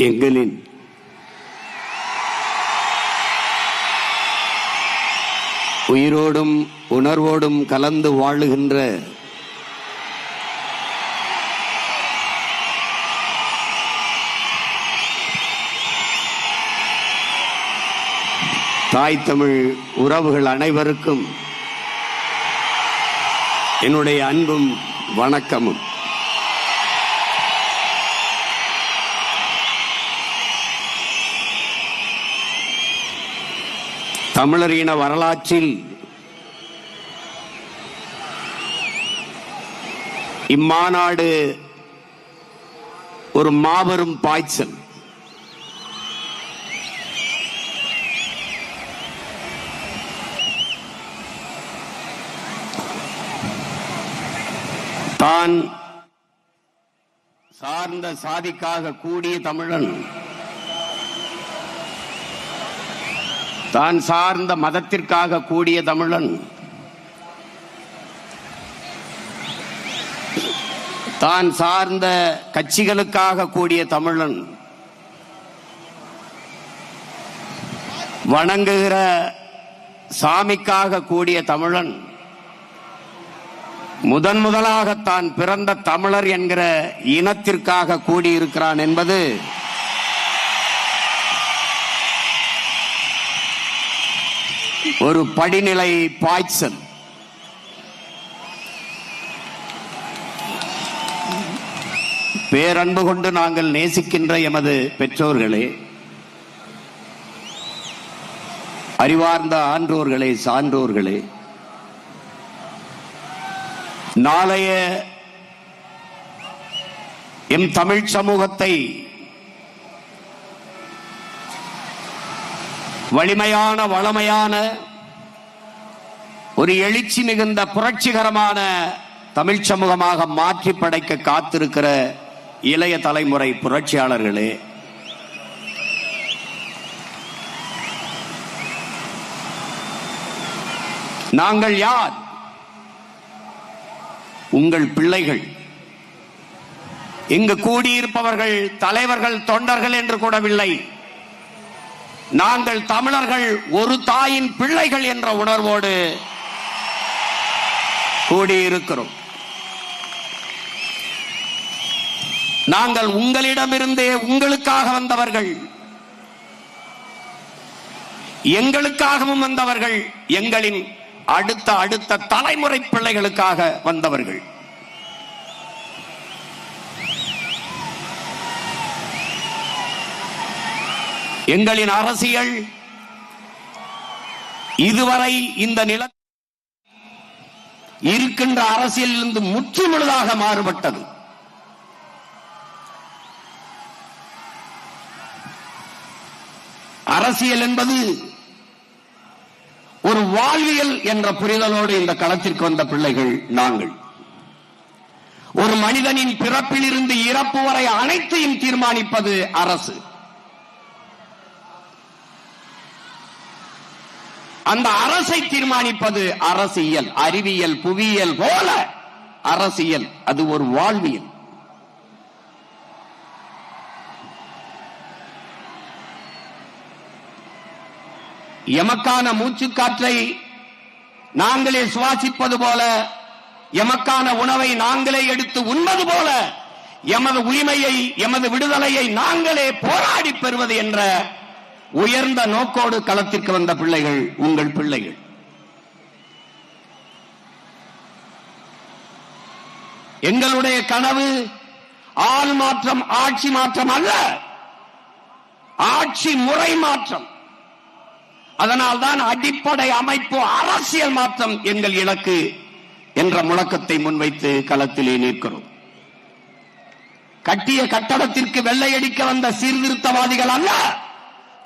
எங்களின் உயிரோடும் உணர்வோடும் கலந்து வாழுகின்ற தாய் தமிழ் உறவுகள் அனைவருக்கும் என்னுடைய அன்பும் வணக்கமும். தமிழர் இன வரலாற்றில் இம்மாநாடு ஒரு மாபெரும் பாய்ச்சல். தான் சார்ந்த சாதிக்காக கூடிய தமிழன், தான் சார்ந்த மதத்திற்காக கூடிய தமிழன், தான் சார்ந்த கட்சிகளுக்காக கூடிய தமிழன், வணங்குகிற சாமிக்காக கூடிய தமிழன், முதலாக தான் பிறந்த தமிழர் என்கிற இனத்திற்காக கூடியிருக்கிறான் என்பது ஒரு படிநிலை பாய்ச்சல். பேரன்பு கொண்டு நாங்கள் நேசிக்கின்ற எமது பெற்றோர்களே, அறிவார்ந்த ஆன்றோர்களே, சான்றோர்களே, நாளைய எம் தமிழ் சமூகத்தை வலிமையான வளமையான ஒரு எழுச்சி மிகுந்த புரட்சிகரமான தமிழ் சமூகமாக மாற்றி படைக்க காத்திருக்கிற இளைய தலைமுறை புரட்சியாளர்களே, நாங்கள் யார்? உங்கள் பிள்ளைகள். இங்கு கூடியிருப்பவர்கள் தலைவர்கள், தொண்டர்கள் என்று கூடவில்லை. நாங்கள் தமிழர்கள், ஒரு தாயின் பிள்ளைகள் என்ற உணர்வோடு கூடியிருக்கிறோம். நாங்கள் உங்களிடமிருந்தே உங்களுக்காக வந்தவர்கள், எங்களுக்காகவும் வந்தவர்கள், எங்களின் அடுத்த தலைமுறை பிள்ளைகளுக்காக வந்தவர்கள். எங்களின் அரசியல் இதுவரை இந்த நில இருக்கின்ற அரசியலிலிருந்து முற்றுமுழுதாக மாறுபட்டது. அரசியல் என்பது ஒரு வாழ்வியல் என்ற புரிதலோடு இந்த களத்திற்கு வந்த பிள்ளைகள் நாங்கள். ஒரு மனிதனின் பிறப்பிலிருந்து இறப்பு வரை அனைத்தையும் தீர்மானிப்பது அரசு. அந்த அரசை தீர்மானிப்பது அரசியல். அறிவியல், புவியியல் போல அரசியல் அது ஒரு வாழ்வியல். எமக்கான மூச்சுக்காற்றை நாங்களே சுவாசிப்பது போல, எமக்கான உணவை நாங்களே எடுத்து உண்பது போல, எமது உரிமையை, எமது விடுதலையை நாங்களே போராடி பெறுவது என்ற உயர்ந்த நோக்கோடு களத்திற்கு வந்த பிள்ளைகள் உங்கள் பிள்ளைகள். எங்களுடைய கனவு ஆள் மாற்றம், ஆட்சி மாற்றம் அல்ல, ஆட்சி முறை மாற்றம். அதனால்தான் அடிப்படை அமைப்பு அரசியல் மாற்றம் எங்கள் இலக்கு என்ற முழக்கத்தை முன்வைத்து களத்திலே நிற்கிறோம். கட்டிய கட்டடத்திற்கு வெள்ளையடிக்க வந்த சீர்திருத்தவாதிகள் அல்ல,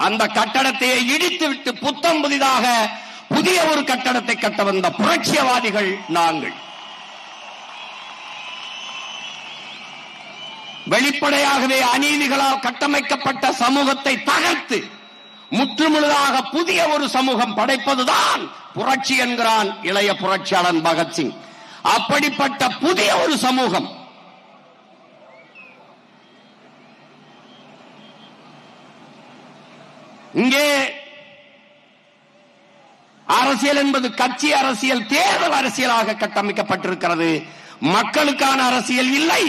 அந்த கட்டடத்தை இடித்துவிட்டு புத்தம் புதிதாக புதிய ஒரு கட்டடத்தை கட்ட வந்த புரட்சியவாதிகள் நாங்கள். வெளிப்படையாகவே அநீதிகளால் கட்டமைக்கப்பட்ட சமூகத்தை தகர்த்து முற்றுமுழுதாக புதிய ஒரு சமூகம் படைப்பதுதான் புரட்சி என்கிறான் இளைய புரட்சியாளன் பகத்சிங். அப்படிப்பட்ட புதிய ஒரு சமூகம் இங்கே அரசியல் என்பது கட்சி அரசியல், தேர்தல் அரசியலாக கட்டமைக்கப்பட்டிருக்கிறது. மக்களுக்கான அரசியல் இல்லை.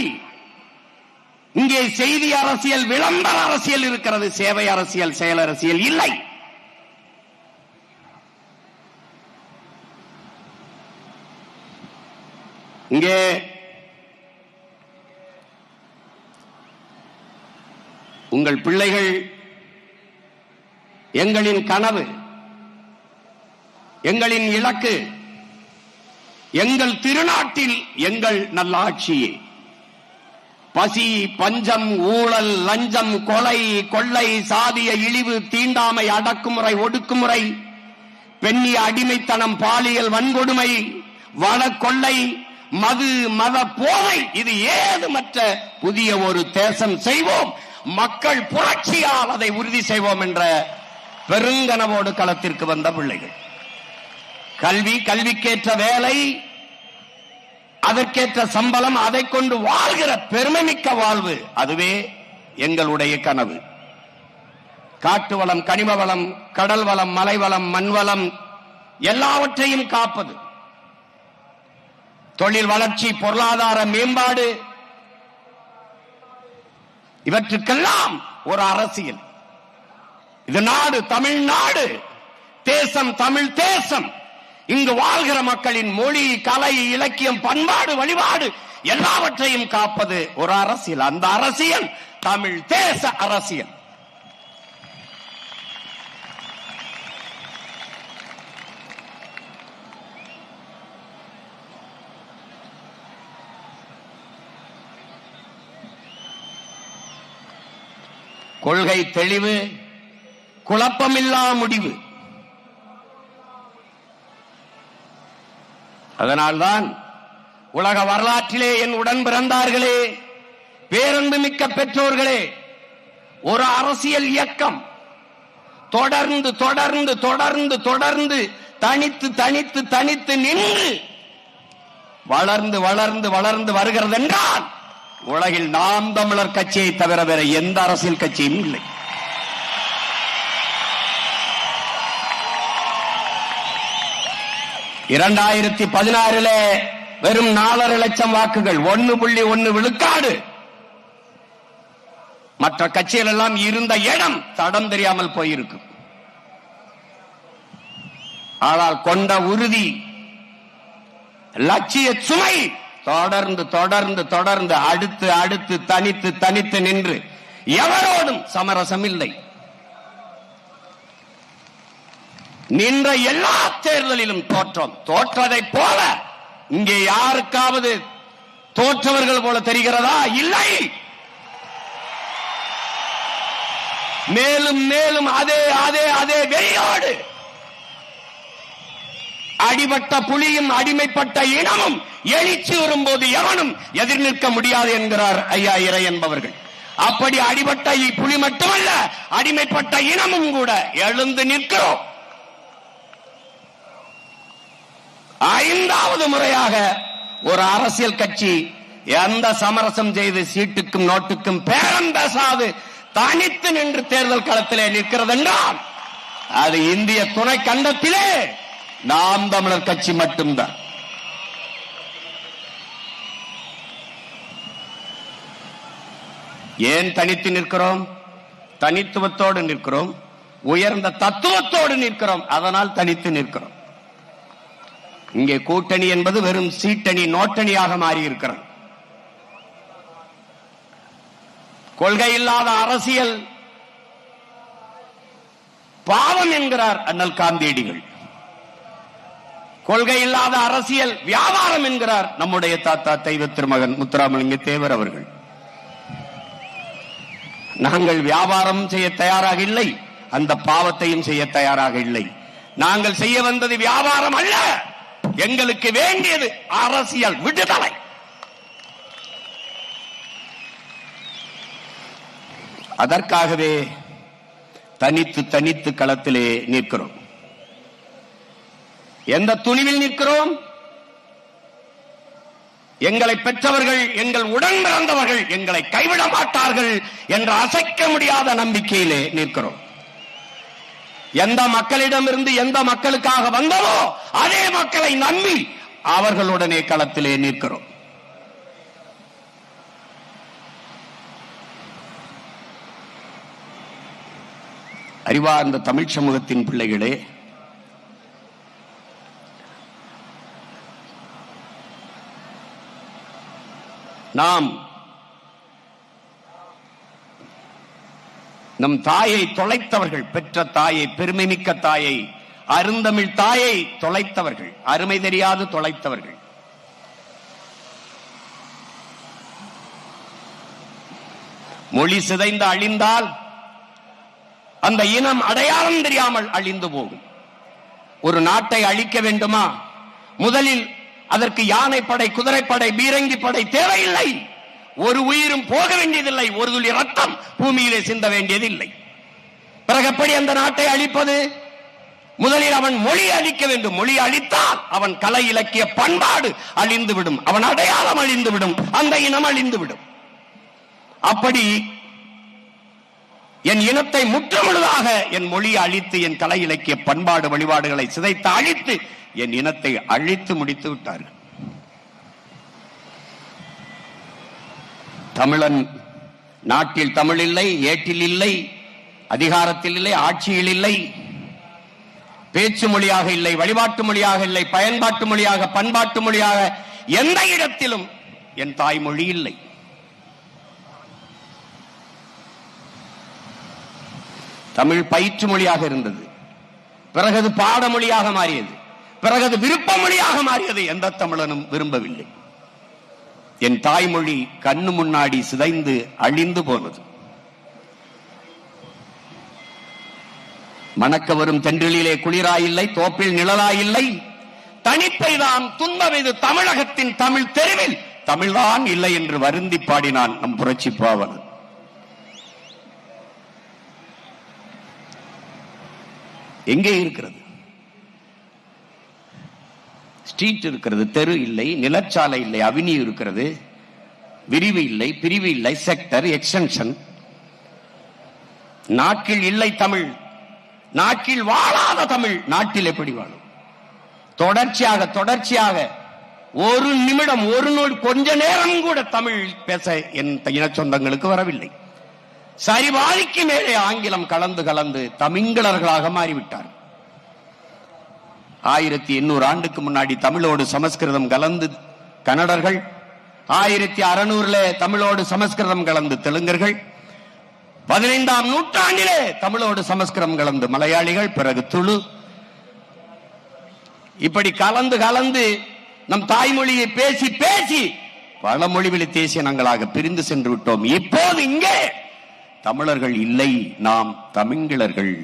இங்கே செய்தி அரசியல், விளம்பர அரசியல் இருக்கிறது. சேவை அரசியல், செயல் அரசியல் இல்லை. இங்கே உங்கள் பிள்ளைகள் எங்களின் கனவு, எங்களின் இலக்கு, எங்கள் திருநாட்டில் எங்கள் நல்லாட்சியே. பசி, பஞ்சம், ஊழல், லஞ்சம், கொலை, கொள்ளை, சாதிய இழிவு, தீண்டாமை, அடக்குமுறை, ஒடுக்குமுறை, பெண்ணிய அடிமைத்தனம், பாலியல் வன்கொடுமை, வன கொள்ளை, மது, மத போதை, இது ஏதுமற்ற புதிய ஒரு தேசம் செய்வோம், மக்கள் புரட்சியால் அதை உறுதி செய்வோம் என்ற பெருங்கனவோடு களத்திற்கு வந்த பிள்ளைகள். கல்வி, கல்விக்கேற்ற வேலை, அதற்கேற்ற சம்பளம், அதை கொண்டு வாழ்கிற பெருமைமிக்க வாழ்வு, அதுவே எங்களுடைய கனவு. காட்டு வளம், கனிம வளம், கடல் வளம், மலை வளம், மண் வளம் எல்லாவற்றையும் காப்பது, தொழில் வளர்ச்சி, பொருளாதார மேம்பாடு, இவற்றுக்கெல்லாம் ஒரு அரசியல். இது நாடு, தமிழ்நாடு, தேசம் தமிழ் தேசம். இங்கு வாழ்கிற மக்களின் மொழி, கலை, இலக்கியம், பண்பாடு, வழிபாடு எல்லாவற்றையும் காப்பது ஒரு அரசியல். அந்த அரசியல் தமிழ் தேச அரசியல். கொள்கை தெளிவு, குழப்பமில்லா முடிவு. அதனால்தான் உலக வரலாற்றிலே என் உடன் பிறந்தார்களே, பேரன்பு மிக்க பெற்றோர்களே, ஒரு அரசியல் இயக்கம் தொடர்ந்து தொடர்ந்து தொடர்ந்து தொடர்ந்து தனித்து தனித்து தனித்து நின்று வளர்ந்து வளர்ந்து வளர்ந்து வருகிறது என்றால் உலகில் நாம் தமிழர் கட்சியை தவிர வேற எந்த அரசியல் கட்சியும் இல்லை. இரண்டாயிரத்தி 16 வெறும் 4.5 லட்சம் வாக்குகள், 1.1 விழுக்காடு. மற்ற கட்சிகள் எல்லாம் இருந்த இடம் தடம் தெரியாமல் போயிருக்கும். ஆனால் கொண்ட உறுதி, லட்சிய சுமை தொடர்ந்து தொடர்ந்து தொடர்ந்து அடுத்து அடுத்து தனித்து தனித்து நின்று எவரோடும் சமரசம் இல்லை. நின்ற எல்லா தேர்தலிலும் தோற்றோம். தோற்றதை போல இங்கே யாருக்காவது தோற்றவர்கள் போல தெரிகிறதா? இல்லை. மேலும் மேலும் அதே அதே அதே வெறியோடு அடிபட்ட புலியும் அடிமைப்பட்ட இனமும் எழுச்சி வரும்போது எவனும் எதிர் நிற்க முடியாது என்கிறார் ஐயா இறை என்பவர்கள். அப்படி அடிபட்ட புலி மட்டுமல்ல, அடிமைப்பட்ட இனமும் கூட எழுந்து நிற்கிறோம். 5வது முறையாக ஒரு அரசியல் கட்சி எந்த சமரசம் செய்து சீட்டுக்கும் நோட்டுக்கும் பேரம் பேசாது தனித்து நின்று தேர்தல் களத்திலே நிற்கிறது என்றால் அது இந்திய துணை கண்டத்திலே நாம் தமிழர் கட்சி மட்டும்தான். ஏன் தனித்து நிற்கிறோம்? தனித்துவத்தோடு நிற்கிறோம், உயர்ந்த தத்துவத்தோடு நிற்கிறோம். அதனால் தனித்து நிற்கிறோம். இங்கே கூட்டணி என்பது வெறும் சீட்டணி, நோட்டணியாக மாறி இருக்கிறது. கொள்கை இல்லாத அரசியல் பாவம் என்கிறார் அண்ணல் காந்தியடிகள். கொள்கை இல்லாத அரசியல் வியாபாரம் என்கிறார் நம்முடைய தாத்தா தெய்வ திருமகன் முத்துராமலிங்க தேவர் அவர்கள். நாங்கள் வியாபாரம் செய்ய தயாராக இல்லை, அந்த பாவத்தையும் செய்ய தயாராக இல்லை. நாங்கள் செய்ய வந்தது வியாபாரம் அல்ல, எங்களுக்கு வேண்டியது அரசியல் விடுதலை. அதற்காகவே தனித்து தனித்து களத்திலே நிற்கிறோம். எந்த துணிவில் நிற்கிறோம்? எங்களை பெற்றவர்கள், எங்கள் உடன் பிறந்தவர்கள் எங்களை கைவிட மாட்டார்கள் என்ற அசைக்க முடியாத நம்பிக்கையிலே நிற்கிறோம். எந்த மக்களிடமிருந்து எந்த மக்களுக்காக வந்ததோ அதே மக்களை நம்பி அவர்களுடனே களத்திலே நிற்கிறோம். அறிவார்ந்த தமிழ் சமூகத்தின் பிள்ளைகளே, நாம் நம் தாயை தொலைத்தவர்கள், பெற்ற தாயை, பெருமைமிக்க தாயை, அருந்தமிழ் தாயை தொலைத்தவர்கள், அருமை தெரியாது தொலைத்தவர்கள். மொழி சிதைந்து அழிந்தால் அந்த இனம் அடையாளம் தெரியாமல் அழிந்து போகும். ஒரு நாட்டை அழிக்க வேண்டுமா, முதலில் அதற்கு யானைப்படை, குதிரைப்படை, பீரங்கி படை தேவையில்லை. ஒரு உயிரும் போக வேண்டியதில்லை, ஒரு துளி ரத்தம் பூமியிலே சிந்த வேண்டியதில்லை. பிறகு எப்படி அந்த நாட்டை அழிப்பது? முதலில் அவன் மொழி அழிக்க வேண்டும். மொழி அழித்தால் அவன் கலை, இலக்கிய, பண்பாடு அழிந்துவிடும், அவன் அடையாளம் அழிந்துவிடும், அந்த இனம் அழிந்துவிடும். அப்படி என் இனத்தை முற்றுமுழுதாக என் மொழியை அழித்து, என் கலை, இலக்கிய, பண்பாடு, வழிபாடுகளை சிதைத்து அழித்து என் இனத்தை அழித்து முடித்து விட்டார்கள். தமிழன் நாட்டில் தமிழ் இல்லை, ஏட்டில் இல்லை, அதிகாரத்தில் இல்லை, ஆட்சியில் இல்லை, பேச்சு மொழியாக இல்லை, வழிபாட்டு மொழியாக இல்லை, பயன்பாட்டு மொழியாக, பண்பாட்டு மொழியாக எந்த இடத்திலும் என் தாய்மொழி இல்லை. தமிழ் பயிற்று மொழியாக இருந்தது, பிறகு பாடமொழியாக மாறியது, பிறகு விருப்ப மொழியாக மாறியது. எந்த தமிழனும் விரும்பவில்லை. என் தாய்மொழி கண்ணு முன்னாடி சிதைந்து அழிந்து போனது. மணக்க வரும் தென்றலிலே குளிராயில்லை, தோப்பில் நிழலாயில்லை, தனிப்பைதான் துன்பம். இது தமிழகத்தின் தமிழ் தெருவில் தமிழ்தான் இல்லை என்று வருந்தி பாடினான் நம் புரட்சி பாவலன். எங்கே இருக்கிறது? ஸ்ட்ரீட் இருக்கிறது, தெரு இல்லை, நிலச்சாலை இல்லை, அவென்யூ இருக்கிறது, விரிவு இல்லை, பிரிவு இல்லை, செக்டர், எக்ஸ்டென்ஷன். நாட்டில் இல்லை தமிழ், நாட்டில் வாழாத தமிழ் நாட்டில் எப்படி வாழும்? தொடர்ச்சியாக தொடர்ச்சியாக ஒரு நிமிடம், ஒரு நொடி, கொஞ்ச நேரம் கூட தமிழ் பேச என் இன சொந்தங்களுக்கு வரவில்லை. சரிபாதிக்கு மேலே ஆங்கிலம் கலந்து கலந்து தமிழர்களாக மாறிவிட்டார். 1800 ஆண்டுக்கு முன்னாடி தமிழோடு சமஸ்கிருதம் கலந்து கன்னடர்கள், 1600 தமிழோடு சமஸ்கிருதம் கலந்து தெலுங்கர்கள், 15ஆம் நூற்றாண்டிலே தமிழோடு சமஸ்கிருதம் கலந்து மலையாளிகள், பிறகு துளு. இப்படி கலந்து கலந்து நம் தாய்மொழியை பேசி பேசி பல மொழிவெளி தேசியனங்களாக பிரிந்து சென்று விட்டோம். இப்போது இங்கே தமிழர்கள் இல்லை, நாம் தமிழர்கள்.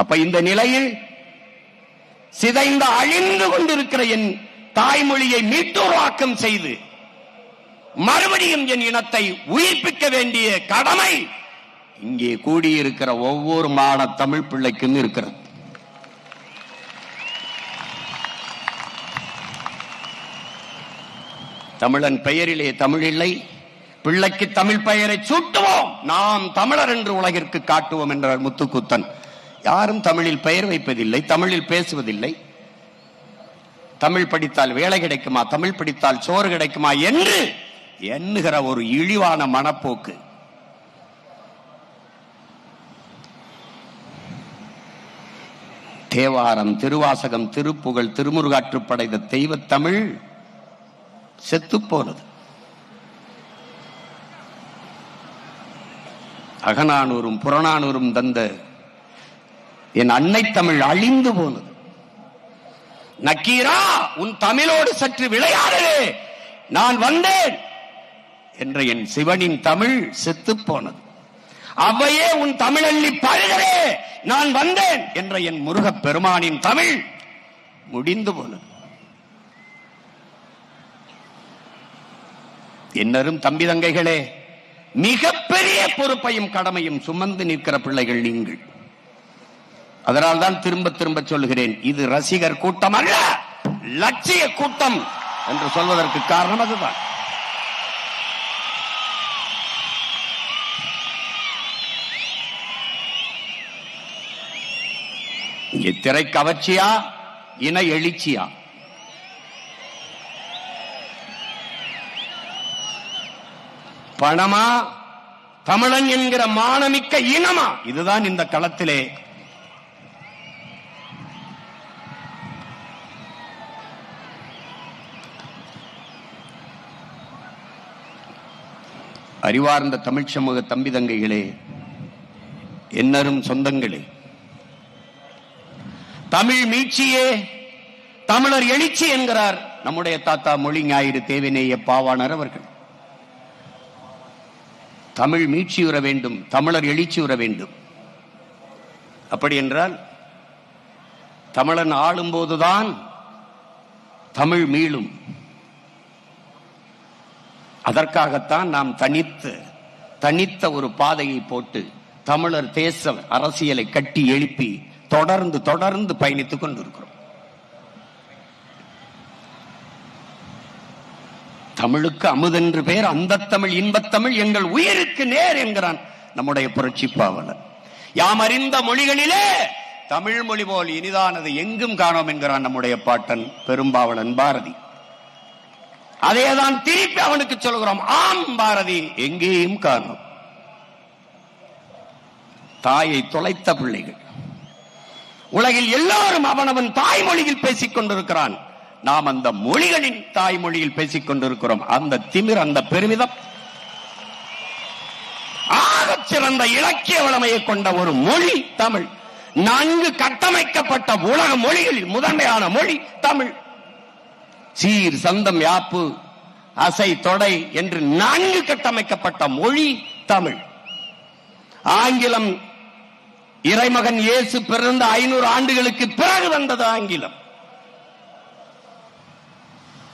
அப்ப இந்த நிலையில் சிதைந்த அழிந்து கொண்டிருக்கிற என் தாய்மொழியை மீட்டுருவாக்கம் செய்து மறுபடியும் என் இனத்தை உயிர்ப்பிக்க வேண்டிய கடமை இங்கே கூடியிருக்கிற ஒவ்வொரு மாண தமிழ் பிள்ளைக்கும் இருக்கிறது. தமிழன் பெயரிலே தமிழ் இல்லை, பிள்ளைக்கு தமிழ் பெயரை சூட்டுவோம், நாம் தமிழர் என்று உலகிற்கு காட்டுவோம் என்றார் முத்துக்குத்தன். யாரும் தமிழில் பெயர் வைப்பதில்லை, தமிழில் பேசுவதில்லை. தமிழ் படித்தால் வேலை கிடைக்குமா, தமிழ் படித்தால் சோறு கிடைக்குமா என்று எண்ணுகிற ஒரு இழிவான மனப்போக்கு. தேவாரம், திருவாசகம், திருப்புகழ், திருமுருகாற்று படைத்த தெய்வ தமிழ் செத்து போனது. அகநானூரும் புறநானூரும் தந்த என் அன்னை தமிழ் அழிந்து போனது. நக்கீரா, உன் தமிழோடு சற்று விளையாடவே நான் வந்தேன் என்ற என் சிவனின் தமிழ் செத்து போனது. அவையே உன் தமிழள்ளி பழகவே நான் வந்தேன் என்ற என் முருகப் பெருமானின் தமிழ் முடிந்து போனது. என்னரும் தம்பி தங்கைகளே, மிகப்பெரிய பொறுப்பையும் கடமையும் சுமந்து நிற்கிற பிள்ளைகள் நீங்கள். அதனால்தான் திரும்ப திரும்ப சொல்லுகிறேன், இது ரசிகர் கூட்டம் அல்ல, லட்சிய கூட்டம் என்று சொல்வதற்கு காரணம் அதுதான். இங்கே திரை கவர்ச்சியா, இன எழுச்சியா? பணமா, தமிழன் என்கிற மானமிக்க இனமா? இதுதான் இந்த களத்திலே அறிவார்ந்த தமிழ் சமூக தம்பி தங்கைகளே, என்னரும் சொந்தங்களே, தமிழ் மீட்சியே தமிழர் எழுச்சி என்கிறார் நம்முடைய தாத்தா மொழி ஞாயிறு தேவநேய பாவாணர் அவர்கள். தமிழ் மீட்சியுற வேண்டும், தமிழர் எழுச்சியுற வேண்டும். அப்படி என்றால் தமிழன் ஆளும்போதுதான் தமிழ் மீளும். அதற்காகத்தான் நாம் தனித்த ஒரு பாதையை போட்டு தமிழர் தேச அரசியலை கட்டி எழுப்பி தொடர்ந்து பயணித்துக் கொண்டிருக்கிறோம். தமிழுக்கு அமுதென்று பேர், அந்த தமிழ் இன்பத்தமிழ் எங்கள் உயிருக்கு நேர் என்கிறான் நம்முடைய புரட்சி பாவலர். யாம் அறிந்த மொழிகளிலே தமிழ் மொழி போல் இனிதானது எங்கும் காணோம் என்கிறான் நம்முடைய பாட்டன் பெரும்பாவலன் பாரதி. அதேதான் திருப்பி அவனுக்கு சொல்கிறோம், ஆம் பாரதி, எங்கேயும் காணோம். தாயை தொலைத்த பிள்ளைகள் உலகில் எல்லாரும் அவனவன் தாய்மொழியில் பேசிக் கொண்டிருக்கிறான். நாம் அந்த மொழிகளின் தாய்மொழியில் பேசிக் கொண்டிருக்கிறோம். அந்த திமிர், அந்த பெருமிதம், ஆகச் சிறந்த இலக்கிய வளமையை கொண்ட ஒரு மொழி தமிழ். நன்கு கட்டமைக்கப்பட்ட உலக மொழிகளில் முதன்மையான மொழி தமிழ். சீர், சந்தம், யாப்பு, அசை, தொடை என்று நன்கு கட்டமைக்கப்பட்ட மொழி தமிழ். ஆங்கிலம் இறைமகன் இயேசு பிறந்த 500 ஆண்டுகளுக்கு பிறகு வந்தது ஆங்கிலம்.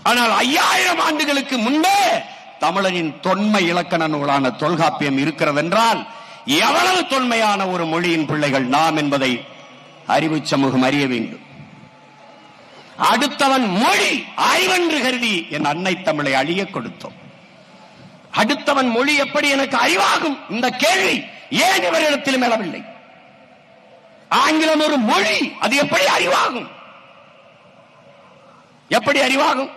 ஆனால் 5000 ஆண்டுகளுக்கு முன்பே தமிழனின் தொன்மை இலக்கண நூலான தொல்காப்பியம் இருக்கிறது என்றால் எவ்வளவு தொன்மையான ஒரு மொழியின் பிள்ளைகள் நாம் என்பதை அறிவு சமூகம் அறிய வேண்டும். அடுத்தவன் மொழி அறிவென்று கருதி என் அன்னை தமிழை அழிய கொடுத்தோம். அடுத்தவன் மொழி எப்படி எனக்கு அறிவாகும்? இந்த கேள்வி ஏன் இவரிடத்திலும் எழவில்லை? ஆங்கிலம் ஒரு மொழி, அது எப்படி அறிவாகும்? எப்படி அறிவாகும்?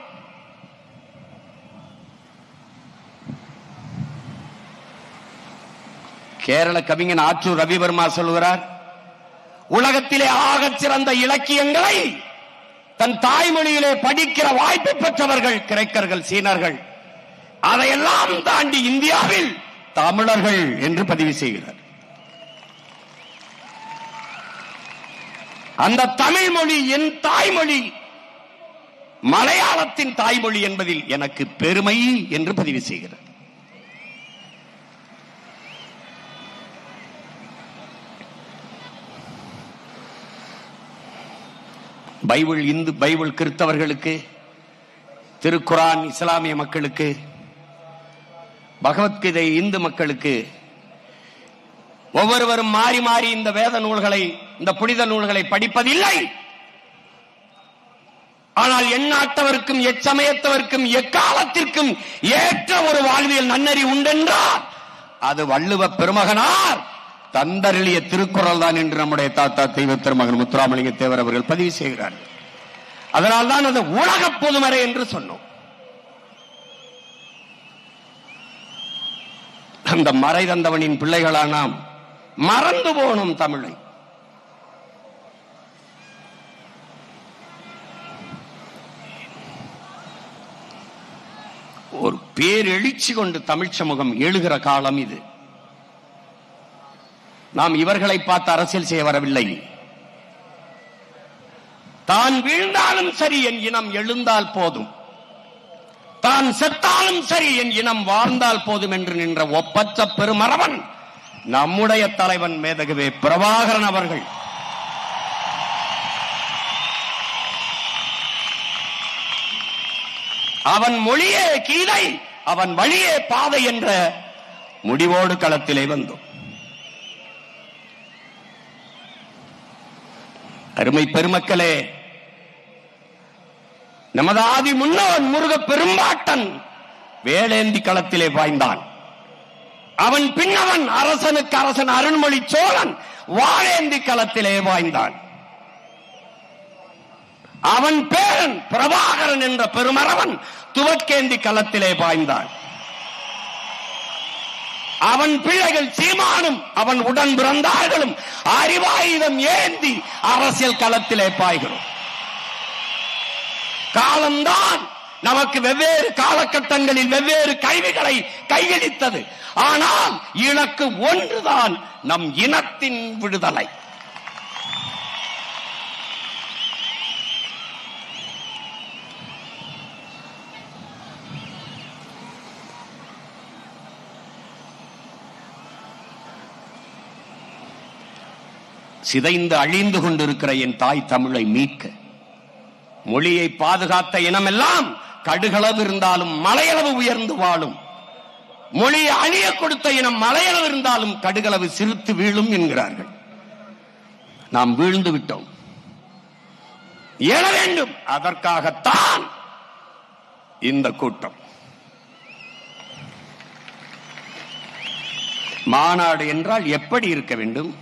கேரள கவிஞன் ஆற்றூர் ரவிவர்மா சொல்கிறார், உலகத்திலே ஆகச் சிறந்த இலக்கியங்களை தன் தாய்மொழியிலே படிக்கிற வாய்ப்பு பெற்றவர்கள் கிரேக்கர்கள், சீனர்கள். அதையெல்லாம் தாண்டி இந்தியாவில் தமிழர்கள் என்று பதிவு செய்கிறார். அந்த தமிழ் மொழி என் தாய்மொழி, மலையாளத்தின் தாய்மொழி என்பதில் எனக்கு பெருமை என்று பதிவு செய்கிறார். பைபிள் கிறிஸ்தவர்களுக்கு, திருக்குரான் இஸ்லாமிய மக்களுக்கு, பகவத்கீதை இந்து மக்களுக்கு, ஒவ்வொருவரும் மாறி மாறி இந்த வேத நூல்களை, இந்த புனித நூல்களை படிப்பதில்லை. ஆனால் எந்நாட்டவருக்கும் எச்சமயத்தவருக்கும் எக்காலத்திற்கும் ஏற்ற ஒரு வாழ்வியல் நன்னறி உண்டென்றால் அது வள்ளுவ பெருமகனார் தந்தருளிய திருக்குறள் தான் என்று நம்முடைய தாத்தா தெய்வ திருமகன் முத்துராமலிங்க தேவர் அவர்கள் பதிவு செய்கிறார்கள். அதனால்தான் அது உலக பொதுமறை என்று சொன்னோம். அந்த மறை தந்தவனின் பிள்ளைகளா நாம் மறந்து போனோம் தமிழை. ஒரு பேரெழுச்சி கொண்டு தமிழ் சமூகம் எழுகிற காலம் இது. நாம் இவர்களை பார்த்து அரசியல் செய்ய வரவில்லை. தான் வீழ்ந்தாலும் சரி என் இனம் எழுந்தால் போதும், தான் செத்தாலும் சரி என் இனம் வாழ்ந்தால் போதும் என்று நின்ற ஒப்பற்ற பெருமரவன் நம்முடைய தலைவன் மேதகுவே பிரபாகரன் அவர்கள். அவன் மொழியே கீதை, அவன் வழியே பாதை என்ற முடிவோடு களத்திலே வந்தோம். அருமை பெருமக்களே, நமது ஆதி முன்னோன் முருக பெரும்பாட்டன் வேலேந்தி களத்திலே பாய்ந்தான். அவன் பின்னவன் அரசனுக்கு அரசன் அருண்மொழி சோழன் வாழேந்தி களத்திலே பாய்ந்தான். அவன் பேரன் பிரபாகரன் என்ற பெருமரவன் துவக்கேந்தி களத்திலே பாய்ந்தான். அவன் பிள்ளைகள் சீமானும் அவன் உடன் பிறந்தார்களும் அறிவாயுதம் ஏந்தி அரசியல் களத்திலே பாய்கிறோம். காலம்தான் நமக்கு வெவ்வேறு காலகட்டங்களில் வெவ்வேறு கைவிகளை கையளித்தது. ஆனால் இலக்கு ஒன்றுதான், நம் இனத்தின் விடுதலை. சிதைந்து அழிந்து கொண்டிருக்கிற என் தாய் தமிழை மீட்க, மொழியை பாதுகாத்த இனமெல்லாம் கடுகளவு இருந்தாலும் மலையளவு உயர்ந்து வாழும். மொழியை அழிய கொடுத்த இனம் மலையளவு இருந்தாலும் கடுகளவு சிரித்து வீழும் என்கிறார்கள். நாம் வீழ்ந்து விட்டோம். எழ வேண்டும். அதற்காகத்தான் இந்த கூட்டம். மாநாடு என்றால் எப்படி இருக்க வேண்டும்?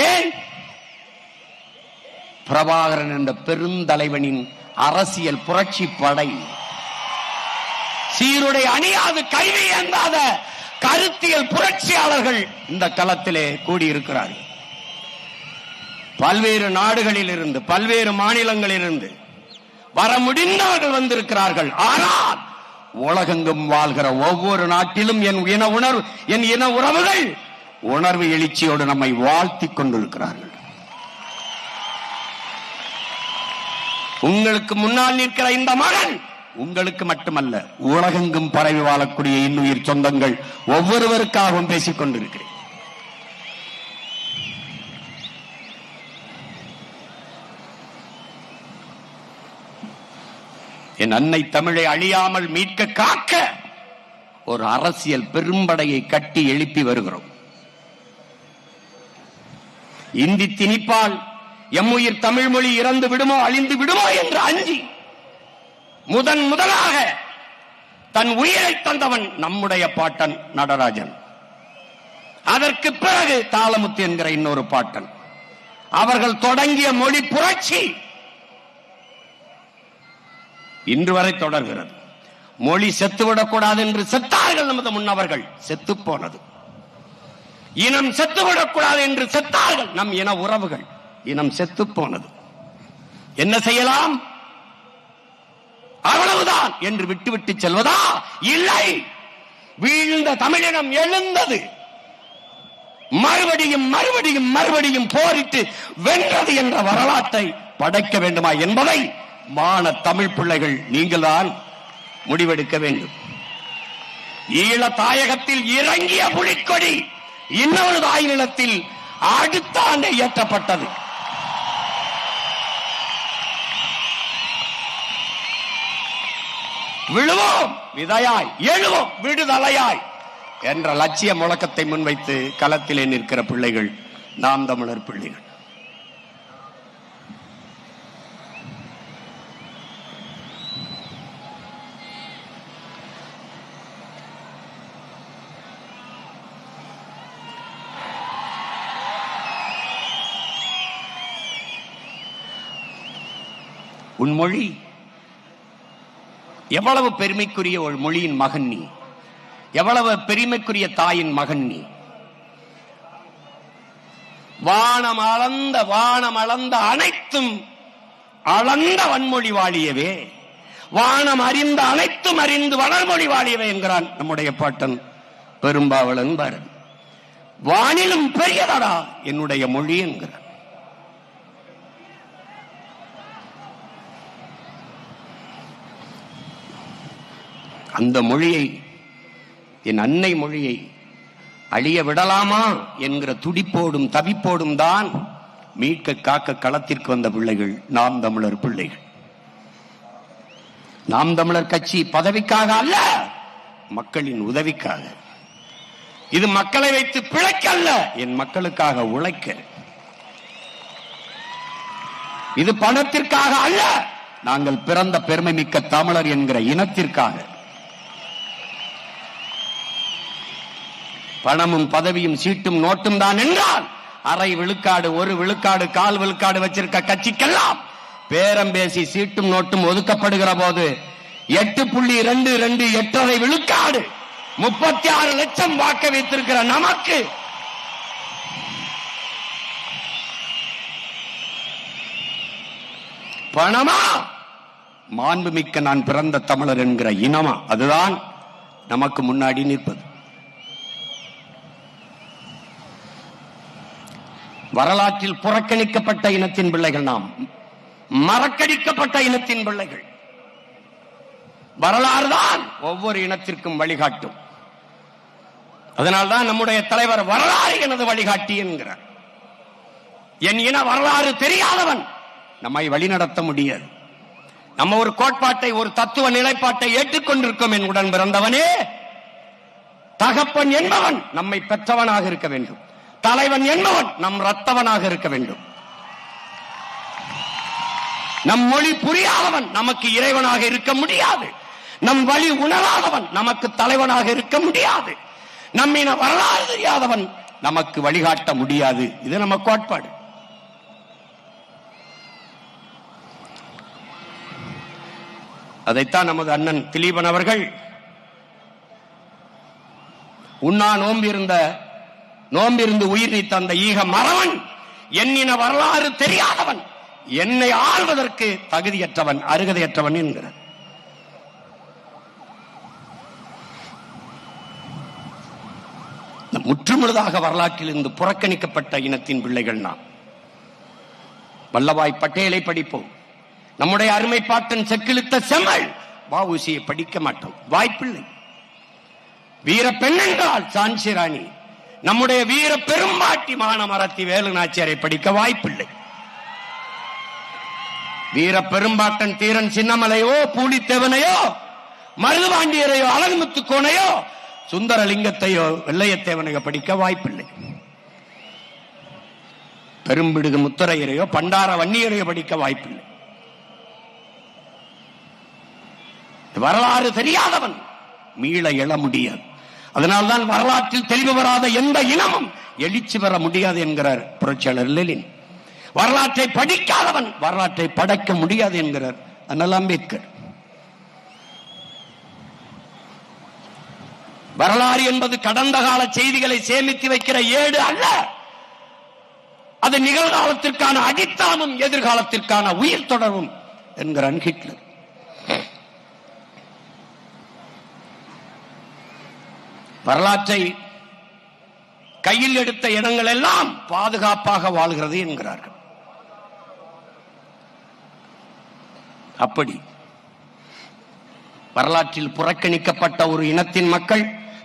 ஏன்? பிரபாகரன் என்ற பெருந்தலைவனின் அரசியல் புரட்சி படை, சீருடை அணியாது கைவி ஏந்தாத கருத்தியல் புரட்சியாளர்கள் இந்த களத்திலே கூடியிருக்கிறார்கள். பல்வேறு நாடுகளில் இருந்து, பல்வேறு மாநிலங்களிலிருந்து வர முடிந்தவர்கள் வந்திருக்கிறார்கள். ஆனால் உலகெங்கும் வாழ்கிற ஒவ்வொரு நாட்டிலும் என் இன உறவுகள் உணர்வு எழுச்சியோடு நம்மை வாழ்த்திக் கொண்டிருக்கிறார்கள். உங்களுக்கு முன்னால் நிற்கிற இந்த மகன் உங்களுக்கு மட்டுமல்ல, உலகெங்கும் பரவி வாழக்கூடிய இன்னுயிர் சொந்தங்கள் ஒவ்வொருவருக்காகவும் பேசிக் கொண்டிருக்கிறேன். என் அன்னை தமிழை அழியாமல் மீட்க காக்க ஒரு அரசியல் பெரும்படையை கட்டி எழுப்பி வருகிறோம். இந்தி திணிப்பால் எம்முயிர் தமிழ் மொழி இறந்து விடுமோ, அழிந்து விடுமோ என்று அஞ்சி முதலாக தன் உயிரை தந்தவன் நம்முடைய பாட்டன் நடராஜன். அதற்கு பிறகு தாளமுத்து என்கிற இன்னொரு பாட்டன். அவர்கள் தொடங்கிய மொழி புரட்சி இன்று வரை தொடர்கிறது. மொழி செத்துவிடக்கூடாது என்று செத்தார்கள் நமது முன்னவர்கள். செத்து போனது. இனம் செத்துவிடக்கூடாது என்று செத்தார்கள் நம் இன உறவுகள். இனம் செத்து போனது. என்ன செய்யலாம்? அவ்வளவுதான் என்று விட்டுவிட்டு செல்வதா? இல்லை. வீழ்ந்த தமிழினம் எழுந்தது. மறுபடியும் மறுபடியும் மறுபடியும் போரிட்டு வென்றது என்ற வரலாற்றை படைக்க வேண்டுமா என்பதை மான தமிழ் பிள்ளைகள் நீங்கள் தான் முடிவெடுக்க வேண்டும். ஈழ தாயகத்தில் இறங்கிய புலிக்கொடி இன்னொரு தாய் நிலத்தில் அடுத்த ஆண்டு இயற்றப்பட்டது. விழுவோம் விதையாய், எழுவோம் விடுதலையாய் என்ற லட்சிய முழக்கத்தை முன்வைத்து களத்திலே நிற்கிற பிள்ளைகள் நாம் தமிழர் பிள்ளைகள். உன் மொழி எவ்வளவு பெருமைக்குரிய ஒரு மொழியின் மகன் நீ, எவ்வளவு பெருமைக்குரிய தாயின் மகன் நீ. வானம் அளந்த அனைத்தும் அளந்த வன்மொழி வாழியவே, வானம் அறிந்த அனைத்தும் அறிந்து வளர்மொழி வாழியவே என்கிறான் நம்முடைய பாட்டன் பெரும்பாவளன் பாரதி. வானிலும் பெரியதடா என்னுடைய மொழி என்கிறான். அந்த மொழியை, என் அன்னை மொழியை அழிய விடலாமா என்கிற துடிப்போடும் தவிப்போடும் தான் மீட்க காக்க களத்திற்கு வந்த பிள்ளைகள் நாம் தமிழர் பிள்ளைகள். நாம் தமிழர் கட்சி பதவிக்காக அல்ல, மக்களின் உதவிக்காக. இது மக்களை வைத்து பிழைக்கல்ல, என் மக்களுக்காக உழைக்க. இது பணத்திற்காக அல்ல, நாங்கள் பிறந்த பெருமை மிக்க தமிழர் என்கிற இனத்திற்காக. பணமும் பதவியும் சீட்டும் நோட்டும் தான் என்றால் அரை விழுக்காடு, ஒரு விழுக்காடு, கால் விழுக்காடு வச்சிருக்க கட்சிக்கெல்லாம் பேரம் பேசி சீட்டும் நோட்டும் ஒதுக்கப்படுகிற போது 8.22 8.5 விழுக்காடு 36 லட்சம் வாக்க வைத்திருக்கிற நமக்கு பணமா? மாண்புமிக்க நான் பிறந்த தமிழர் என்கிற இனமா? அதுதான் நமக்கு முன்னாடி நிற்பது. வரலாற்றில் புறக்கணிக்கப்பட்ட இனத்தின் பிள்ளைகள் நாம், மறக்கடிக்கப்பட்ட இனத்தின் பிள்ளைகள். வரலாறு தான் ஒவ்வொரு இனத்திற்கும் வழிகாட்டும். அதனால்தான் நம்முடைய தலைவர் வரலாறு எனது வழிகாட்டி என்கிறார். என் இன வரலாறு தெரியாதவன் நம்மை வழிநடத்த முடியாது. நம்ம ஒரு கோட்பாட்டை, ஒரு தத்துவ நிலைப்பாட்டை ஏற்றுக்கொண்டிருக்கும். என் உடன் பிறந்தவனே, தகப்பன் என்பவன் நம்மை பெற்றவனாக இருக்க வேண்டும். தலைவன் என்பவன் நம் ரத்தவனாக இருக்க வேண்டும். நம் மொழி புரியாதவன் நமக்கு இறைவனாக இருக்க முடியாது. நம் வழி உணராதவன் நமக்கு தலைவனாக இருக்க முடியாது. நம்மின வரலாறு தெரியாதவன் நமக்கு வழிகாட்ட முடியாது. இது நம்ம கோட்பாடு. அதைத்தான் நமது அண்ணன் திலீபன் அவர்கள் உண்ணா நோம்பிருந்து உயிர் நீத்த அந்த ஈக மறவன் என்னின வரலாறு தெரியாதவன், என்னை ஆள்வதற்கு தகுதியற்றவன், அருகதையற்றவன் என்கிறார். முற்றுமுழுதாக வரலாற்றில் இருந்து புறக்கணிக்கப்பட்ட இனத்தின் பிள்ளைகள் நாம். வல்லபாய் பட்டேலை படிப்போம். நம்முடைய அருமை பாட்டன் செக்கிழுத்த செம்மல் வ.உ.சியை படிக்க மாட்டோம், வாய்ப்பில்லை. வீர பெண் என்றால் சான்சி ராணி, நம்முடைய வீர பெரும்பாட்டி மானமரத்தி வேலு நாச்சியாரை படிக்க வாய்ப்பில்லை. வீர பெரும்பாட்டன் தீரன் சின்னமலையோ, பூலித்தேவனையோ, மருதுபாண்டியரையோ, அழகுமுத்துக்கோனையோ, சுந்தரலிங்கத்தையோ, வெள்ளையத்தேவனையோ படிக்க வாய்ப்பில்லை. பெரும்பிடுகு முத்தரையரையோ, பண்டார வன்னியரையோ படிக்க வாய்ப்பில்லை. வரலாறு தெரியாதவன் மீள எழ முடியாது. அதனால்தான் வரலாற்றில் தெளிவு வராத எந்த இனமும் எழுச்சி பெற முடியாது என்கிறார் புரட்சியாளர் லெனின். வரலாற்றை படிக்காதவன் வரலாற்றை படைக்க முடியாது என்கிறார் அண்ணல் அம்பேத்கர். வரலாறு என்பது கடந்த கால செய்திகளை சேமித்து வைக்கிற ஏடு அல்ல. அது நிகழ்காலத்திற்கான அடித்தளமும் எதிர்காலத்திற்கான உயிர் தொடரும் என்கிறான் ஹிட்லர். வரலாற்றை கையில் எடுத்த இடங்கள் எல்லாம் பாதுகாப்பாக வாழ்கிறது என்கிறார்கள். அப்படி வரலாற்றில் புறக்கணிக்கப்பட்ட ஒரு இனத்தின் மக்கள்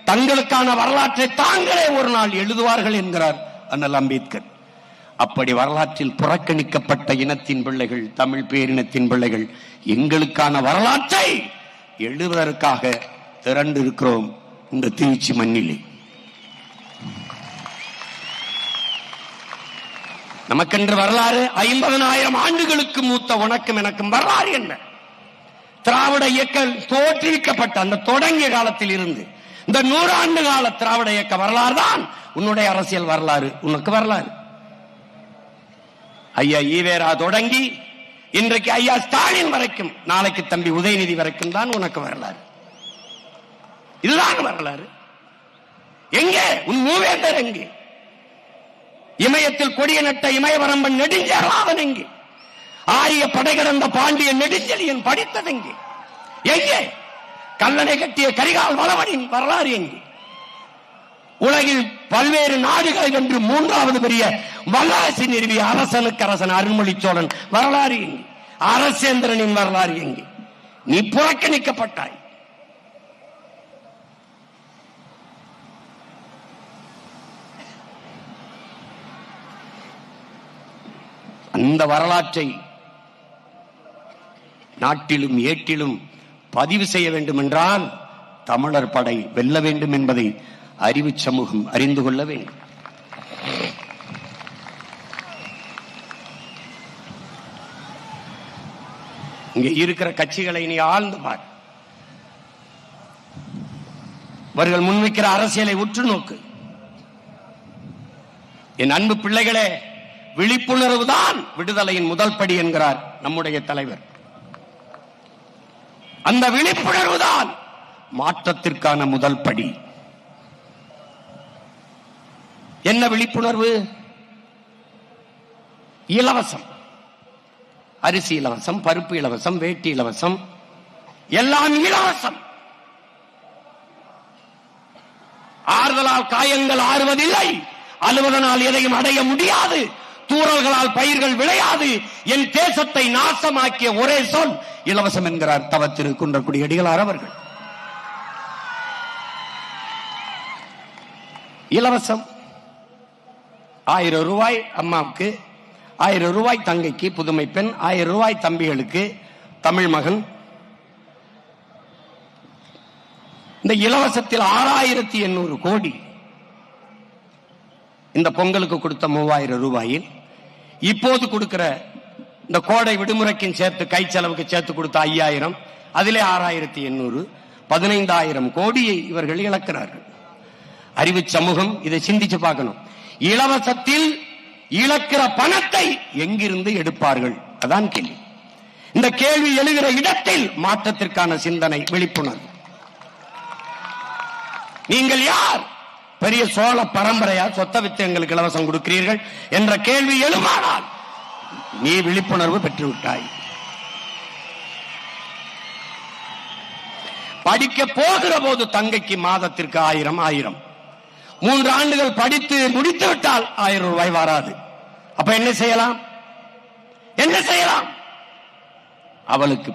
தங்களுக்கான வரலாற்றை தாங்களே ஒரு நாள் எழுதுவார்கள் என்கிறார் அண்ணல் அம்பேத்கர். அப்படி வரலாற்றில் புறக்கணிக்கப்பட்ட இனத்தின் பிள்ளைகள், தமிழ் பேரினத்தின் பிள்ளைகள் எங்களுக்கான வரலாற்றை எழுதுவதற்காக திரண்டு இருக்கிறோம் இந்த திருச்சி மண்ணிலே. நமக்கென்று வரலாறு 50,000 ஆண்டுகளுக்கு மூத்த உனக்கும் எனக்கும் வரலாறு என்ன? திராவிட இயக்கம் தோற்றுவிக்கப்பட்ட அந்த தொடங்கிய காலத்தில் இருந்து இந்த 100 ஆண்டு கால திராவிட இயக்க வரலாறு தான் உன்னுடைய அரசியல் வரலாறு, உனக்கு வரலாறு. ஐயா ஈவேரா தொடங்கி இன்றைக்கு ஐயா ஸ்டாலின் வரைக்கும், நாளைக்கு தம்பி உதயநிதி வரைக்கும் தான் உனக்கு வரலாறு. இதுதான் வரலாறு. எங்கே உன் மூவேந்தர்? எங்கே இமயத்தில் கொடிய நட்ட இமயவரம்பன் நெடுஞ்செழியன்? எங்கே ஆரிய படை கடந்த பாண்டிய நெடுஞ்செழியன் படித்தது? எங்கே எங்கே கல்லணை கட்டிய கரிகால் வளவனின் வரலாறு? எங்கே உலகில் பல்வேறு நாடுகளை வென்று 3வது பெரிய வல்லரசு நிறுவிய அரசனுக்கு அரசன் அருள்மொழி சோழன் வரலாறு எங்கே? அரசேந்திரனின் வரலாறு எங்கே? நீ புறக்கணிக்கப்பட்டாய். அந்த வரலாற்றை நாட்டிலும் ஏட்டிலும் பதிவு செய்ய வேண்டும் என்றால் தமிழர் படை வெல்ல வேண்டும் என்பதை அறிவு சமூகம் அறிந்து கொள்ள வேண்டும். இங்கே இருக்கிற கட்சிகளை நீ ஆழ்ந்து பார். அவர்கள் முன்வைக்கிற அரசியலை உற்று நோக்கு. என் அன்பு பிள்ளைகளே, விழிப்புணர்வு தான் விடுதலையின் முதல் படி என்கிறார் நம்முடைய தலைவர். அந்த விழிப்புணர்வு தான் மாற்றத்திற்கான முதல் படி. என்ன விழிப்புணர்வு? இலவசம். அரிசி இலவசம், பருப்பு இலவசம், வேட்டி இலவசம், எல்லாம் இலவசம். ஆறுதலால் காயங்கள் ஆறுவதில்லை, அழுவதனால் எதையும் அடைய முடியாது, தூறல்களால் பயிர்கள் விளையாது. என் தேசத்தை நாசமாக்கிய ஒரே சொல் இலவசம் என்கிறார் தவ திரு குன்றக்குடி அடிகளார் அவர்கள். இலவசம். 1000 ரூபாய் அம்மாவுக்கு, 1000 ரூபாய் தங்கைக்கு, புதுமை பெண், 1000 ரூபாய் தம்பிகளுக்கு, தமிழ் மகன். இந்த இலவசத்தில் 6800 கோடி இந்த பொங்கலுக்கு கொடுத்த 3000 ரூபாயில் இப்போது கொடுக்கிற இந்த கோடை விடுமுறைக்கும் சேர்த்து கை செலவுக்கு சேர்த்து கொடுத்த 5000, அதிலே 6800, 15000 கோடியை இவர்கள் இழக்கிறார்கள். அறிவு சமூகம் இதை சிந்திச்சு பார்க்கணும். இலவசத்தில் இழக்கிற பணத்தை எங்கிருந்து எடுப்பார்கள்? அதான் கேள்வி. இந்த கேள்வி எழுகிற இடத்தில் மாற்றத்திற்கான சிந்தனை, விழிப்புணர்வு. நீங்கள் யார்? பெரிய சோழ பரம்பரையா சொத்த வித்து எங்களுக்கு இலவசம் கொடுக்கிறீர்கள் என்ற கேள்வி எழுமானால் நீ விழிப்புணர்வு பெற்றுவிட்டாய். படிக்க போகிற போது தங்கைக்கு மாதத்திற்கு 1000, 3 ஆண்டுகள் படித்து முடித்து விட்டால் 1000 ரூபாய் வராது. அப்ப என்ன செய்யலாம்? என்ன செய்யலாம்? அவளுக்கு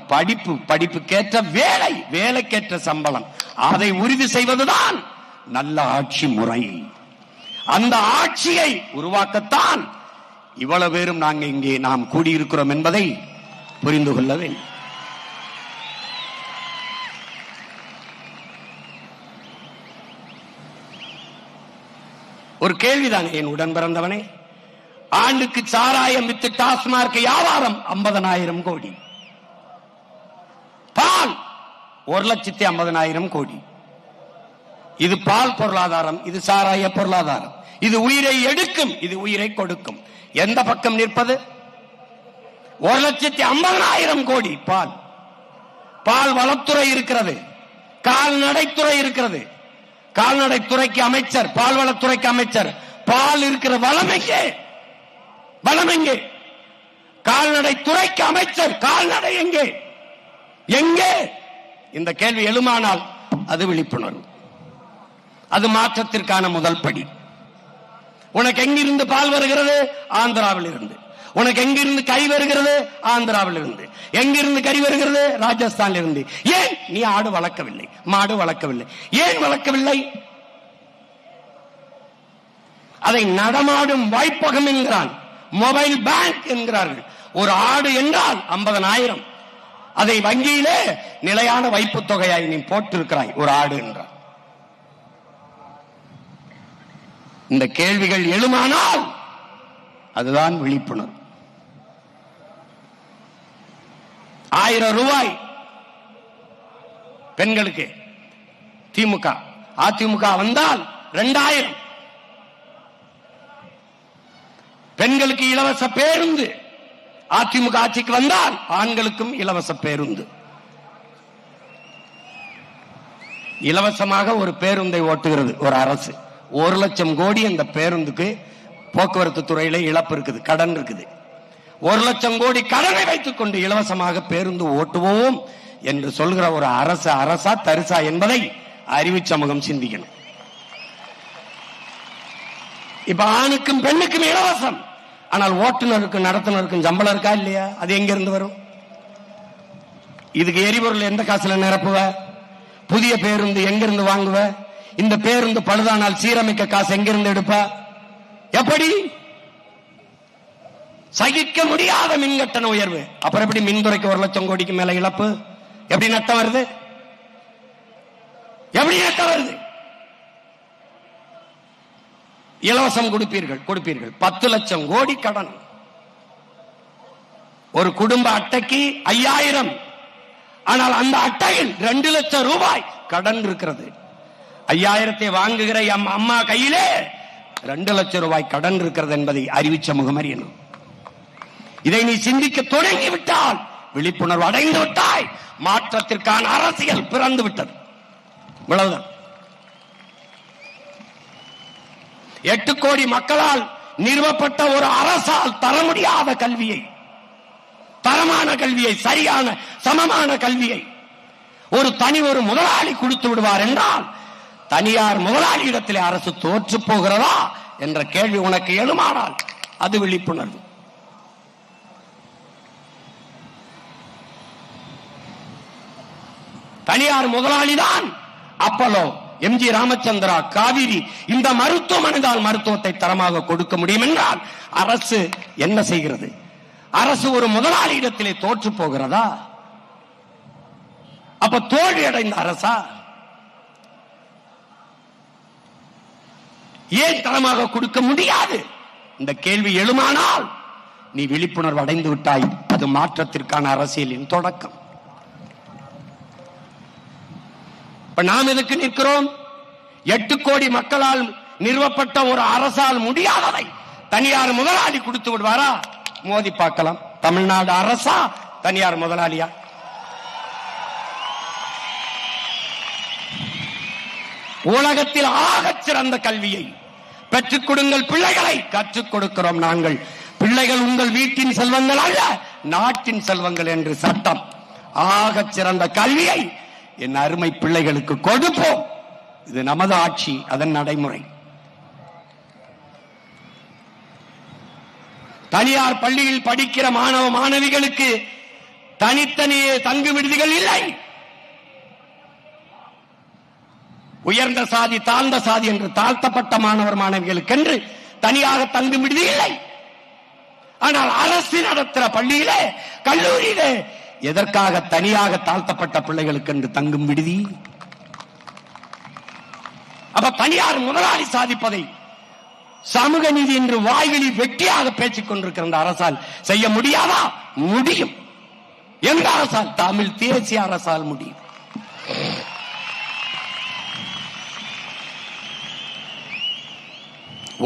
படிப்புக்கேற்ற வேலை, வேலைக்கேற்ற சம்பளம், அதை உறுதி செய்வதுதான் நல்ல ஆட்சி முறை. அந்த ஆட்சியை உருவாக்கத்தான் இவ்வளவு பேரும் நாங்கள் இங்கே நாம் கூடியிருக்கிறோம் என்பதை புரிந்து கொள்ள வேண்டும். ஒரு கேள்விதான் என் உடன் பிறந்தவனே. ஆண்டுக்கு சாராயம் வித்து டாஸ்மார்க் வியாபாரம் 50,000 கோடி, பால் 1,50,000 கோடி. இது பால் பொருளாதாரம், இது சாராய பொருளாதாரம். இது உயிரை எடுக்கும், இது உயிரை கொடுக்கும். எந்த பக்கம் நிற்பது? 1,50,000 கோடி பால். பால் வளத்துறை இருக்கிறது, கால்நடைத்துறை இருக்கிறது. கால்நடைத்துறைக்கு அமைச்சர், பால்வளத்துறைக்கு அமைச்சர். பால் இருக்கிற வளம் எங்கே? வளம் எங்கே? கால்நடைத்துறைக்கு அமைச்சர், கால்நடை எங்கே? எங்கே? இந்த கேள்வி எழுமானால் அது விழிப்புணர்வு, அது மாற்றத்திற்கான முதல் படி. உனக்கு எங்கிருந்து பால் வருகிறது? ஆந்திராவில் இருந்து. உனக்கு எங்கிருந்து கறி வருகிறது? ஆந்திராவில் இருந்து. எங்கிருந்து கறி வருகிறது? ராஜஸ்தானில் இருந்து. ஏன் நீ ஆடு வளர்க்கவில்லை, மாடு வளர்க்கவில்லை? ஏன் வளர்க்கவில்லை? அதை நடமாடும் வாய்ப்பகம் என்கிறான், மொபைல் பேங்க் என்கிறார்கள். ஒரு ஆடு என்றால் 50,000. அதை வங்கியிலே நிலையான வைப்பு தொகையாய் நீ போட்டிருக்கிறாய் ஒரு ஆடு என்றால். இந்த கேள்விகள் எழுமானால் அதுதான் விழிப்புணர்வு. 1000 ரூபாய் பெண்களுக்கு திமுக, அதிமுக வந்தால் 2000. பெண்களுக்கு இலவச பேருந்து. அதிமுக ஆட்சிக்கு வந்தால் ஆண்களுக்கும் இலவச பேருந்து. இலவசமாக ஒரு பேருந்தை ஓட்டுகிறது ஒரு அரசு. 1,00,000 கோடி அந்த பேருந்துக்கு போக்குவரத்து துறையில இழப்பு இருக்குது, கடன் இருக்குது. 1,00,000 கோடி கடனை வைத்துக் கொண்டு இலவசமாக பேருந்து ஓட்டுவோம் என்று சொல்கிற ஒரு அரசு அரசா தரிசா என்பதை அறிவு சமூகம் சிந்திக்கணும். இப்ப ஆணுக்கும் பெண்ணுக்கும் இலவசம், ஆனால் ஓட்டுநருக்கும் நடத்துனருக்கும் சம்பளம் இருக்கா இல்லையா? அது எங்க இருந்து வரும்? இதுக்கு எரிபொருள் எந்த காசுல நிரப்புவ? புதிய பேருந்து எங்கிருந்து வாங்குவ? இந்த பேருந்து பழுதானால் சீரமைக்க காசு எங்கிருந்து எடுப்ப? எப்படி? சகிக்க முடியாத மின்கட்டண உயர்வு. அப்புறம் எப்படி மின்துறைக்கு 1,00,000 கோடிக்கு மேல இழப்பு? எப்படி நட்டம் வருது? எப்படி நட்டம் வருது? இலவசம் கொடுப்பீர்கள் 10,00,000 கோடி கடன். ஒரு குடும்ப அட்டைக்கு 5000, ஆனால் அந்த அட்டையில் 2,00,000 ரூபாய் கடன் இருக்கிறது. 5000 வாங்குகிற அம்மா கையிலே 2 லட்சம் ரூபாய் கடன் இருக்கிறது என்பதை அறிவிச்ச முகமரி என்ன. இதை நீ சிந்திக்க தொடங்கிவிட்டால், விழிப்புணர்வு அடைந்து விட்டாய், மாற்றத்திற்கான அரசியல் பிறந்து விட்டது. இவ்வளவுதான். 8 கோடி மக்களால் நிறுவப்பட்ட ஒரு அரசால் தர முடியாத கல்வியை, தரமான கல்வியை, சரியான சமமான கல்வியை ஒரு முதலாளி கொடுத்து விடுவார் என்றால், தனியார் முதலாளியிடத்திலே அரசு தோற்று போகிறதா என்ற கேள்வி உனக்கு எழுமானால் அது விழிப்புணர்வு. தனியார் முதலாளிதான் அப்பலோ, எம்ஜி ராமச்சந்திரா, காவிரி, இந்த மருத்துவமனைதான் மருத்துவத்தை தரமாக கொடுக்க முடியும் என்றால் அரசு என்ன செய்கிறது? அரசு ஒரு முதலாளியிடத்திலே தோற்று போகிறதா? அப்ப தோல்வி அடைந்த அரசா? ஏன் தரமாக கொடுக்க முடியாது? இந்த கேள்வி எழுமானால் நீ விழிப்புணர்வு அடைந்து விட்டாய். அது மாற்றத்திற்கான அரசியலின் தொடக்கம். இப்ப நாம் எதுக்கு நிற்கிறோம்? 8 கோடி மக்களால் நிறுவப்பட்ட ஒரு அரசால் முடியாததை தனியார் முதலாளி கொடுத்து விடுவாரா? மோதி பார்க்கலாம். தமிழ்நாடு அரசா தனியார் முதலாளியா? உலகத்தில் ஆகச் சிறந்த கல்வியை பெற்றுக் கொடுங்கள் பிள்ளைகளை. கற்றுக் கொடுக்கிறோம் நாங்கள். பிள்ளைகள் உங்கள் வீட்டின் செல்வங்கள் அல்ல, நாட்டின் செல்வங்கள் என்று சட்டம். ஆகச் சிறந்த கல்வியை என் அருமை பிள்ளைகளுக்கு கொடுப்போம். இது நமது ஆட்சி, அதன் நடைமுறை. தனியார் பள்ளியில் படிக்கிற மாணவ மாணவிகளுக்கு தனித்தனியே தங்கு விடுதிகள் இல்லை. உயர்ந்த சாதி, தாழ்ந்த சாதி என்று தாழ்த்தப்பட்ட மாணவர் மாணவிகளுக்கு என்று தனியாக தங்கு விடுதி இல்லை. ஆனால் அரசு நடத்துகிற பள்ளியிலே, கல்லூரியிலே எதற்காக தனியாக தாழ்த்தப்பட்ட பிள்ளைகளுக்கு என்று தங்கும் விடுதி? அப்ப தனியார் முதலாளி சாதிப்பதை சமூக நீதி என்று வாய்களில் வெட்டியாக பேசிக் கொண்டிருக்கிற அந்த அரசால் செய்ய முடியாதா? முடியும். எந்த அரசால்? தமிழ் தேசிய அரசால் முடியும்.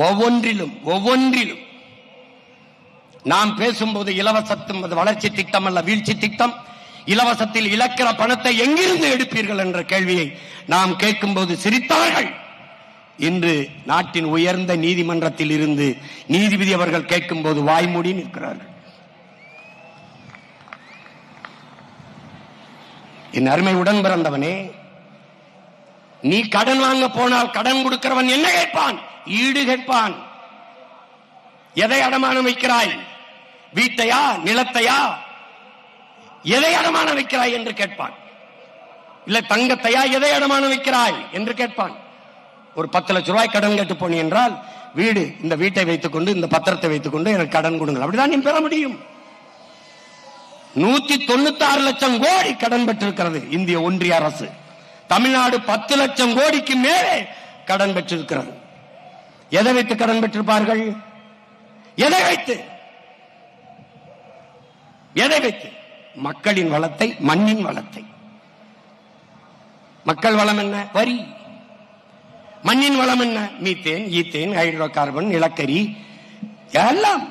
ஒவ்வொன்றிலும் நாம் பேசும்போது இலவசத்தும் வளர்ச்சி திட்டம் அல்ல, வீழ்ச்சி திட்டம். இலவசத்தில் இழக்கிற பணத்தை எங்கிருந்து எடுப்பீர்கள் என்ற கேள்வியை நாம் கேட்கும்போது சிரித்தவர்கள் இன்று நாட்டின் உயர்ந்த நீதிமன்றத்தில் இருந்து நீதிபதி அவர்கள் கேட்கும்போது வாய்மூடி நிற்கிறார்கள். என் அருமை உடன் பிறந்தவனே, நீ கடன் வாங்க போனால் கடன் கொடுக்கிறவன் என்ன கேட்பான்? ஈடு கேட்பான். எதை அடமானம் வைக்கிறாய்? வீட்டையா, நிலத்தையா? எதை அடமானம் வைக்கிறாய் என்று கேட்பான். இல்ல தங்கத்தையா, எதை அடமானம் வைக்கிறாய் என்று கேட்பான். ஒரு 10 லட்சம் ரூபாய் கடன் கேட்டு போனி என்றால், வீடு, இந்த வீட்டை வைத்துக் கொண்டு, இந்த பத்திரத்தை வைத்துக் கொண்டு எனக்கு கடன் கொடுங்கள், அப்படிதான் நீ பெற முடியும். 196 லட்சம் கோடி கடன் பெற்றிருக்கிறது இந்திய ஒன்றிய அரசு. தமிழ்நாடு 10 லட்சம் கோடிக்கு மேலே கடன் பெற்றிருக்கிறது. எதை வைத்து கடன் பெற்றிருப்பார்கள்? எதை வைத்து? மக்களின் வளத்தை, மண்ணின் வளத்தை. மக்கள் வளம் என்ன? வரி. மண்ணின் வளம் என்ன? மீத்தேன், ஈத்தேன், ஹைட்ரோ கார்பன், நிலக்கரி, எல்லாம்.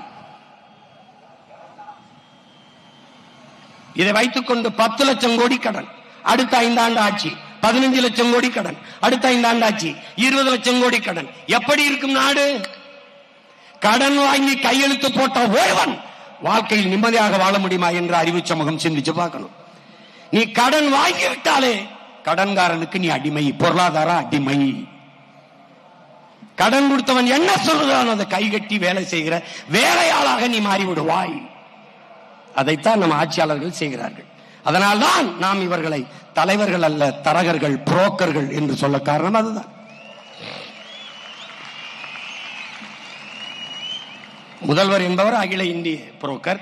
இதை வைத்துக் கொண்டு 10 லட்சம் கோடி கடன். அடுத்த 5 ஆண்டு ஆட்சி 15 லட்சம் கோடி கடன். அடுத்த 5 ஆண்டு ஆட்சி 20 லட்சம் கோடி கடன். எப்படி இருக்கும் நாடு? கடன் வாங்கி கையெழுத்து போட்ட ஒருவன் வாழ்க்கையில் நிம்மதியாக வாழ முடியுமா என்று அறிவு சமூகம் சிந்திச்சு பார்க்கணும். நீ கடன் வாங்கிவிட்டாலே கடன்காரனுக்கு நீ அடிமை, பொருளாதார அடிமை. கடன் கொடுத்தவன் என்ன சொல்றான் அதை கைகட்டி வேலை செய்கிற வேலையாளாக நீ மாறிவிடுவாய். அதைத்தான் நம்ம ஆட்சியாளர்கள் செய்கிறார்கள். அதனால்தான் நாம் இவர்களை தலைவர்கள் அல்ல, தரகர்கள், புரோக்கர்கள் என்று சொல்ல காரணம் அதுதான். முதல்வர் என்பவர் அகில இந்திய புரோக்கர்,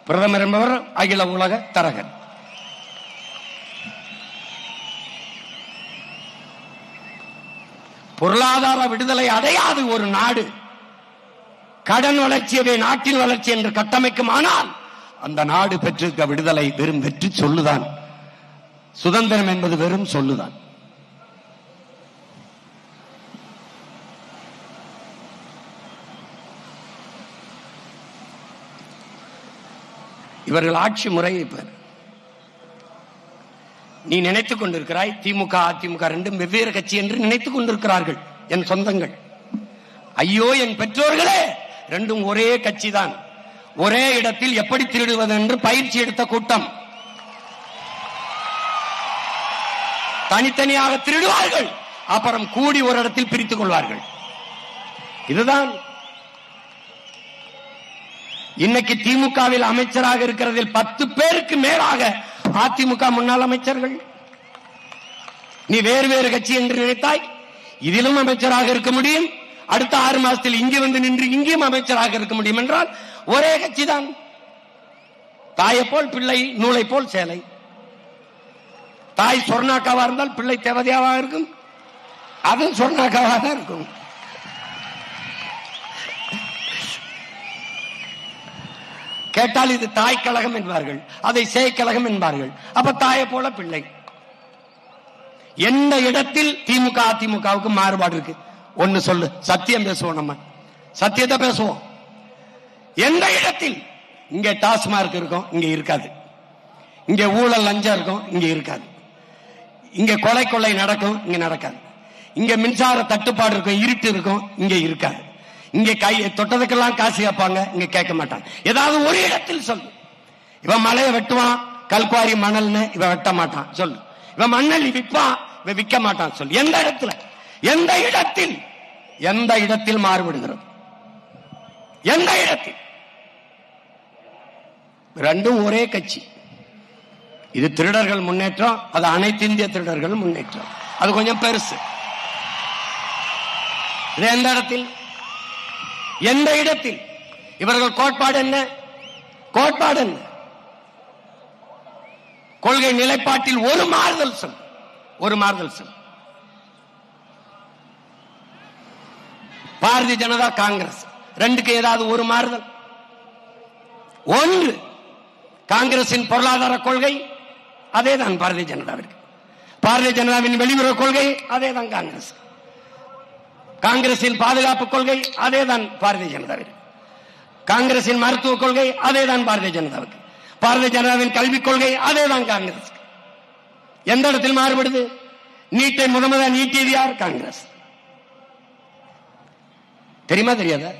பிரதமர் என்பவர் அகில உலக தரகர். பொருளாதார விடுதலை அடையாது ஒரு நாடு கடன் வளர்ச்சியவே நாட்டின் வளர்ச்சி என்று கட்டமைக்குமானால் அந்த நாடு பெற்றிருக்க விடுதலை வெறும் வெற்றி சொல்லுதான். சுதந்திரம் என்பது வெறும் சொல்லுதான். இவர்கள் ஆட்சி முறை. நீ நினைத்துக் கொண்டிருக்கிறாய் திமுக அதிமுக ரெண்டும் வெவ்வேறு கட்சி என்று நினைத்துக் கொண்டிருக்கிறார்கள் என் சொந்தங்கள். ஐயோ என் பெற்றோர்களே, ரெண்டும் ஒரே கட்சி தான். ஒரே இடத்தில் எப்படி திருடுவது என்று பயிற்சி எடுத்த கூட்டம். தனித்தனியாக திருடுவார்கள், அப்புறம் கூடி ஒரு இடத்தில் பிரித்துக் கொள்வார்கள். இதுதான் இன்னைக்கு திமுகவில் அமைச்சராக இருக்கிறதில் 10 பேருக்கு மேலாக அதிமுக முன்னாள் அமைச்சர்கள். நீ வேறு வேறு கட்சி என்று நினைத்தாய், இதிலும் அமைச்சராக இருக்க முடியும். அடுத்த 6 மாசத்தில் இங்கே வந்து நின்று இங்கேயும் அமைச்சராக இருக்க முடியும் என்றால் ஒரே கட்சி தான். தாயை போல் பிள்ளை, நூலை போல் சேலை. தாய் சொர்ணாக்காவா இருந்தால் பிள்ளை தேவதையாவாக இருக்கும், அதுவும் சொர்ணாக்காவாக தான் இருக்கும். கேட்டால் இது தாய் கழகம் என்பார்கள், அதை சேய் கழகம் என்பார்கள். அப்ப தாயை போல பிள்ளை. எந்த இடத்தில் திமுக அதிமுகவுக்கு மாறுபாடு இருக்கு? ஒன்னு சொல்லு, சத்தியம் பேசுவோம், நம்ம சத்தியத்தை பேசுவோம். எந்த இடத்தில்? இங்க டாஸ்மார்க் இருக்கும், இங்க இருக்காது. இங்க ஊழல் லஞ்சம் இருக்கும், இங்க இருக்காது. இங்க கொலை கொள்ளை நடக்கும், இங்க நடக்காது. இங்க மின்சார தட்டுப்பாடு இருக்கும், இருட்டு இருக்கும், இங்க இருக்காது. இங்க கை தொட்டதுக்கெல்லாம் காசு கேட்பாங்க, இங்க கேட்க மாட்டாங்க. ஏதாவது ஒரு இடத்தில் சொல்லு. இவன் மலையை வெட்டுவான், கல்குவாரி மணல்னு இவன் வெட்ட மாட்டான் சொல்லு. இவன் மண்ணல் விற்பான், இவன் விற்க மாட்டான் சொல்லு. எந்த இடத்துல? எந்த இடத்தில்? எந்த இடத்தில் மாறுபடுகிறது? எந்த இடத்தில்? ரெண்டும் ஒரே கட்சி. இது திருடர்கள் முன்னேற்றம், அது அனைத்து இந்திய திருடர்கள் முன்னேற்றம். அது கொஞ்சம் பெருசு. இது எந்த இடத்தில்? எந்த இடத்தில்? இவர்கள் கோட்பாடு என்ன? கோட்பாடு என்ன? கொள்கை நிலைப்பாட்டில் ஒரு மாறுதல் சொல், ஒரு மாறுதல் சொல். பாரதிய ஜனதா காங்கிரஸ் ரெண்டுக்கு ஏதாவது ஒரு மாறுதல்? ஒன்று, காங்கிரசின் பொருளாதார கொள்கை அதேதான் பாரதிய ஜனதாவிற்கு. பாரதிய ஜனதாவின் வெளியுறவு கொள்கை அதேதான் காங்கிரஸ். காங்கிரசின் பாதுகாப்பு கொள்கை அதேதான் பாரதிய ஜனதாவிற்கு. காங்கிரசின் மருத்துவ கொள்கை அதேதான் பாரதிய ஜனதாவுக்கு. பாரதிய ஜனதாவின் கல்விக் கொள்கை அதேதான் காங்கிரஸ். எந்த இடத்தில் மாறுபடுது? நீட்டை முதல் நீட்டியது யார்? காங்கிரஸ். தெரியுமா தெரியாதா?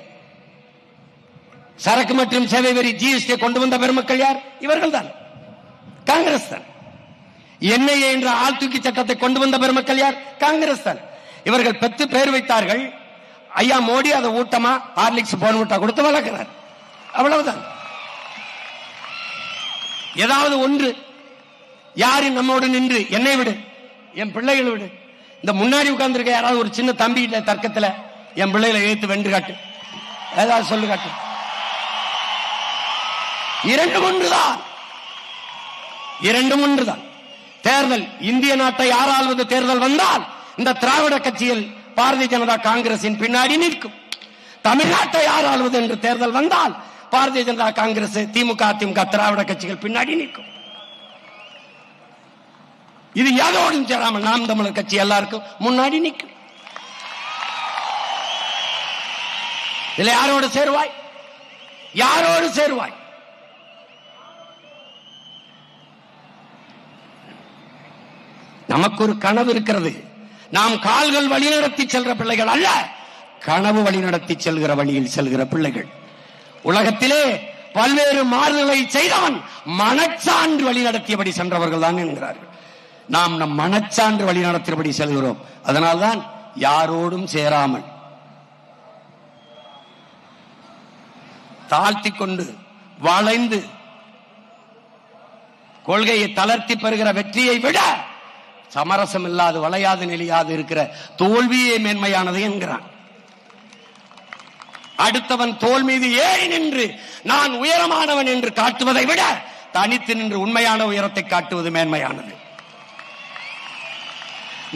சரக்கு மற்றும் சேவை வரி ஜிஎஸ்டி கொண்டு வந்த பெருமக்கள் யார்? இவர்கள் தான், காங்கிரஸ் தான். என்ஐஏ என்ற ஆழ்தூக்கி சட்டத்தை கொண்டு வந்த பெருமக்கள் யார்? காங்கிரஸ் தான். இவர்கள் பெற்று பேர் வைத்தார்கள். ஐயா மோடி அதை ஊட்டமா ஹார்லிக்ஸ் போன்விட்டா கொடுத்து வளர்க்கிறார். அவ்வளவுதான். ஏதாவது ஒன்று யாரு நம்மோடு நின்று, என்னை விடு, என் பிள்ளைகளை விடு, இந்த முன்னாடி உட்கார்ந்துருக்க யாராவது ஒரு சின்ன தம்பி தர்க்கத்தில் என் பிள்ளைகளை எழுத்து வென்று காட்டு, ஏதாவது சொல்லு காட்டு. இரண்டும் ஒன்றுதான், இரண்டும் ஒன்றுதான். தேர்தல், இந்திய நாட்டை யாராவது தேர்தல் வந்தால் இந்த திராவிட கட்சியில் பாரதிய ஜனதா காங்கிரசின் பின்னாடி நிற்கும். தமிழ்நாட்டை யார் ஆளுவது என்று தேர்தல் வந்தால் பாரதிய ஜனதா காங்கிரஸ், திமுக அதிமுக திராவிட கட்சிகள் பின்னாடி நிற்கும். இது யாரோடும் சேராமல் நாம் தமிழர் கட்சி எல்லாருக்கும் முன்னாடி நிற்கும். இதுல யாரோடு சேருவாய்? யாரோடு சேருவாய்? நமக்கு ஒரு கனவு இருக்கிறது. நாம் கால்கள் வழிநடத்தி செல்கிற பிள்ளைகள் அல்ல, கனவு வழிநடத்தி செல்கிற வழியில் செல்கிற பிள்ளைகள். உலகத்திலே பல்வேறு மாறுதலை செய்தவன் மனச்சான்று வழிநடத்தியபடி சென்றவர்கள் தான் என்கிறார்கள். நாம் நம் மனச்சான்று வழிநடத்தியபடி செல்கிறோம். அதனால்தான் யாரோடும் சேராமல் தாழ்த்தி கொண்டு வளைந்து கொள்கையை தளர்த்தி பெறுகிற வெற்றியை விட சமரசம் இல்லாது வளையாது நெளியாது இருக்கிற தோல்வியே மேன்மையானது என்கிறான். அடுத்தவன் தோல் மீது ஏறி நின்று நான் உயரமானவன் என்று காட்டுவதை விட தனித்து நின்று உண்மையான உயரத்தை காட்டுவது மேன்மையானது.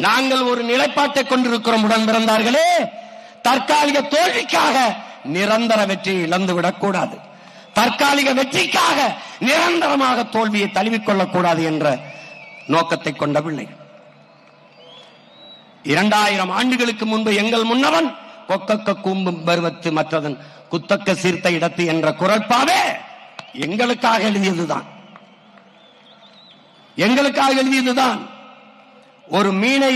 நாங்கள் ஒரு நிலைப்பாட்டை கொண்டிருக்கிறோம் உடன் பிறந்தார்களே. தற்காலிக தோல்விக்காக நிரந்தர வெற்றியை இழந்துவிடக் கூடாது. தற்காலிக வெற்றிக்காக நிரந்தரமாக தோல்வியை தழுவிக்கொள்ளக் கூடாது என்ற நோக்கத்தை கொண்ட பிள்ளைகள். 2000 ஆண்டுகளுக்கு முன்பு எங்கள் முன்னவன் கொக்கக்க கூம்பும் பருவத்து மற்றதன் குத்தக்க சீர்த்த இடத்து என்ற குரல்பாவே எங்களுக்காக எழுதியதுதான், எங்களுக்காக எழுதியதுதான். ஒரு மீனை,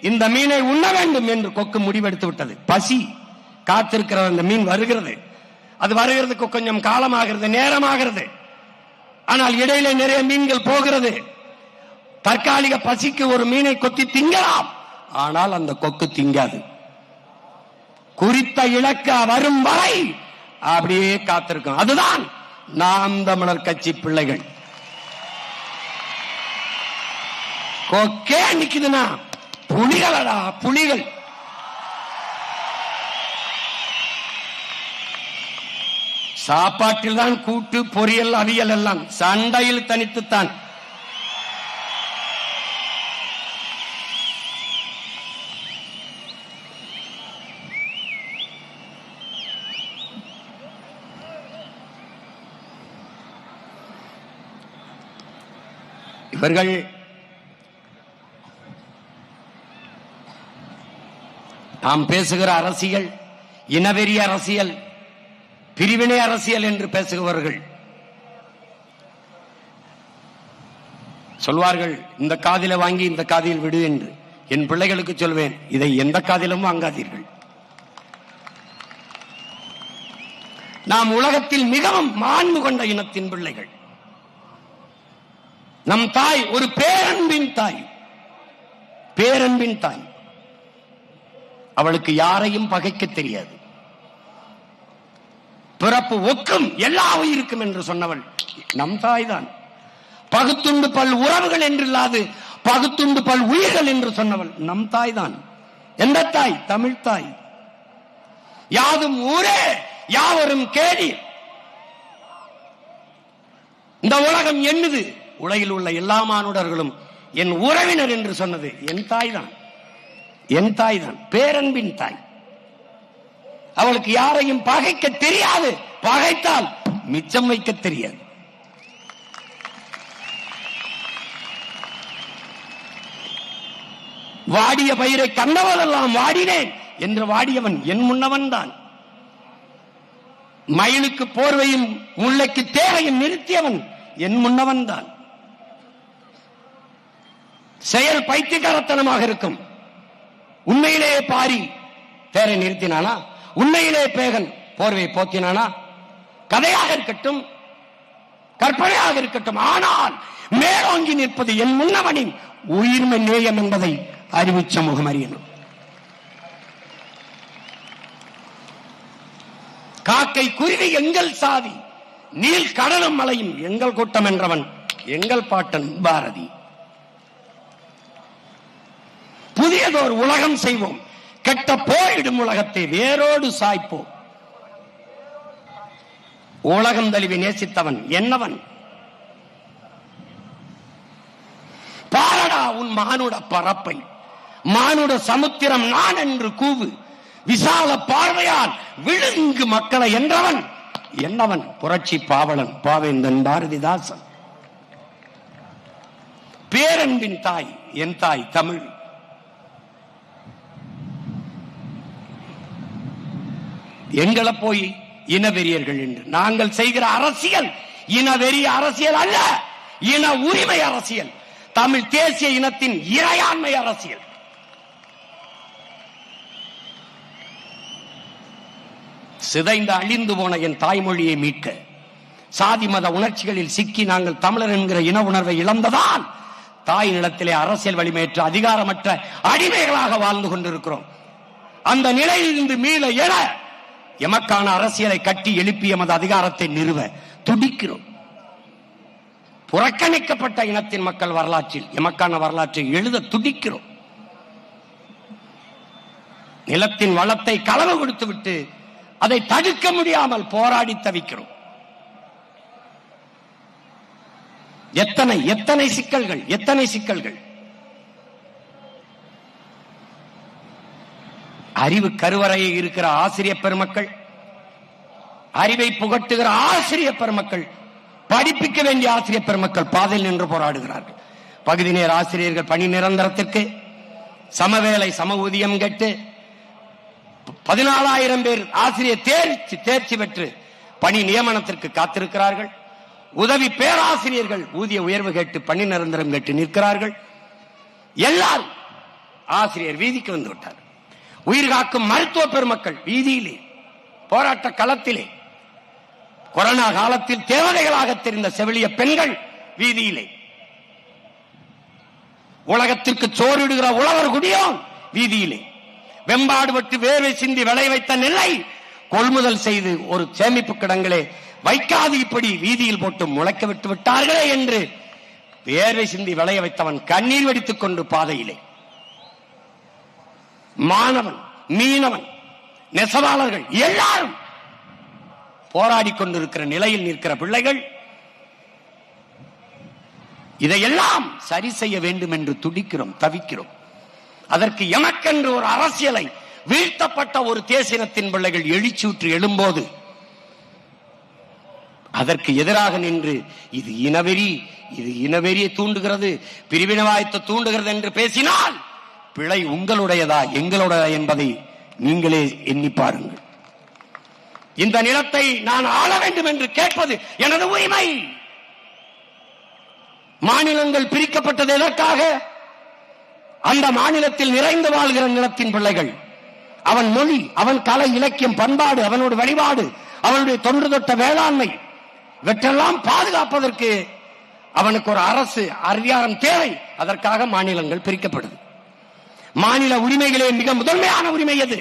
இந்த மீனை உண்ண வேண்டும் என்று கொக்கு முடிவெடுத்து விட்டது. பசி காத்திருக்கிற அந்த மீன் வருகிறது. அது வருகிறதுக்கு கொஞ்சம் காலமாகிறது, நேரமாகிறது. ஆனால் இடையில நிறைய மீன்கள் போகிறது. தற்காலிக பசிக்கு ஒரு மீனை கொத்தி திங்கலாம், ஆனால் அந்த கொக்கு திங்காது. குறித்த இலக்க வரும் வரை அப்படியே காத்திருக்கும். அதுதான் நாம் தமிழர் கட்சி பிள்ளைகள். கொக்கே நிக்குதுன்னா புலிகளடா, புலிகள். சாப்பாட்டில் தான் கூட்டு, பொரியல், அவியல் எல்லாம், சண்டையில் தனித்துத்தான். இவர்கள் நாம் பேசுகிற அரசியல் இனவெறி அரசியல், பிரிவினை அரசியல் என்று பேசுகிறவர்கள். சொல்வார்கள் இந்த காதில வாங்கி இந்த காதில் விடு என்று. என் பிள்ளைகளுக்கு சொல்வேன், இதை எந்த காதிலும் வாங்காதீர்கள். நாம் உலகத்தில் மிகவும் மாண்பு கொண்ட இனத்தின் பிள்ளைகள். நம் தாய் ஒரு பேரன்பின் தாய், பேரன்பின் தாய். அவளுக்கு யாரையும் பகைக்க தெரியாது. பிறப்பு ஒக்கும் எல்லா உயிருக்கும் என்று சொன்னவள் நம் தாய் தான். பகுத்துண்டு பல் உறவுகள் என்று இல்லாது பகுத்துண்டு பல் உயிர்கள் என்று சொன்னவள் நம் தாய் தான். எந்த தாய்? தமிழ் தாய். யாதும் ஊரே யாவரும் கேடி. இந்த உலகம் என்னது? உலகில் உள்ள எல்லா மானுடர்களும் என் உறவினர் என்று சொன்னது என் தாய் தான், என் தாய் தான், பேரன்பின் தாய். அவளுக்கு யாரையும் பகைக்க தெரியாது, பகைத்தால் மிச்சம் வைக்க தெரியாது. வாடிய பயிரை கண்டவரெல்லாம் வாடினேன் என்று வாடியவன் என் முன்னவன் தான். மயிலுக்கு போர்வையும் முல்லைக்கு தேவையும் நிறுத்தியவன் என் முன்னவன் தான். செயல் பைத்தியகாரத்தனமாக இருக்கும். உண்மையிலேயே பாரி தேரை நிறுத்தினானா? உண்மையிலே பேகன் போர்வை போத்தினானா? கதையாக இருக்கட்டும், கற்பனையாக இருக்கட்டும், ஆனால் மேலோங்கி நிற்பது என் முன்னவனின் உயிர்மை நேயம் என்பதை அறிவு சமூகம் அறியணும். காக்கை குருவி எங்கள் சாதி, நீல் கடலும் மலையும் எங்கள் கூட்டம் என்றவன் எங்கள் பாட்டன் பாரதி. புதியதோர் உலகம் செய்வோம், கெட்ட போயிடும் உலகத்தை வேரோடு சாய்ப்போம். உலகம் தழுவி நேசித்தவன் என்னவன்? பாரடா உன் மானுட பரப்பை, மானுட சமுத்திரம் நான் என்று கூவு, விசால பார்வையால் விழுங்கு மக்களை என்றவன் என்னவன்? புரட்சி பாவலன் பாவேந்தன் பாரதிதாசன். பேரன்பின் தாய் என் தாய் தமிழ். எங்களை போய் இனவெறியர்கள் என்று நாங்கள் செய்கிற அரசியல் இனவெறி அரசியல் அல்ல, இன உரிமை அரசியல், தமிழ் தேசிய இனத்தின் இறையாண்மை அரசியல். சிதைந்த அழிந்து போன என் தாய்மொழியை மீட்க, சாதி மத உணர்ச்சிகளில் சிக்கி நாங்கள் தமிழர் என்கிற இன உணர்வை இழந்ததால் தாய் நிலத்திலே அரசியல் வலிமையற்ற அதிகாரமற்ற அடிமைகளாக வாழ்ந்து கொண்டிருக்கிறோம். அந்த நிலையிலிருந்து மீள எழ எமக்கான அரசியலை கட்டி எழுப்பி எமது அதிகாரத்தை நிறுவ துடிக்கிறோம். புறக்கணிக்கப்பட்ட இனத்தின் மக்கள் வரலாற்றில் எமக்கான வரலாற்றை எழுத துடிக்கிறோம். நிலத்தின் வளத்தை களவு கொடுத்து விட்டு அதை தடுக்க முடியாமல் போராடி தவிக்கிறோம். எத்தனை எத்தனை சிக்கல்கள், எத்தனை சிக்கல்கள். அறிவு கருவறையில் இருக்கிற ஆசிரியர் பெருமக்கள், அறிவை புகட்டுகிற ஆசிரியர் பெருமக்கள், படிப்பிக்க வேண்டிய ஆசிரியர் பெருமக்கள் பாதையில் நின்று போராடுகிறார்கள். பகுதி நேர ஆசிரியர்கள் பணி நிரந்தரத்திற்கு சமவேளை சம ஊதியம் கேட்டு 14,000 பேர் ஆசிரியர் தேர்ச்சி பெற்று பணி நியமனத்திற்கு காத்திருக்கிறார்கள். உதவி பேராசிரியர்கள் ஊதிய உயர்வு கேட்டு பணி நிரந்தரம் கேட்டு நிற்கிறார்கள். எல்லாரும் ஆசிரியர் வீதிக்கு வந்து விட்டார். உயிர் காக்கும் மருத்துவ பெருமக்கள் வீதியிலே, போராட்ட களத்திலே, கொரோனா காலத்தில் தேவதைகளாக தெரிந்த செவிலிய பெண்கள் வீதியிலே, உலகத்திற்கு சோறிடுகிற உழவர் குடியோன் வீதியிலே, வெம்பாடுபட்டு வேர்வை சிந்தி விளை வைத்த நெல்லை கொள்முதல் செய்து ஒரு சேமிப்பு கிடங்களே வைக்காது இப்படி வீதியில் போட்டு முளைக்க விட்டு விட்டார்களே என்று வேர்வை சிந்தி விளைய வைத்தவன் கண்ணீர் வெடித்துக் கொண்டு பாதையிலே, மாணவன், மீனவன், நெசவாளர்கள் எல்லாரும் போராடி கொண்டிருக்கிற நிலையில் நிற்கிற பிள்ளைகள் இதையெல்லாம் சரி செய்ய வேண்டும் என்று துடிக்கிறோம், தவிக்கிறோம். அதற்கு எமக்கென்று ஒரு அரசியலை, வீழ்த்தப்பட்ட ஒரு தேசினத்தின் பிள்ளைகள் எழுச்சூற்று எழும்போது அதற்கு எதிராக நின்று இது இனவெறி, இது இனவெறியை தூண்டுகிறது, பிரிவினவாயத்தை தூண்டுகிறது என்று பேசினால் பிழை உங்களுடையதா எங்களுடையதா என்பதை நீங்களே எண்ணி பாருங்கள். இந்த நிலத்தை நான் ஆள வேண்டும் என்று கேட்பது எனது உரிமை. மாநிலங்கள் பிரிக்கப்பட்டது எதற்காக? அந்த மாநிலத்தில் நிறைந்து வாழ்கிற நிலத்தின் பிள்ளைகள், அவன் மொழி, அவன் கலை, இலக்கியம், பண்பாடு, அவனோட வழிபாடு, அவனுடைய தொன்று தொட்ட வேளாண்மை, இவற்றெல்லாம் பாதுகாப்பதற்கு அவனுக்கு ஒரு அரசு அதிகாரம் தேவை. அதற்காக மாநிலங்கள் பிரிக்கப்படுது. மாநில உரிமைகளே மிக முதன்மையான உரிமை எது?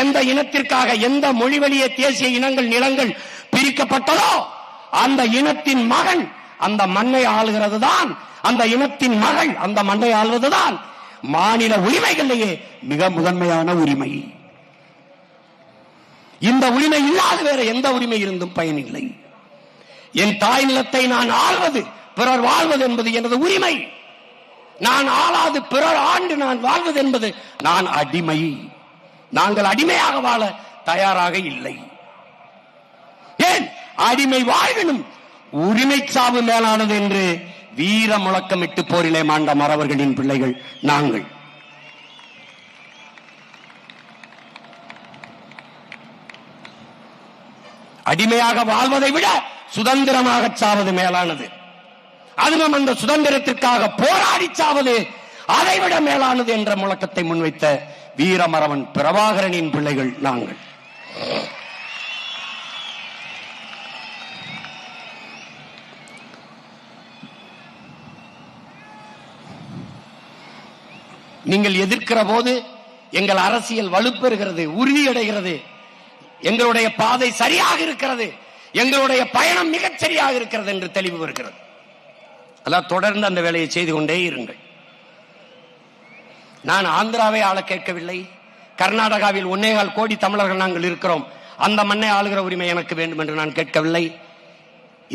எந்த இனத்திற்காக, எந்த மொழி வழியே தேசிய இனங்கள், நிலங்கள் பிரிக்கப்பட்டதோ அந்த இனத்தின் மகன் அந்த மண்ணை ஆளுகிறது தான், அந்த இனத்தின் மகள் அந்த மண்ணை ஆள்வதுதான் மாநில உரிமைகளிலேயே மிக முதன்மையான உரிமை. இந்த உரிமை இல்லாத வேற எந்த உரிமை இருந்தும் பயனில்லை. என் தாய் நிலத்தை நான் ஆள்வது, பிறர் வாழ்வது என்பது எனது உரிமை. நான் ஆளாது பிறர் ஆண்டு நான் வாழ்வது என்பது நான் அடிமை. நாங்கள் அடிமையாக வாழ தயாராக இல்லை. ஏன் அடிமை வாழ்வினும் உரிமை சாவு மேலானது என்று வீர முழக்கமிட்டு போரிலே மாண்ட மறவர்களின் பிள்ளைகள் நாங்கள். அடிமையாக வாழ்வதை விட சுதந்திரமாக சாவது மேலானது. அதுவும் அந்த சுதந்திரத்திற்காக போராடி சாவது அதைவிட மேலானது என்ற முழக்கத்தை முன்வைத்த வீரமறவன் பிரபாகரனின் பிள்ளைகள் நாங்கள். நீங்கள் எதிர்க்கிற போது எங்கள் அரசியல் வலுப்பெறுகிறது, உறுதியடைகிறது, எங்களுடைய பாதை சரியாக இருக்கிறது, எங்களுடைய பயணம் மிகச் சரியாக இருக்கிறது என்று தெளிவு வருகிறது. அதான் தொடர்ந்து அந்த வேலையை செய்து கொண்டே இருங்கள். நான் ஆந்திராவை ஆள கேட்கவில்லை. கர்நாடகாவில் 1.25 கோடி தமிழர்கள் நாங்கள் இருக்கிறோம், அந்த மண்ணை ஆளுகிற உரிமை எனக்கு வேண்டும் என்று நான் கேட்கவில்லை.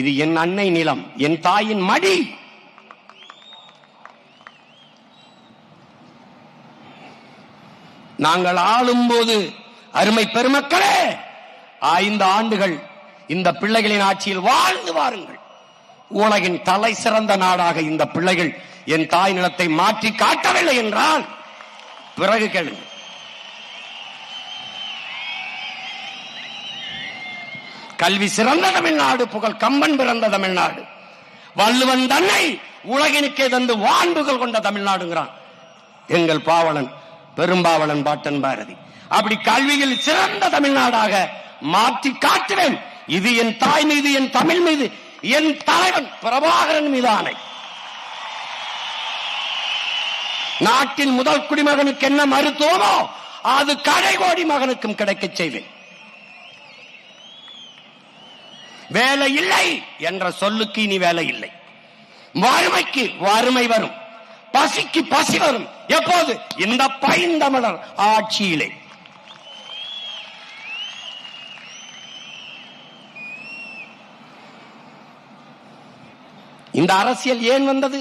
இது என் அன்னை நிலம், என் தாயின் மடி. நாங்கள் ஆளும் போது அருமை பெருமக்களே 5 ஆண்டுகள் இந்த பிள்ளைகளின் ஆட்சியில் வாழ்ந்து வாருங்கள். உலகின் தலை சிறந்த நாடாக இந்த பிள்ளைகள் என் தாய் நிலத்தை மாற்றி காட்டவில்லை என்றால் பிறகு கேளுங்க. கல்வி சிறந்த தமிழ்நாடு, புகழ் கம்பன் பிறந்த தமிழ்நாடு, வள்ளுவன் தன்னை உலகினுக்கே தந்து வான்புகள் கொண்ட தமிழ்நாடுங்கிறான் எங்கள் பாவலன், பெரும்பாவலன் பாட்டன் பாரதி. அப்படி கல்வியில் சிறந்த தமிழ்நாடாக மாற்றி காட்டுவேன். இது என் தாய் மீது, என் தமிழ் மீது, என் தலைவன் பிரபாகரன் மீது ஆணை. நாட்டின் முதல் குடிமகனுக்கு என்ன மருத்துவமோ அது கடைகோடி மகனுக்கும் கிடைக்கச் செய்வேன். வேலை இல்லை என்ற சொல்லுக்கு இனி வேலை இல்லை. வறுமைக்கு வறுமை வரும், பசிக்கு பசி வரும். எப்போது? இந்த பைந்தமிழர் ஆட்சியிலே. இந்த அரசியல் ஏன் வந்தது?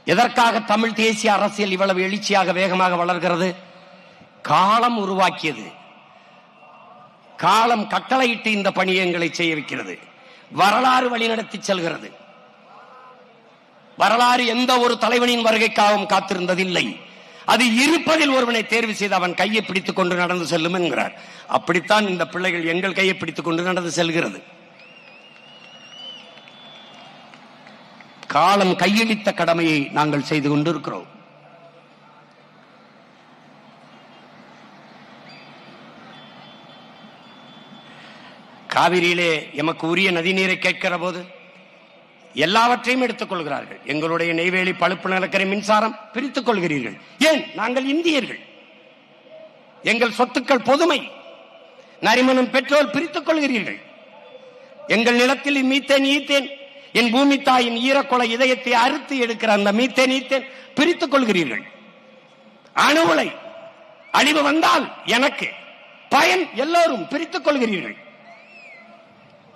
எதற்காக தமிழ் தேசிய அரசியல் இவ்வளவு எழுச்சியாக வேகமாக வளர்கிறது? காலம் உருவாக்கியது. காலம் கட்டளையிட்டு இந்த பணியங்களை செய்ய வைக்கிறது. வரலாறு வழிநடத்தி செல்கிறது. வரலாறு எந்த ஒரு தலைவனின் வருகைக்காகவும் காத்திருந்ததில்லை. அது இருப்பதில் ஒருவனை தேர்வு செய்து அவன் கையை பிடித்துக் கொண்டு நடந்து செல்லும் என்கிறார். அப்படித்தான் இந்த பிள்ளைகள் எங்கள் கையை பிடித்துக் கொண்டு நடந்து செல்கிறது. காலம் கையளித்த கடமையை நாங்கள் செய்து கொண்டிருக்கிறோம். காவிரியிலே எமக்கு உரிய நதிநீரை கேட்கிற போது எல்லாவற்றையும் எடுத்துக் கொள்கிறார்கள். எங்களுடைய நெய்வேலி பழுப்பு நிலக்கரி மின்சாரம் பிரித்துக் கொள்கிறீர்கள். ஏன்? நாங்கள் இந்தியர்கள், எங்கள் சொத்துக்கள் பொதுமை. நரிமணம் பெட்ரோல் பிரித்துக் கொள்கிறீர்கள். எங்கள் நிலத்தில் மீத்தேன் ஈத்தேன், என் பூமி தாயின் ஈரக்குலை இதயத்தை அறுத்து எடுக்கிற அந்த மீத்தேன் ஈத்தேன் பிரித்துக் கொள்கிறீர்கள். அணு உலை அழிவு வந்தால் எனக்கு பயன், எல்லோரும் பிரித்துக் கொள்கிறீர்கள்.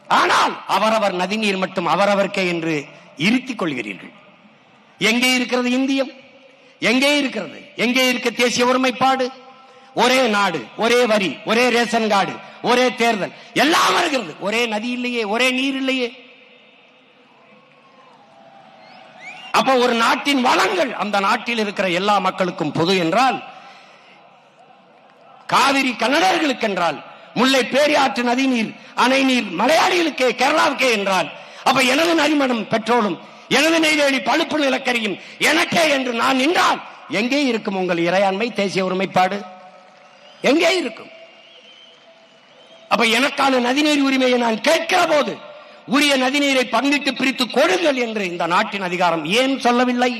ஆனால் அவரவர் நதிநீர் மட்டும் அவரவர்க்கே என்று இருத்திக் கொள்கிறீர்கள். எங்கே இருக்கிறது இந்தியம்? எங்கே இருக்கிறது? எங்கே இருக்க தேசிய ஒருமைப்பாடு? ஒரே நாடு, ஒரே வரி, ஒரே ரேஷன் கார்டு, ஒரே தேர்தல், எல்லாம் இருக்கிறது. ஒரே நதி இல்லையே, ஒரே நீர் இல்லையே. அப்ப ஒரு நாட்டின் வளங்கள் அந்த நாட்டில் இருக்கிற எல்லா மக்களுக்கும் பொது என்றால், காவிரி கன்னடர்களுக்கு என்றால், முல்லை பேரியாற்று நதி நீர் அணை நீர் மலையாளிகளுக்கே கேரளாவுக்கே என்றால், அப்ப எனது நரிமணம் பெட்ரோலும் எனது நெய்வேலி பழுப்பு நிலக்கரியும் எனக்கே என்று நான் நின்றால் எங்கே இருக்கும் உங்கள் இறையாண்மை, தேசிய ஒருமைப்பாடு? எங்கே இருக்கும்? அப்ப எனக்கான நதிநீர் உரிமையை நான் கேட்கிற போது உரிய நதிநீரை பங்கிட்டு பிரித்து கொடுங்கள் என்று இந்த நாட்டின் அதிகாரம் ஏன் சொல்லவில்லை?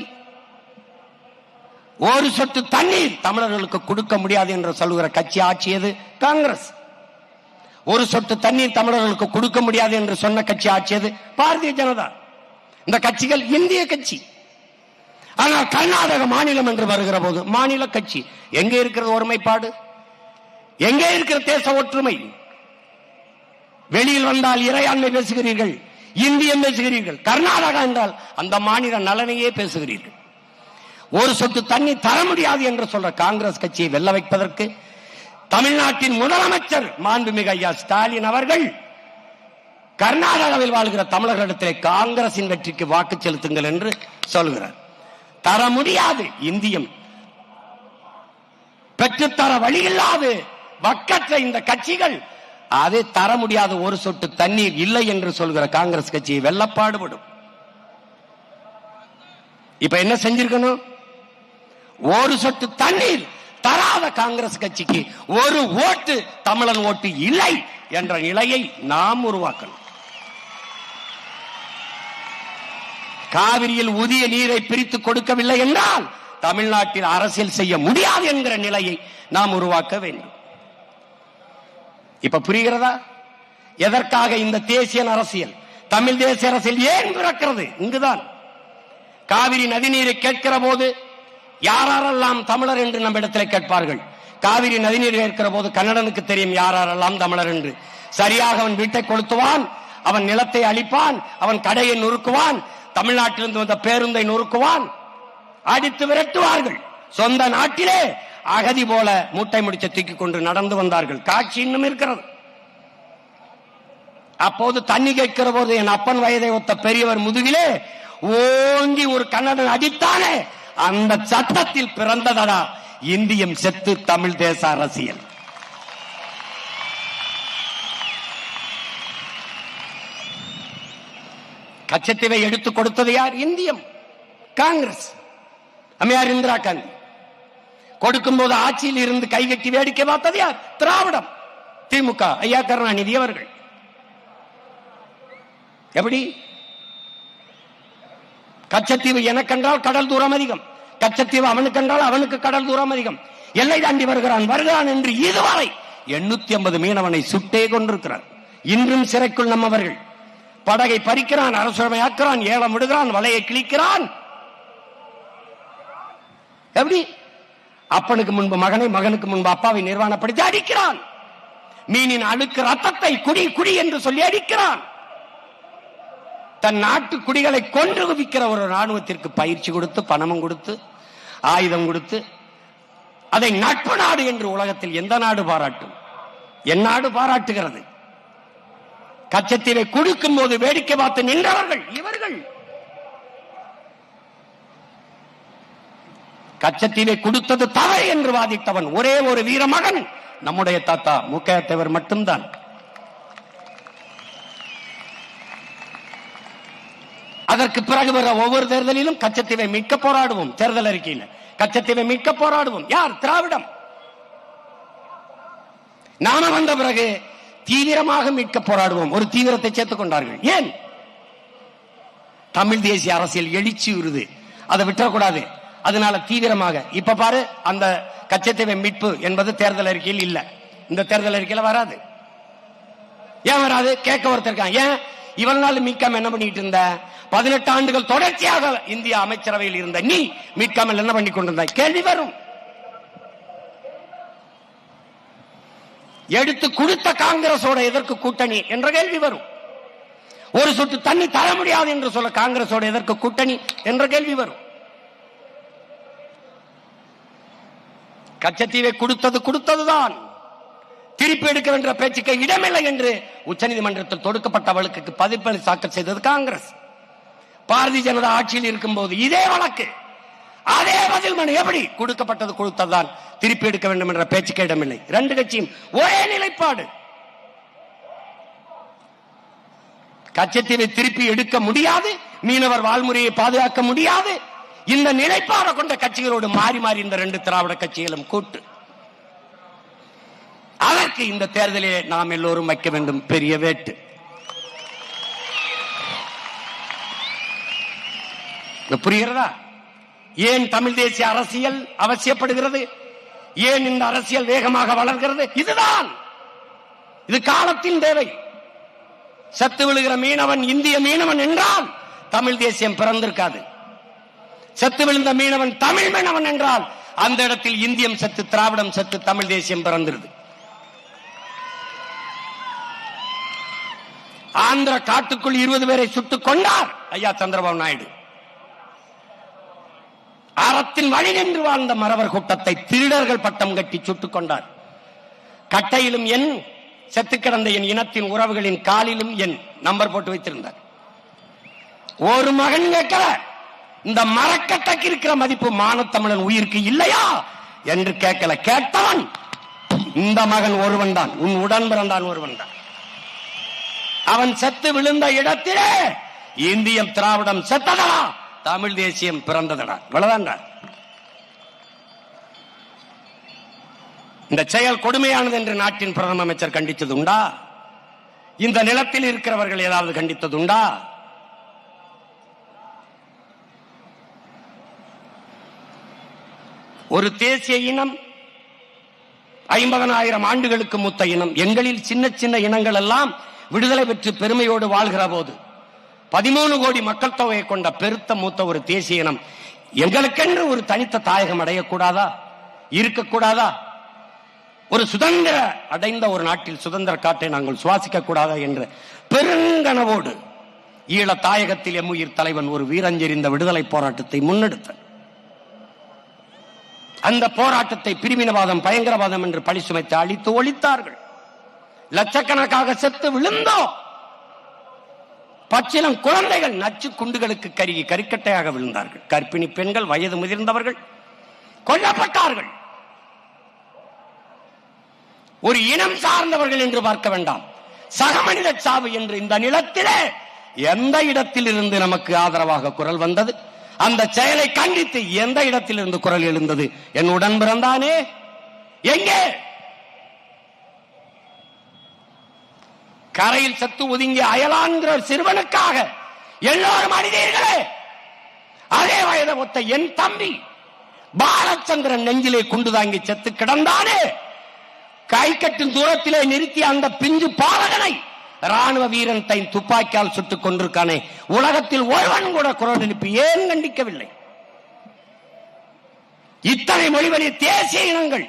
ஒரு சொட்டு தண்ணீர் தமிழர்களுக்கு கொடுக்க முடியாது என்று சொல்லுகிற கட்சி ஆட்சியது காங்கிரஸ். ஒரு சொட்டு தண்ணீர் தமிழர்களுக்கு கொடுக்க முடியாது என்று சொன்ன கட்சி ஆட்சியது பாரதிய ஜனதா. இந்த கட்சிகள் இந்திய கட்சி. ஆனால் கர்நாடக மாநிலம் என்று வருகிற போது மாநில கட்சி. எங்கே இருக்கிறது ஒருமைப்பாடு? எங்கே இருக்கிற தேச ஒற்றுமை? வெளியில் வந்தால் இறையாண்மை பேசுகிறீர்கள், இந்தியம் பேசுகிறீர்கள். கர்நாடகா என்றால் அந்த மாநில நலனையே பேசுகிறீர்கள். ஒரு சொட்டு தண்ணி தர முடியாது என்று சொல்ற காங்கிரஸ் கட்சியை வெல்ல வைப்பதற்கு தமிழ்நாட்டின் முதலமைச்சர் மாண்புமிகு ஐயா ஸ்டாலின் அவர்கள் கர்நாடகாவில் வாழ்கிற தமிழர்களிடத்திலே காங்கிரசின் வெற்றிக்கு வாக்கு செலுத்துங்கள் என்று சொல்கிறார். தர முடியாது. இந்தியம் பெற்றுத்தர வழியில்லாது வக்கற்ற இந்த கட்சிகள் அதை தர முடியாது. ஒரு சொட்டு தண்ணீர் இல்லை என்று சொல்கிற காங்கிரஸ் கட்சியை வெல்லப்பாடுபடும். இப்ப என்ன செஞ்சிருக்கணும்? ஒரு சொட்டு தண்ணீர் தராத காங்கிரஸ் கட்சிக்கு ஒரு ஓட்டு, தமிழன் ஓட்டு இல்லை என்ற நிலையை நாம் உருவாக்கணும். காவிரியில் உரிய நீரை பிரித்து கொடுக்கவில்லை என்றால் தமிழ்நாட்டில் அரசியல் செய்ய முடியாது என்கிற நிலையை நாம் உருவாக்க வேண்டும். இப்ப புரிகிறதா எதற்காக இந்த தேசிய அரசியல், தமிழ் தேசிய அரசியல் ஏன் பிறக்கிறது? இங்குதான். காவிரி நதிநீரை கேட்கிற போது யாரெல்லாம் தமிழர் என்று நம்ம இடத்துல கேட்பார்கள். காவிரி நதிநீர் கேட்கிற போது கன்னடனுக்கு தெரியும் யாரெல்லாம் தமிழர் என்று. சரியாக அவன் வீட்டை கொளுத்துவான், அவன் நிலத்தை அழிப்பான், அவன் கடையை நொறுக்குவான், தமிழ்நாட்டிலிருந்து வந்த பேருந்தை நொறுக்குவான், அடித்து விரட்டுவார்கள். சொந்த நாட்டிலே அகதி போல மூட்டை முடிச்ச தூக்கி கொண்டு நடந்து வந்தார்கள். காட்சி இன்னும் இருக்கிறது. அப்போது தண்ணி கேட்கிற போது என் அப்பன் வயதை ஒத்த பெரியவர் முதுகிலே ஓங்கி ஒரு கன்னடன் அடித்தானே, அந்த சட்டத்தில் பிறந்ததடா இந்தியம் செத்து தமிழ் தேச அரசியல். கச்சத்தீவை எடுத்துக் கொடுத்தது யார்? இந்தியம், காங்கிரஸ், அம்மையார் இந்திரா காந்தி. கொடுக்கும் போது ஆட்சியில் இருந்து கைகட்டி வேடிக்கை பார்த்தது யார்? திராவிடம், திமுக, ஐயா கருணாநிதி அவர்கள். எப்படி? கச்சத்தீவு எனக்கென்றால் கடல் தூரம் அதிகம், கச்சத்தீவு அவனுக்கென்றால் அவனுக்கு கடல் தூரம் அதிகம், எல்லை தாண்டி வருகிறான் என்று இதுவரை 850 மீனவனை சுட்டே கொண்டிருக்கிறார். இன்றும் சிறைக்குள் நம்மவர்கள். படகை பறிக்கிறான், அரசுடைமையாக்குறான், ஏலம் விடுகிறான், வலையை கிழிக்கிறான். எப்படி? அப்பனுக்கு முன்பு மகனை, மகனுக்கு முன்பு அப்பாவை நிர்வாணப்படுத்தி அடிக்கிறான். மீனின் அழுக்கு ரத்தத்தை குடி குடி என்று சொல்லி அடிக்கிறான். தன் நாட்டு குடிகளை கொன்று குவிக்கிற ஒரு ராணுவத்திற்கு பயிற்சி கொடுத்து, பணமும் கொடுத்து, ஆயுதம் கொடுத்து, அதை நட்பு நாடு என்று உலகத்தில் எந்த நாடு பாராட்டும்? என் நாடு பாராட்டுகிறது. கச்சத்தீவை கொடுக்கும் போது வேடிக்கை பார்த்து நின்றவர்கள் இவர்கள். கச்சத்தீவை கொடுத்தது தவறு என்று வாதிட்டவன் ஒரே ஒரு வீரமகன் நம்முடைய தாத்தா மு.க. தேவர் மட்டும்தான். அதற்கு பிறகு வர ஒவ்வொரு தேர்தலிலும் கச்சத்தீவை மீட்க போராடுவோம். தேர்தல் அறிக்கையில் கச்சத்தீவை மீட்க போராடுவோம். யார்? திராவிடம். நாம வந்த பிறகு தீவிரமாக மீட்க போராடுவோம். ஒரு தீவிரத்தை சேர்த்துக் கொண்டார்கள். ஏன்? தமிழ் தேசிய அரசியல் எழுச்சி வருது, அதை விட்டுறக்கூடாது. அதனால தீவிரமாக இப்ப பாரு, அந்த கச்சத்தீவை மீட்பு என்பது தேர்தல் அறிக்கையில் இல்ல. இந்த தேர்தல் அறிக்கையில வராது. ஏன் வராது? கேட்க ஒருத்தர் ஏன் இவ்வளவு நாள் மீட்காம என்ன பண்ணிட்டு இருந்த? 18 ஆண்டுகள் தொடர்ச்சியாக இந்திய அமைச்சரவையில் இருந்த நீ மீட்காமல் என்ன பண்ணி கொண்டிருந்த? கேள்வி வரும். எடுத்து கொடுத்த காங்கிரஸோட எதற்கு கூட்டணி என்ற கேள்வி வரும். ஒரு சொட்டு தண்ணி தர முடியாது என்று சொல்ல காங்கிரஸோட எதற்கு கூட்டணி என்ற கேள்வி வரும். கச்சத்தீவை கொடுத்ததுதான், திருப்பி எடுக்க வேண்டிய பேச்சுக்கு இடமில்லை என்று உச்சநீதிமன்றத்தில் தொடுக்கப்பட்ட வழக்குக்கு பதிப்பளி தாக்கல் செய்தது காங்கிரஸ். பாரதிய ஜனதா ஆட்சியில் இருக்கும் போது இதே வழக்கு, அதே பதில் மனு. எப்படி? கொடுத்ததுதான், திருப்பி எடுக்க வேண்டும் என்ற பேச்சுக்கு இடமில்லை. ரெண்டு கட்சியும் ஒரே நிலைப்பாடு. கச்சத்தீவை திருப்பி எடுக்க முடியாது, மீனவர் வாழ்முறையை பாதுகாக்க முடியாது. இந்த நிலைப்பாடு கொண்ட கட்சிகளோடு மாறி மாறி இந்த ரெண்டு திராவிட கட்சிகளும் கூட்டு. அதற்கு இந்த தேர்தலிலே நாம் எல்லோரும் வைக்க வேண்டும் பெரிய வேட்டு. புரிகிறதா? ஏன் தமிழ் தேசிய அரசியல் அவசியப்படுகிறது? ஏன் இந்த அரசியல் வேகமாக வளர்கிறது? இதுதான், இது காலத்தின் தேவை. செத்து விழுகிற மீனவன் இந்திய மீனவன் என்றால் தமிழ் தேசியம் பிறந்திருக்காது. செத்து விழுந்த மீனவன் தமிழ் மீனவன் என்றால் அந்த இடத்தில் இந்தியம் செத்து, திராவிடம் செத்து, தமிழ் தேசியம் பிறந்திருது. ஆந்திர காட்டுக்குள் 20 பேரை சுட்டுக் கொண்டார் ஐயா சந்திரபாபு நாயுடு. அறத்தின் வழி நின்று வாழ்ந்த மறவர் கூட்டத்தை திருடர்கள் பட்டம் கட்டி சுட்டுக் கொண்டார். கட்டையிலும் என், செத்து கிடந்த என் இனத்தின் உறவுகளின் காலிலும் என் நம்பர் போட்டு வைத்திருந்தார். ஒரு மகன் கேட்கல, இந்த மரக்கட்டைக்கு இருக்கிற மதிப்பு மானத்தமிழன் உயிருக்கு இல்லையா என்று கேட்கல. கேட்டவன் இந்த மகன் ஒருவன் தான், உன் உடன் பிறந்தான் ஒருவன் தான். அவன் செத்து விழுந்த இடத்திலே இந்தியம் திராவிடம் செத்ததா, தமிழ் தேசியம் பிறந்ததடா. இவ்வளவுதான். இந்த செயல் கொடுமையானது என்று நாட்டின் பிரதம அமைச்சர் கண்டித்தது உண்டா? இந்த நிலத்தில் இருக்கிறவர்கள் ஏதாவது கண்டித்தது உண்டா? ஒரு தேசிய இனம் 50,000 ஆண்டுகளுக்கு மூத்த இனம். எங்களில் சின்ன சின்ன இனங்கள் எல்லாம் விடுதலை பெற்று பெருமையோடு வாழ்கிற போது 13 கோடி மக்கள் தொகையை கொண்ட பெருத்த மூத்த ஒரு தேசிய இனம் எங்களுக்கென்று ஒரு தனித்த தாயகம் அடையக்கூடாதா? இருக்கக்கூடாதா? ஒரு சுதந்திர அடைந்த ஒரு நாட்டில் சுதந்திர காற்றை நாங்கள் சுவாசிக்க கூடாதா என்ற பெருங்கனவோடு ஈழ தாயகத்தில் எம்முயிர் தலைவன் ஒரு வீரஞ்செறிந்த விடுதலை போராட்டத்தை முன்னெடுத்தார். அந்த போராட்டத்தை பிரிவினவாதம், பயங்கரவாதம் என்று பழி சுமைத்து அழித்து ஒழித்தார்கள். லட்சக்கணக்காக செத்து விழுந்தோம். பச்சிலம் குழந்தைகள் நச்சு குண்டுகளுக்கு கருகி கரிக்கட்டையாக விழுந்தார்கள். கர்ப்பிணி பெண்கள், வயது முதிர்ந்தவர்கள் கொல்லப்பட்டார்கள். ஒரு இனம் சார்ந்தவர்கள் என்று பார்க்க வேண்டாம், சக மனித சாவு என்று இந்த நிலத்திலே எந்த இடத்தில் இருந்து நமக்கு ஆதரவாக குரல் வந்தது? அந்த செயலை கண்டித்து எந்த இடத்தில் இருந்து குரல் எழுந்தது? என் உடன் பிறந்தானே எங்கே? கரையில் சத்து ஒதுங்கிய அயலான்கிற சிறுவனுக்காக எல்லோரும் அணிதீர்களே. அதே வயதை ஒத்த என் தம்பி பாலச்சந்திரன் நெஞ்சிலே குண்டு தாங்கி செத்து கிடந்தானே. கை கட்டும் தூரத்திலே நிறுத்திய அந்த பிஞ்சு பாலகனை ராணுவ வீரன் தன் துப்பாக்கியால் சுட்டுக் கொண்டிருக்கானே. உலகத்தில் ஒருவன் கூட குரல் எழுப்பி ஏன் கண்டிக்கவில்லை? இத்தனை மொழிவழி தேசிய இனங்கள்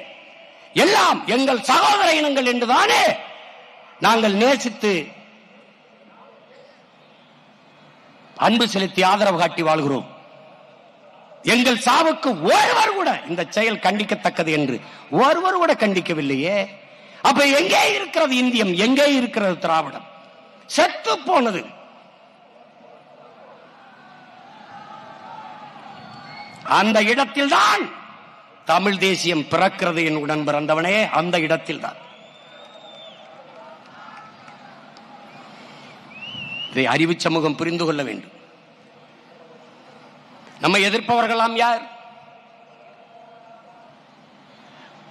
எல்லாம் எங்கள் சகோதர இனங்கள் என்றுதானே நாங்கள் நேசித்து அன்பு செலுத்தி ஆதரவு காட்டி வாழ்கிறோம். எங்கள் சாவுக்கு ஒருவர் கூட இந்த செயல் கண்டிக்கத்தக்கது என்று ஒருவர் கூட கண்டிக்கவில்லையே. அப்ப எங்கே இருக்கிறது இந்தியம்? எங்கே இருக்கிறது திராவிடம்? செத்து போனது. அந்த இடத்தில்தான் தமிழ் தேசியம் பிறக்கிறது. என் உடன் பிறந்தவனே, அந்த இடத்தில் தான். இதை அறிவு சமூகம் புரிந்து கொள்ள வேண்டும். நம்ம எதிர்ப்பவர்களாம் யார்?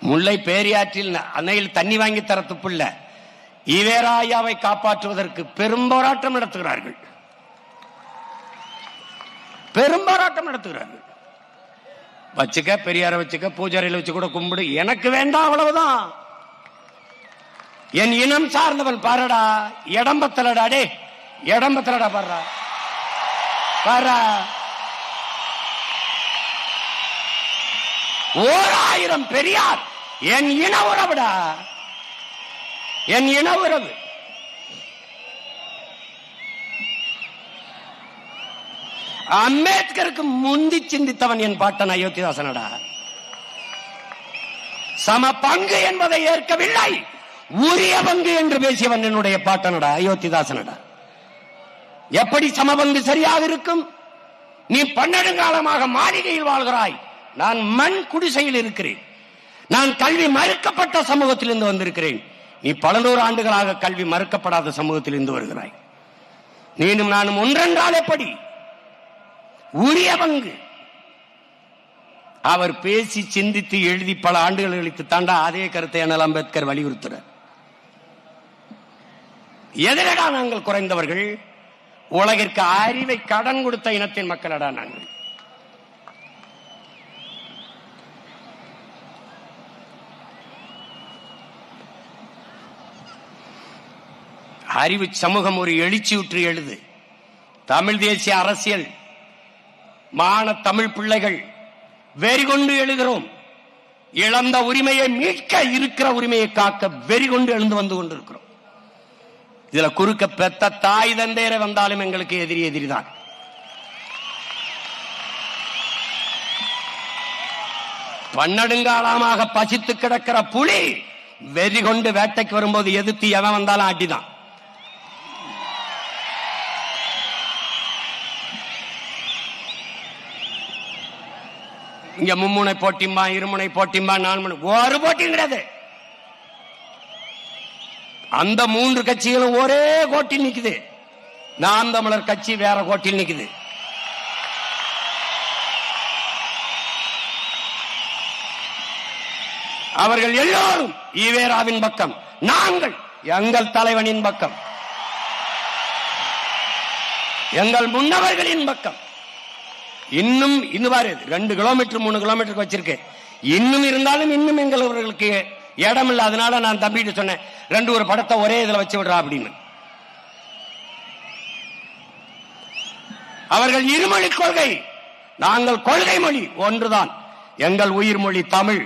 முல்லை பேரியாற்றில் அன்னையில் தண்ணி வாங்கி தர துப்புள்ள ஈவேராயாவை காப்பாற்றுவதற்கு பெரும் போராட்டம் நடத்துகிறார்கள். பெரும் போராட்டம் நடத்துகிறார்கள். வச்சுக்க, பெரியார வச்சுக்க, பூஜாரியில் வச்சு கூட கும்பிடு, எனக்கு வேண்டாம், அவ்வளவுதான். என் இனம் சார்ந்தவன் பாருடா, இடம்பத்தலடா, டே இடம்பத்தலடா, பாருடா பாரா. 1000 பெரியார் என் இன உறவுடா, என் இன உறவு. அம்பேத்கருக்கு முந்தி சிந்தித்தவன் என் பாட்டன் அயோத்திதாசனடா. சம பங்கு என்பதை ஏற்கவில்லை, உரிய பங்கு என்று பேசியவன் என்னுடைய பாட்டனடா, அயோத்திதாசனடா. எப்படி சமபங்கு சரியாக இருக்கும்? நீ 12 காலமாக மாளிகையில் வாழ்கிறாய், நான் மண் குடிசையில் இருக்கிறேன். நான் கல்வி மறுக்கப்பட்ட சமூகத்திலிருந்து வந்திருக்கிறேன். நீ 100 ஆண்டுகளாக கல்வி மறுக்கப்படாத சமூகத்திலிருந்து வருகிறாய். நீனும் நானும் ஒன்றென்றால் எப்படி? உரிய பங்கு. அவர் பேசி சிந்தித்து எழுதி பல ஆண்டுகள் கழித்து தாண்டா அதே கருத்தை அண்ணல் அம்பேத்கர் வலியுறுத்துறார். எதிரடா நாங்கள் குறைந்தவர்கள்? உலகிற்கு அறிவை கடன் கொடுத்த இனத்தின் மக்களடா நாங்கள். அறிவு சமூகம் ஒரு எழுச்சியுற்று எழுது. தமிழ் தேசிய அரசியல் மான தமிழ் பிள்ளைகள் வெறி கொண்டு எழுகிறோம். இழந்த உரிமையை மீட்க, இருக்கிற உரிமையை காக்க வெறி கொண்டு எழுந்து வந்து கொண்டிருக்கிறோம். இதுல குறுக்க பெத்த தாய் தந்தையரை வந்தாலும் எங்களுக்கு எதிரி எதிரிதான். பன்னெடுங்காலமாக பசித்து கிடக்கிற புலி வெறி கொண்டு வேட்டைக்கு வரும்போது எதிர்த்து எவன் வந்தாலும் அடிதான். இங்க மும்முனை போட்டிம்பா, இருமுனை போட்டிம்பா, 4 முனை, ஒரு போட்டியும் கிடையாது. அந்த 3 கட்சிகளும் ஒரே கோட்டில் நிக்குது. நாம் தமிழர் கட்சி வேற கோட்டில் நிக்குது. அவர்கள் எல்லோரும் ஈவேராவின் பக்கம், நாங்கள் எங்கள் தலைவனின் பக்கம், எங்கள் முன்னவர்களின் பக்கம். இன்னும் 2 கிலோமீட்டர் 3 கிலோமீட்டருக்கு வச்சிருக்கேன். இன்னும் இருந்தாலும் இன்னும் எங்களுக்கு இடம் இல்லை. அதனால நான் தம்பிட்டு சொன்னேன், 2 ஒரு படத்தை ஒரே இதுல வச்சு விடுறா அப்படின்னு. அவர்கள் இருமொழி கொள்கை, நாங்கள் கொள்கை மொழி ஒன்றுதான். எங்கள் உயிர் மொழி தமிழ்.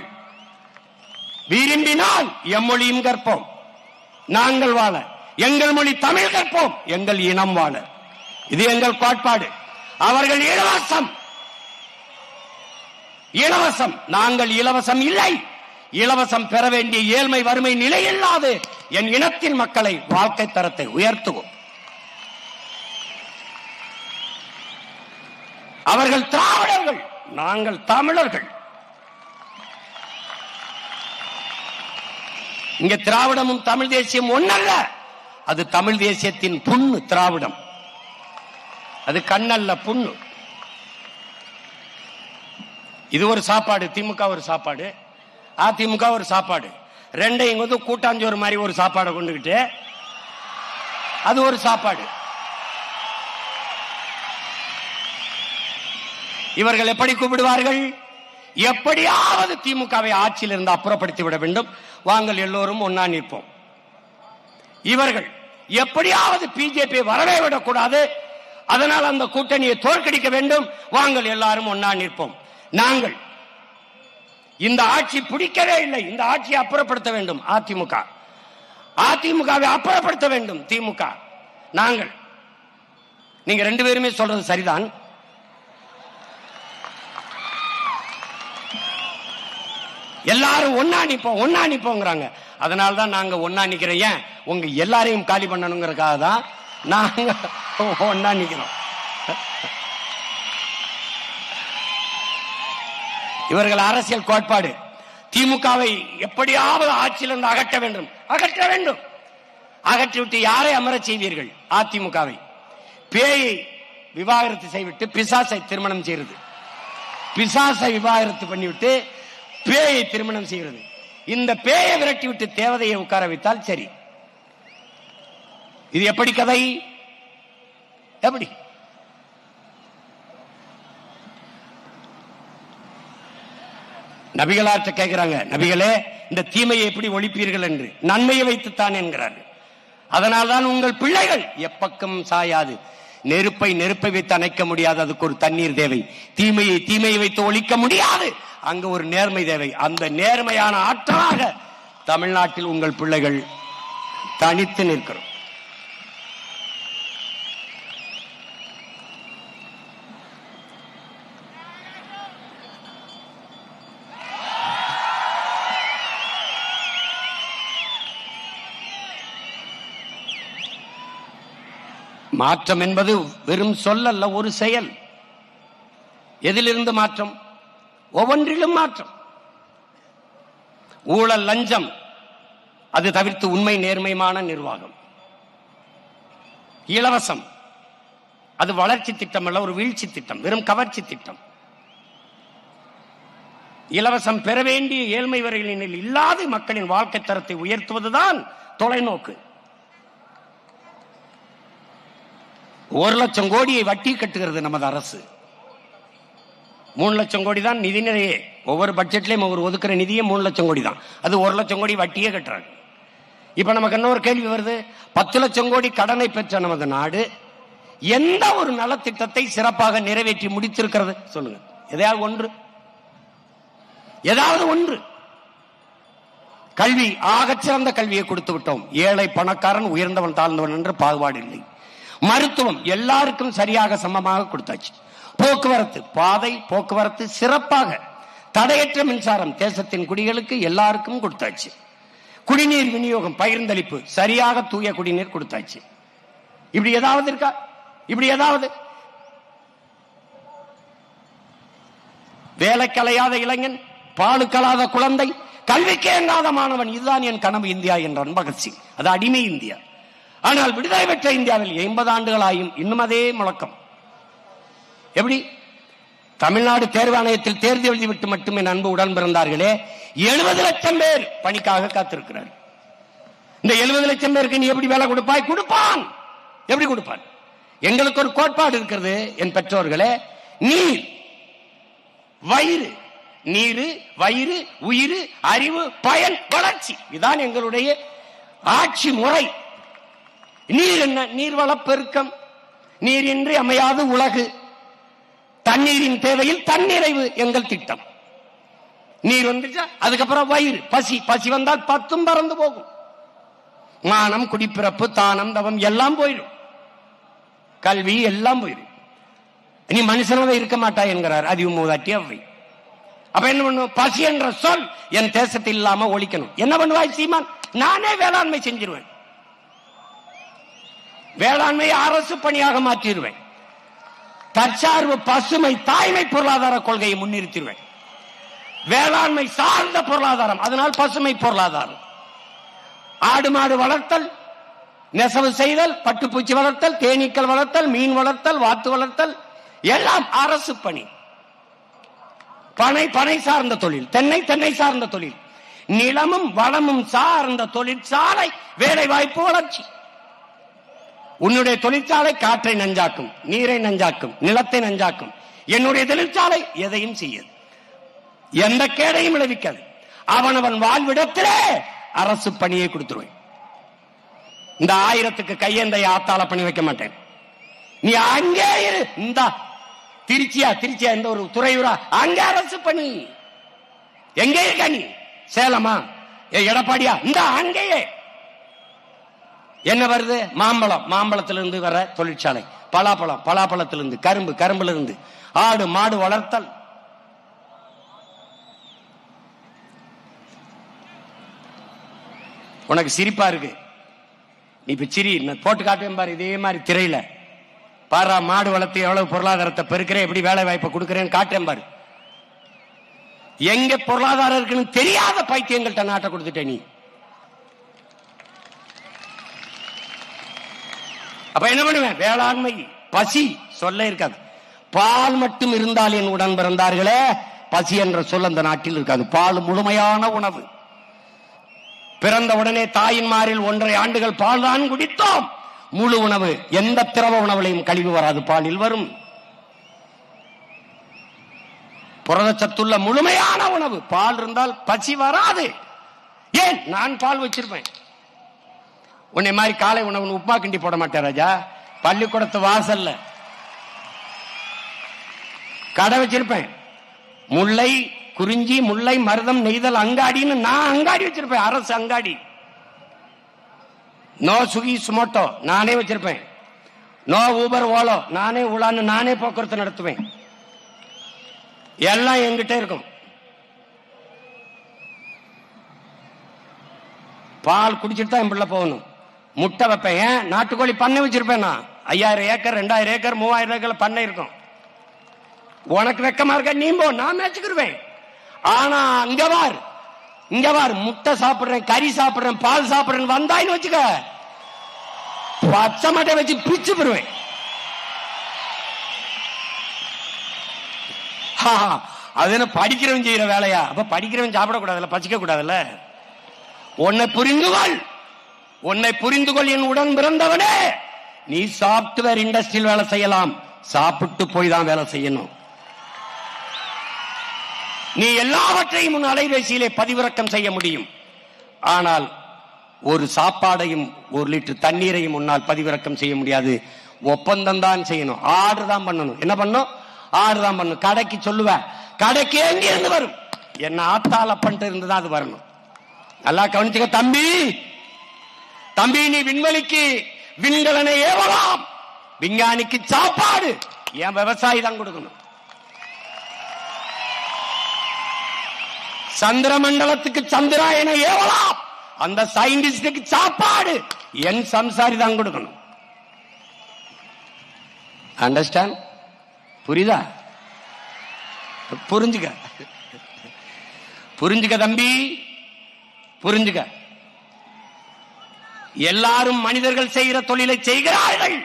விரும்பினால் எம்மொழியும் கற்போம், நாங்கள் வாழ. எங்கள் மொழி தமிழ் கற்போம், எங்கள் இனம் வாழ. இது எங்கள் கோட்பாடு. அவர்கள் இலவசம், இலவசம், நாங்கள் இலவசம் இல்லை. இலவசம் பெற வேண்டிய ஏழ்மை வறுமை நிலை இல்லாது என் இனத்தின் மக்களை வாழ்க்கை தரத்தை உயர்த்துவோம். அவர்கள் திராவிடர்கள், நாங்கள் தமிழர்கள். இங்க திராவிடமும் தமிழ் தேசியம் ஒன்னல்ல. அது தமிழ் தேசியத்தின் புண்ணு. திராவிடம் அது கண்ணல்ல, புண்ணு. இது ஒரு சாப்பாடு, திமுக ஒரு சாப்பாடு, அதிமுக ஒரு சாப்பாடு. ரெண்டையும் வந்து கூட்டாஞ்சோறு மாதிரி ஒரு சாப்பாடை கொண்டுகிட்டு அது ஒரு சாப்பாடு. இவர்கள் எப்படி கூப்பிடுவார்கள்? எப்படியாவது திமுகவை ஆட்சியில் இருந்து அப்புறப்படுத்தி விட வேண்டும், வாங்கள் எல்லோரும் ஒன்னா நிற்போம். இவர்கள் எப்படியாவது பிஜேபி வரவே விடக்கூடாது, அதனால் அந்த கூட்டணியை தோற்கடிக்க வேண்டும், வாங்கள் எல்லாரும் ஒன்னா நிற்போம். நாங்கள் இந்த ஆட்சி பிடிக்கவே இல்லை, இந்த ஆட்சியை அப்புறப்படுத்த வேண்டும் அதிமுக, அதிமுகவை அப்புறப்படுத்த வேண்டும் திமுக. நாங்கள், நீங்க 2 பேருமே சொல்றது சரிதான். எல்லாரும் ஒன்னா நிப்போம், ஒன்னா நிப்போங்கிறாங்க. அதனால்தான் நாங்க ஒன்னா நிக்கிறோம். ஏன்? உங்க எல்லாரையும் காலி பண்ணணுங்கிறதுக்காக தான் நாங்க ஒன்னா நிக்கிறோம். இவர்கள் அரசியல் கோட்பாடு திமுகவை எப்படியாவது ஆட்சியிலிருந்து அகற்ற வேண்டும், அகற்ற வேண்டும். அகற்றிவிட்டு யாரை அமர செய்வீர்கள்? அதிமுகவை. பேயை விவாகரத்து செய்துவிட்டு பிசாசை திருமணம் செய்கிறது. பிசாசை விவாகரத்து பண்ணிவிட்டு பேயை திருமணம் செய்கிறது. இந்த பேயை விரட்டி விட்டு தேவதையை உட்கார வைத்தால் சரி. இது எப்படி கதை? எப்படி? நபிகளார்ட்ட கேட்கிறாங்க, நபிகளே இந்த தீமையை எப்படி ஒழிப்பீர்கள் என்று. நன்மையை வைத்துத்தான் என்கிறார்கள். அதனால்தான் உங்கள் பிள்ளைகள் எப்பக்கம் சாயாது. நெருப்பை நெருப்பை வைத்து அணைக்க முடியாது, அதுக்கு ஒரு தண்ணீர் தேவை. தீமையை வைத்து ஒழிக்க முடியாது, அங்கு ஒரு நேர்மை தேவை. அந்த நேர்மையான ஆற்றலாக தமிழ்நாட்டில் உங்கள் பிள்ளைகள் தனித்து நிற்கிறோம். மாற்றம் என்பது வெறும் சொல் அல்ல, ஒரு செயல். எதிலிருந்து மாற்றம்? ஒவ்வொன்றிலும் மாற்றம். ஊழல், லஞ்சம் அது தவிர்த்து உண்மை நேர்மையான நிர்வாகம். இலவசம் அது வளர்ச்சி திட்டம் அல்ல, ஒரு வீழ்ச்சி திட்டம், வெறும் கவர்ச்சி திட்டம். இலவசம் பெற வேண்டிய ஏழ்மை வரைகளில் இல்லாத மக்களின் வாழ்க்கை தரத்தை உயர்த்துவதுதான் தொலைநோக்கு. 1 லட்சம் கோடியை வட்டி கட்டுகிறது நமது அரசு. 3 லட்சம் கோடி தான் நிதி நிலையே. ஒவ்வொரு பட்ஜெட்லயும் ஒரு ஒதுக்குற நிதியே 3 லட்சம் கோடி தான். அது 1 லட்சம் கோடி வட்டியே கட்டுறாங்க. இப்ப நமக்கு இன்னொரு கேள்வி வருது, 10 லட்சம் கோடி கடனை பெற்ற நமது நாடு எந்த ஒரு நலத்திட்டத்தை சிறப்பாக நிறைவேற்றி முடித்திருக்கிறது? சொல்லுங்க. ஏதாவது ஒன்று. கல்வி, ஆகச்சிறந்த கல்வியை கொடுத்து விட்டோம். ஏழை பணக்காரன், உயர்ந்தவன் தாழ்ந்தவன் என்று பாகுபாடு இல்லை. மருத்துவம் எல்லாருக்கும் சரியாக சமமாக கொடுத்தாச்சு. போக்குவரத்து, பாதை போக்குவரத்து சிறப்பாக, தடையற்ற மின்சாரம் தேசத்தின் குடிகளுக்கு எல்லாருக்கும் கொடுத்தாச்சு. குடிநீர் விநியோகம், பகிர்ந்தளிப்பு, சரியாக தூய குடிநீர் கொடுத்தாச்சு. இப்படி ஏதாவது இருக்கா? இப்படி ஏதாவது? வேலை கலையாத இளைஞன், பாலு கலாத குழந்தை, கல்விக்கு இயங்காத மாணவன், இதுதான் என் கனவு இந்தியா என்றான் பகத்சிங். அது அடிமை இந்தியா. ஆனால் விடுதலை பெற்ற இந்தியாவில் 80 ஆண்டுகளாயும் இன்னும் அதே முழக்கம். எப்படி? தமிழ்நாடு தேர்வு ஆணையத்தில் தேர்வு எழுதிவிட்டு மட்டுமே அன்பு உடன் பிறந்தார்களே 70 லட்சம் பேர் பணிக்காக காத்திருக்கிறார். இந்த 70 லட்சம் பேருக்கு நீ எப்படி வேலை கொடுப்பாய்? கொடுப்பான். எப்படி கொடுப்பான்? எங்களுக்கு ஒரு கோட்பாடு இருக்கிறது என் பெற்றோர்களே. நீர், வயிறு, நீரு, வயிறு, உயிர், அறிவு, பயன், வளர்ச்சி, இதுதான் எங்களுடைய ஆட்சி முறை. நீர் என்ன? நீர்வள பெருக்கம், நீரின்றி அமையாது உலகு, தண்ணீரின் தேவையில் தன்னிறைவு எங்கள் திட்டம். நீர் வந்துச்சா அதுக்கப்புறம் வயிறு, பசி, பசி வந்தால் 10 பறந்து போகும். மானம், குடிப்பிறப்பு, தானம், தவம் எல்லாம் போயிடும். கல்வி எல்லாம் போயிடும். நீ மனுஷனாக இருக்க மாட்டாய் என்கிறார் அதிவு மூதாட்டி அவை. அப்ப என்ன பண்ணும்? பசி என்ற சொல் என் தேசத்தில் இல்லாம ஒழிக்கணும். என்ன பண்ணுவாய் சீமான்? நானே வேளாண்மை செஞ்சிருவேன். வேளாண்மையை அரசு பணியாக மாற்றிடுவேன். தற்சார்பு, பசுமை, தாய்மை பொருளாதார கொள்கையை முன்னிறுத்திடுவேன். வேளாண்மை சார்ந்த பொருளாதாரம், அதனால் பசுமை பொருளாதாரம். ஆடு மாடு வளர்த்தல், நெசவு செய்தல், பட்டுப்பூச்சி வளர்த்தல், தேனீக்கள் வளர்த்தல், மீன் வளர்த்தல், வாத்து வளர்த்தல் எல்லாம் அரசு பணி. பனை சார்ந்த தொழில், தென்னை சார்ந்த தொழில், நிலமும் வளமும் சார்ந்த தொழிற்சாலை, வேலை வாய்ப்பு, வளர்ச்சி. உன்னுடைய தொழிற்சாலை காற்றை நஞ்சாக்கும், நீரை நஞ்சாக்கும், நிலத்தை நஞ்சாக்கும். என்னுடைய தொழிற்சாலை எதையும் செய்யாது, எந்த கேடையும் விளைவிக்காது. அவனவன் வாழ்விடத்திலே அரசு பணியை கொடுத்துருவேன். இந்த 1000க்கு கையேந்தைய ஆத்தால பண்ணி வைக்க மாட்டேன். நீ அங்கே இரு. இந்த திருச்சியா இந்த ஒரு துறையூரா, அங்க அரசு பணி. எங்கே இருக்க நீ? சேலமா, எடப்பாடியா? இந்த அங்கேயே என்ன வருது? மாம்பழத்திலிருந்து வர தொழிற்சாலை, பலாப்பழத்திலிருந்து, கரும்பிலிருந்து, ஆடு மாடு வளர்த்தல். உனக்கு சிரிப்பா இருக்கு, நீ இப்ப சிரி, போட்டு காட்டுவேன் பாரு. இதே மாதிரி திரையில பாரா, மாடு வளர்த்து எவ்வளவு பொருளாதாரத்தை பெருக்கிறேன், எப்படி வேலை வாய்ப்பை கொடுக்கிறேன்னு காட்டுறேன் பாரு. எங்க பொருளாதாரம் இருக்குன்னு தெரியாத பைத்தியங்கள்ட்ட நாட்டை கொடுத்துட்ட நீ. அப்ப என்ன பண்ணுவேன்? வேளாண்மை பசி சொல்ல இருக்காது. பால் மட்டும் இருந்தால் என் உடன் பிறந்தார்களே, பசி என்ற சொல் அந்த நாட்டில் இருக்காது. பால் முழுமையான உணவு. பிறந்த உடனே தாயின் மாரில் 1.5 ஆண்டுகள் பால் தான் குடித்தோம். முழு உணவு. எந்த திரவ உணவுலையும் கழிவு வராது, பாலில் வரும். புரதச்சத்துள்ள முழுமையான உணவு. பால் இருந்தால் பசி வராது. ஏன்? நான் பால் வச்சிருப்பேன். உன்னை மாதிரி காலை உணவு உப்புமா கிண்டி போட மாட்டேன் ராஜா. பள்ளிக்கூடத்து வாசல்ல கடை வச்சிருப்பேன். முல்லை, குறிஞ்சி, முல்லை, மருதம், நெய்தல் அங்காடின்னு நான் அங்காடி வச்சிருப்பேன். அரசு அங்காடி. நோ சுகி சுமோட்டோ நானே வச்சிருப்பேன். நோ ஊபர் ஓலோ நானே உலான்னு நானே போக்குவரத்து நடத்துவேன். எல்லாம் என்கிட்ட இருக்கும். பால் குடிச்சிட்டு தான் என் பிள்ளை போகணும். முட்டை வைப்பேன். நாட்டுக்கோழி பண்ணை வச்சிருப்பேன். நான் 5000 ஏக்கர் 2000 ஏக்கர் 3000 ஏக்கர் பண்ணை இருக்கும். உனக்கு வெக்கமா இருக்க? நீ போ, நான் மேய்ச்சிக்கிருவேன். ஆனா இங்க பார் முட்டை சாப்பிடுறேன், கறி சாப்பிடுறேன், பால் சாப்பிடுறேன் வந்தாயின்னு வச்சுக்க, பச்சை மட்டை வச்சு பிச்சு போடுவேன். அது என்ன படிக்கிறவன் செய்யற வேலையா? அப்ப படிக்கிறவன் சாப்பிடக்கூடாதுல்ல, பச்சிக்க கூடாதுல்ல. உன்னை புரிந்து கொள் என் உடன் பிறந்தவனே. நீ சாப்ட்வேர் இண்டஸ்ட்ரியில் வேலை செய்யலாம், சாப்பிட்டு போய் தான் வேலை செய்யணும். நீ எல்லாவற்றையும் உன் அலைபேசியிலே பதிவிறக்கம் செய்ய முடியும். ஆனால் ஒரு சாப்பாடையும் 1 லிட்டர் தண்ணீரையும் உன்னால் பதிவிறக்கம் செய்ய முடியாது. ஒப்பந்தம் தான் செய்யணும், ஆர்டர் தான் பண்ணணும். என்ன பண்ணும்? ஆர்டர் தான் பண்ணணும். கடைக்கு சொல்லுவேன், கடைக்கு எங்க இருந்து வரும்? என்ன ஆத்தால பண்ணிட்டு இருந்துதான் அது வரணும். நல்லா கவனிச்சுக்க தம்பி. நீ விண்வெளிக்கு விண்கலனை ஏவலாம், விஞ்ஞானிக்கு சாப்பாடு என் விவசாயி தான் கொடுக்கணும். சந்திர மண்டலத்துக்கு சந்திராயனை ஏவலாம், அந்த சயின்டிஸ்டுக்கு சாப்பாடு என் சம்சாரி தான் கொடுக்கணும். அண்டர்ஸ்டாண்ட்? புரியுதா? புரிஞ்சுக்க தம்பி, புரிஞ்சுக்க. எல்லாரும் மனிதர்கள் செய்கிற தொழிலை செய்கிறார்கள்.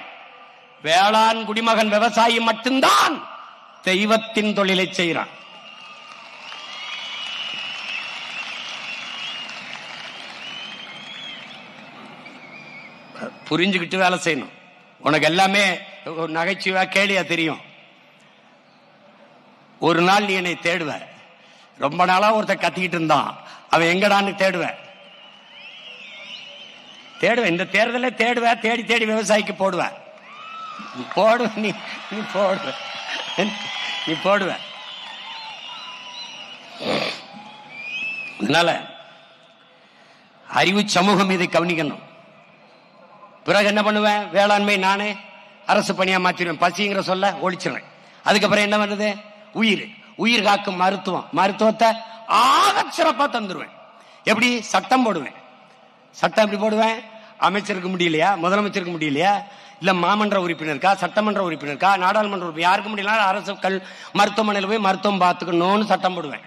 வேளாண் குடிமகன் விவசாயி மட்டும்தான் தெய்வத்தின் தொழிலை செய்கிறான். புரிஞ்சுக்கிட்டு வேலை செய்யணும். உனக்கு எல்லாமே நகைச்சுவா கேளியா தெரியும். ஒரு நாள் நீ என்னை தேடுவ. ரொம்ப நாளா ஒருத்த கத்திக்கிட்டு இருந்தான், அவன் எங்கடான்னு தேடுவேன். இந்த தேர்தல தேடுவேன், தேடி தேடி விவசாயிக்கு போடுவேன். நீ போடுவ. அதனால அறிவு சமூகம் இதை கவனிக்கணும். பிறகு என்ன பண்ணுவேன்? வேளாண்மை நானே அரசு பணியா மாத்திடுவேன். பசிங்கிற சொல்ல ஒழிச்சிருவேன். அதுக்கப்புறம் என்ன பண்ணுது? உயிர் காக்கும் மருத்துவத்தை ஆக சிறப்பா தந்துருவேன். எப்படி? சட்டம் போடுவேன். சட்டம் எப்படி போடுவேன்? அமைச்சருக்கு முடியலையா, முதலமைச்சருக்கு முடியலையா, இல்ல மாமன்ற உறுப்பினருக்கா, சட்டமன்ற உறுப்பினருக்கா, நாடாளுமன்ற உறுப்பினர் யாருக்கு முடியல, அரசு மருத்துவமனையில் போய் மருத்துவம் பார்த்துக்கணும்னு சட்டம் போடுவேன்.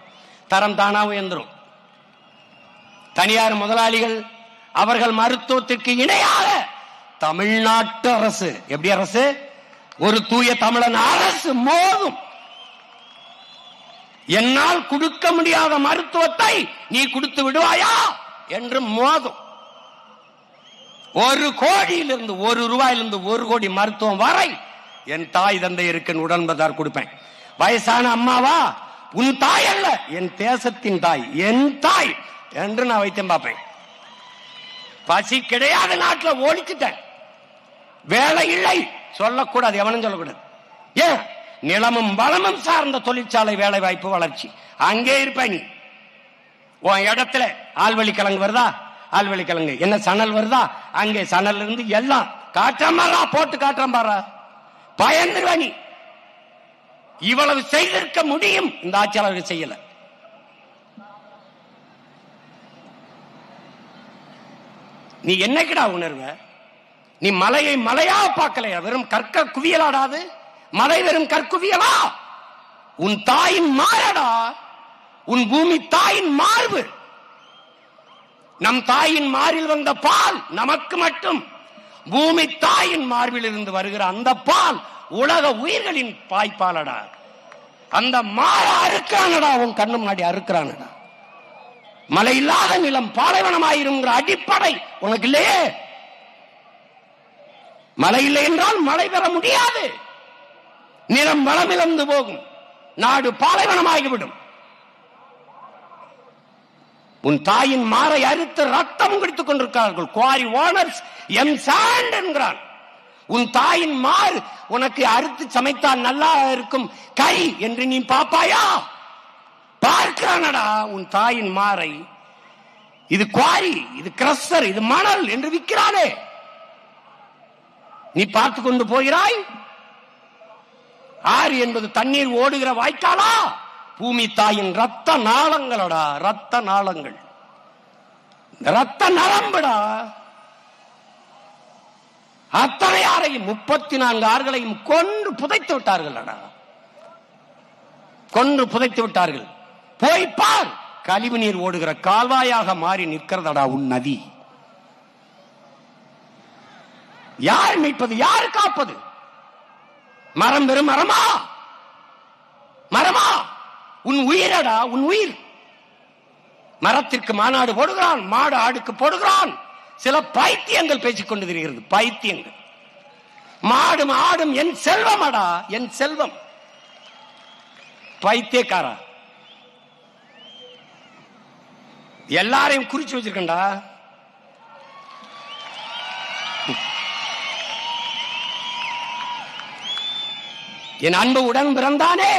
தரம் தானா உயர்ந்துரும். தனியார் முதலாளிகள் அவர்கள் மருத்துவத்திற்கு இணையாக தமிழ்நாட்டு அரசு, எப்படி அரசு? ஒரு தூய தமிழன் அரசு மோதும். என்னால் கொடுக்க முடியாத மருத்துவத்தை நீ கொடுத்து விடுவாயா என்று மோதும். 1 கோடியிலிருந்து 1 ரூபாயிலிருந்து 1 கோடி மருத்துவம் வரை என் தாய் தந்தை இருக்க உடன்பதார் கொடுப்பேன். வயசான அம்மாவா? உன் தாய் அல்ல, என் தேசத்தின் தாய், என் தாய் என்று நான் வைத்தியம் பார்ப்பேன். பசி கிடையாது நாட்டில், ஓடிச்சுட்டேன். வேலை இல்லை சொல்லக்கூடாது, எவனும் சொல்லக்கூடாது. ஏன்? நிலமும் வளமும் சார்ந்த தொழிற்சாலை வேலை வாய்ப்பு வளர்ச்சி. அங்கே இருப்ப நீ. உன் இடத்துல ஆழ்வழி கிழங்கு வருதா? ஆழ்வழி கிழங்கு என்ன சணல் வருதா? அங்கே சணல் இருந்து எல்லாம் காற்றாமரா போட்டு காற்றாம் பாரா, பயந்துருவ நீ. இவ்வளவு செய்திருக்க முடியும், இந்த ஆட்சியாளர்கள் செய்யல. நீ என்னைக்குடா உணர்வ? நீ மலையை மலையா பார்க்கலையா? வெறும் கற்க குவியலாடாது மலை, வெறும் கற்குவியலா? உன் தாயின் மாறடா. உன் பூமி தாயின் மார்பு. நம் தாயின் மார்பில் வந்த பால் நமக்கு மட்டும். பூமி தாயின் மார்பில் இருந்து வருகிற அந்த பால் உலக உயிர்களின் பாய்ப்பாலடா. அந்த மாற அறுக்கிறானடா, உன் கண்ணு முன்னாடி அறுக்கிறானடா. மழை இல்லாத நிலம் பாலைவனமாயிருங்கிற அடிப்படை உனக்கு இல்லையே. மழை இல்லை என்றால் மழை பெற முடியாது. நிலம் வளமிழந்து போகும், நாடு பாலைவனமாகிவிடும். உன் தாயின் மாறை அறுத்து ரத்தம் குடித்துக் கொண்டிருக்கிறார்கள். குவாரி ஓனர்ஸ் எம் சாண்ட் என்கிறான். உன் தாயின் மாறு உனக்கு அறுத்து சமைத்தால் நல்லா இருக்கும் கறி என்று நீ பாப்பாயா? பார்க்கிறானடா உன் தாயின் மாறை. இது குவாரி, இது கிரஷர், இது மணல் என்று விற்கிறானே. நீ பார்த்து கொண்டு போகிறாய். ஆறு என்பது தண்ணீர் ஓடுகிற வாய்க்காலா? பூமி தாயின் ரத்த நாளங்களடா, ரத்த நாளங்கள், ரத்த நரம்புடா. அத்தனை ஆறையும் 34 ஆறுகளையும் கொன்று புதைத்து விட்டார்களடா, கொன்று புதைத்து விட்டார்கள். போய் பார், கழிவு நீர் ஓடுகிற கால்வாயாக மாறி நிற்கிறதடா உன் நதி. யார் மீட்பது, யார் காப்பது? மரம் பெரும் மரமா? மரமா? உன் உயிரடா, உன் உயிர். மரத்திற்கு மாநாடு போடுகிறான், மாடு ஆடுக்கு போடுகிறான். சில பைத்தியங்கள் பேசிக் கொண்டு திரிகிறது, பைத்தியங்கள். மாடும் ஆடும் என் செல்வமடா, என் செல்வம். பைத்தியக்காரா, எல்லாரையும் குறிச்சு வச்சிருக்கா. என் அன்பு உடன் பிறந்தானே,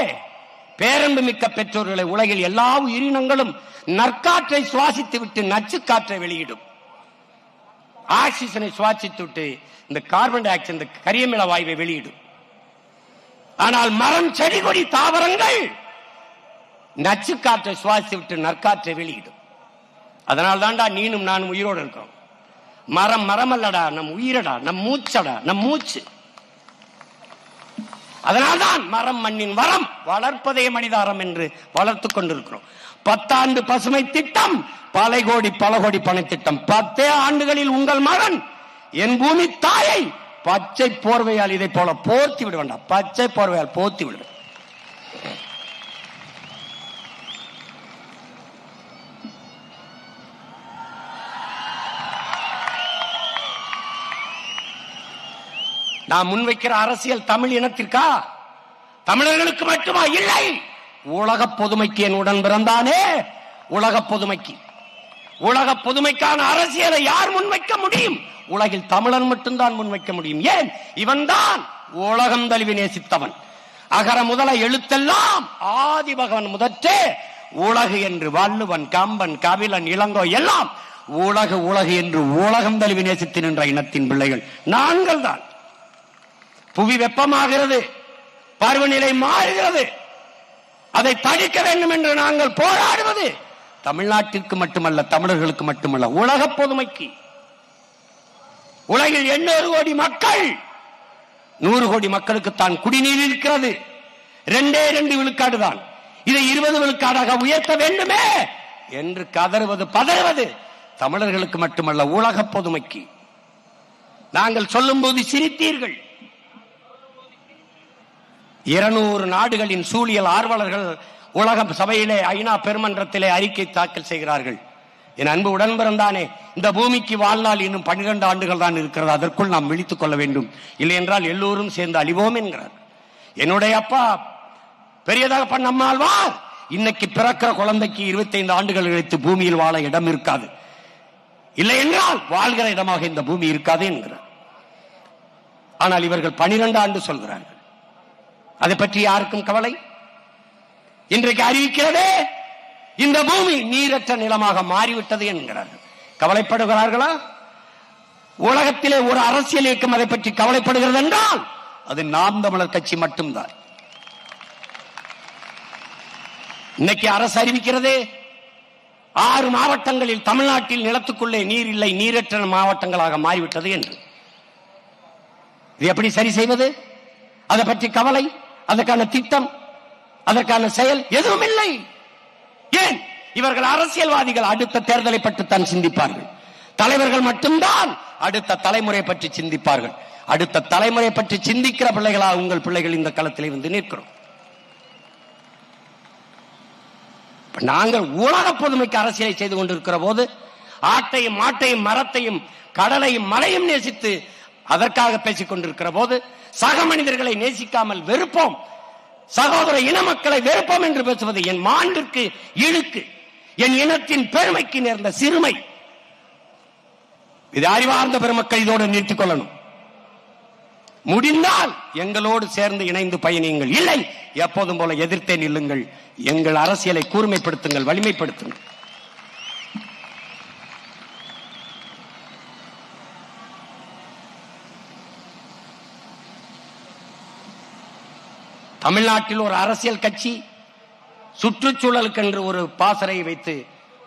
பேரன்பு மிக்க பெற்றோர்களை உலகில் எல்லா உயிரினங்களும் நற்காற்றை சுவாசித்து விட்டு நச்சு காற்றை வெளியிடும். ஆக்சிஜனை சுவாசித்து விட்டு இந்த கார்பன் டை ஆக்சைடு, இந்த கரியமில வாயுவை வெளியிடும். ஆனால் மரம், செடி, கொடி, தாவரங்கள் நச்சு காற்றை சுவாசித்து விட்டு நற்காற்றை வெளியிடும். அதனால் தான்டா நீனும் நானும் உயிரோடு இருக்கிறோம். மரம் மரம் அல்லடா, நம் உயிரடா, நம் மூச்சடா, நம் மூச்சு. அதனால்தான் மரம் மண்ணின் வரம், வளர்ப்பதே மனிதாரம் என்று வளர்த்துக் கொண்டிருக்கிறோம். 10 ஆண்டு பசுமை திட்டம், பல கோடி பண திட்டம். 10 ஆண்டுகளில் உங்கள் மகன் என் பூமி தாயை பச்சை போர்வையால் இதை போல போர்த்தி விட வேண்டாம், பச்சை போர்வையால் போர்த்தி விடு. நான் முன்வைக்கிற அரசியல் தமிழ் இனத்திற்கா, தமிழர்களுக்கு மட்டுமா? இல்லை, உலக பொதுமைக்கு என் உடன் பிறந்தானே, உலக பொதுமைக்கு. உலக பொதுமைக்கான அரசியலை யார் முன்வைக்க முடியும்? உலகில் தமிழன் மட்டும்தான் முன்வைக்க முடியும். ஏன்? இவன் தான் உலகம் தழுவி நேசித்தவன். அகர முதல எழுத்தெல்லாம் ஆதி பகவன் முதற்றே உலகு என்று வள்ளுவன், கம்பன், கபிலன், இளங்கோ எல்லாம் உலகு உலகு என்று உலகம் தழுவி நேசித்து நின்ற இனத்தின் பிள்ளைகள் நாங்கள் தான். புவி வெப்பமாகிறது, பருவநிலை மாறுகிறது, அதை தடுக்க வேண்டும் என்று நாங்கள் போராடுவது தமிழ்நாட்டிற்கு மட்டுமல்ல, தமிழர்களுக்கு மட்டுமல்ல, உலக பொதுமைக்கு. உலகில் 800 கோடி மக்கள், 100 கோடி மக்களுக்கு தான் குடிநீர் இருக்கிறது. 2 விழுக்காடு தான். இதை 20 விழுக்காடாக உயர்த்த வேண்டுமே என்று கதறுவது, பதறுவது தமிழர்களுக்கு மட்டுமல்ல, உலக பொதுமைக்கு. நாங்கள் சொல்லும் போது சிரித்தீர்கள். 200 நாடுகளின் சூழியல் ஆர்வலர்கள் உலக சபையிலே, ஐநா பெருமன்றத்திலே அறிக்கை தாக்கல் செய்கிறார்கள். என் அன்பு உடன் பிறந்தானே, இந்த பூமிக்கு வாழ்நாள் இன்னும் 12 ஆண்டுகள் தான் இருக்கிறது, அதற்குள் நாம் விழித்துக் கொள்ள வேண்டும், இல்லை என்றால் எல்லோரும் சேர்ந்து அழிவோம் என்கிறார். என்னுடைய அப்பா பெரியதாக நம்மாழ்வார் இன்னைக்கு பிறக்கிற குழந்தைக்கு 25 ஆண்டுகள் கழித்து பூமியில் வாழ இடம் இருக்காது, இல்லை என்றால் வாழ்கிற இடமாக இந்த பூமி இருக்காது என்கிறார். ஆனால் இவர்கள் 12 ஆண்டு சொல்கிறார்கள். அதை பற்றி யாருக்கும் கவலை? இன்றைக்கு அறிவிக்கிறதே இந்த பூமி நீரற்ற நிலமாக மாறிவிட்டது என்கிறார்கள். கவலைப்படுகிறார்களா? உலகத்திலே ஒரு அரசியல் இயக்கம் அதை பற்றி கவலைப்படுகிறது என்றால் அது நாம் தமிழர் கட்சி மட்டும்தான். இன்னைக்கு அரசு அறிவிக்கிறதே 6 மாவட்டங்களில் தமிழ்நாட்டில் நிலத்துக்குள்ளே நீர் இல்லை, நீரற்ற மாவட்டங்களாக மாறிவிட்டது என்று. இது எப்படி சரி செய்வது? அதை பற்றி கவலை, அதற்கான திட்டம், அதற்கான செயல் எதுவும் இல்லை. ஏன்? இவர்கள் அரசியல்வாதிகள் அடுத்த தேர்தலை பற்றித்தான் சிந்திப்பார்கள். தலைவர்கள் மட்டும்தான் அடுத்த தலைமுறை பற்றி சிந்திப்பார்கள். அடுத்த தலைமுறை பற்றி சிந்திக்கிற பிள்ளைகளா உங்கள் பிள்ளைகள் இந்த களத்திலே வந்து நிற்கிறோம். நாங்கள் உலக பொதுமைக்கு அரசியலை செய்து கொண்டிருக்கிற போது ஆட்டையும் மாட்டையும் மரத்தையும் கடலையும் மலையும் நேசித்து அதற்காக பேசிக் கொண்டிருக்கிற போது சக மனிதர்களை நேசிக்காமல் வெறுப்போம், சகோதர இன மக்களை வெறுப்போம் என்று பேசுவது என் மாண்பிற்கு இழுக்கு, என் இனத்தின் பெருமைக்கு நேர்ந்த சிறுமை. இது அறிவார்ந்த பெருமக்கள் இதோடு நிறுத்திக் கொள்ளணும். முடிந்தால் எங்களோடு சேர்ந்து இணைந்து பயணியுங்கள். இல்லை, எப்போதும் போல எதிர்த்தே நில்லுங்கள். எங்கள் அரசியலை கூர்மைப்படுத்துங்கள், வலிமைப்படுத்துங்கள். தமிழ்நாட்டில் ஒரு அரசியல் கட்சி சுற்றுச்சூழலுக்கு என்று ஒரு பாசறை வைத்து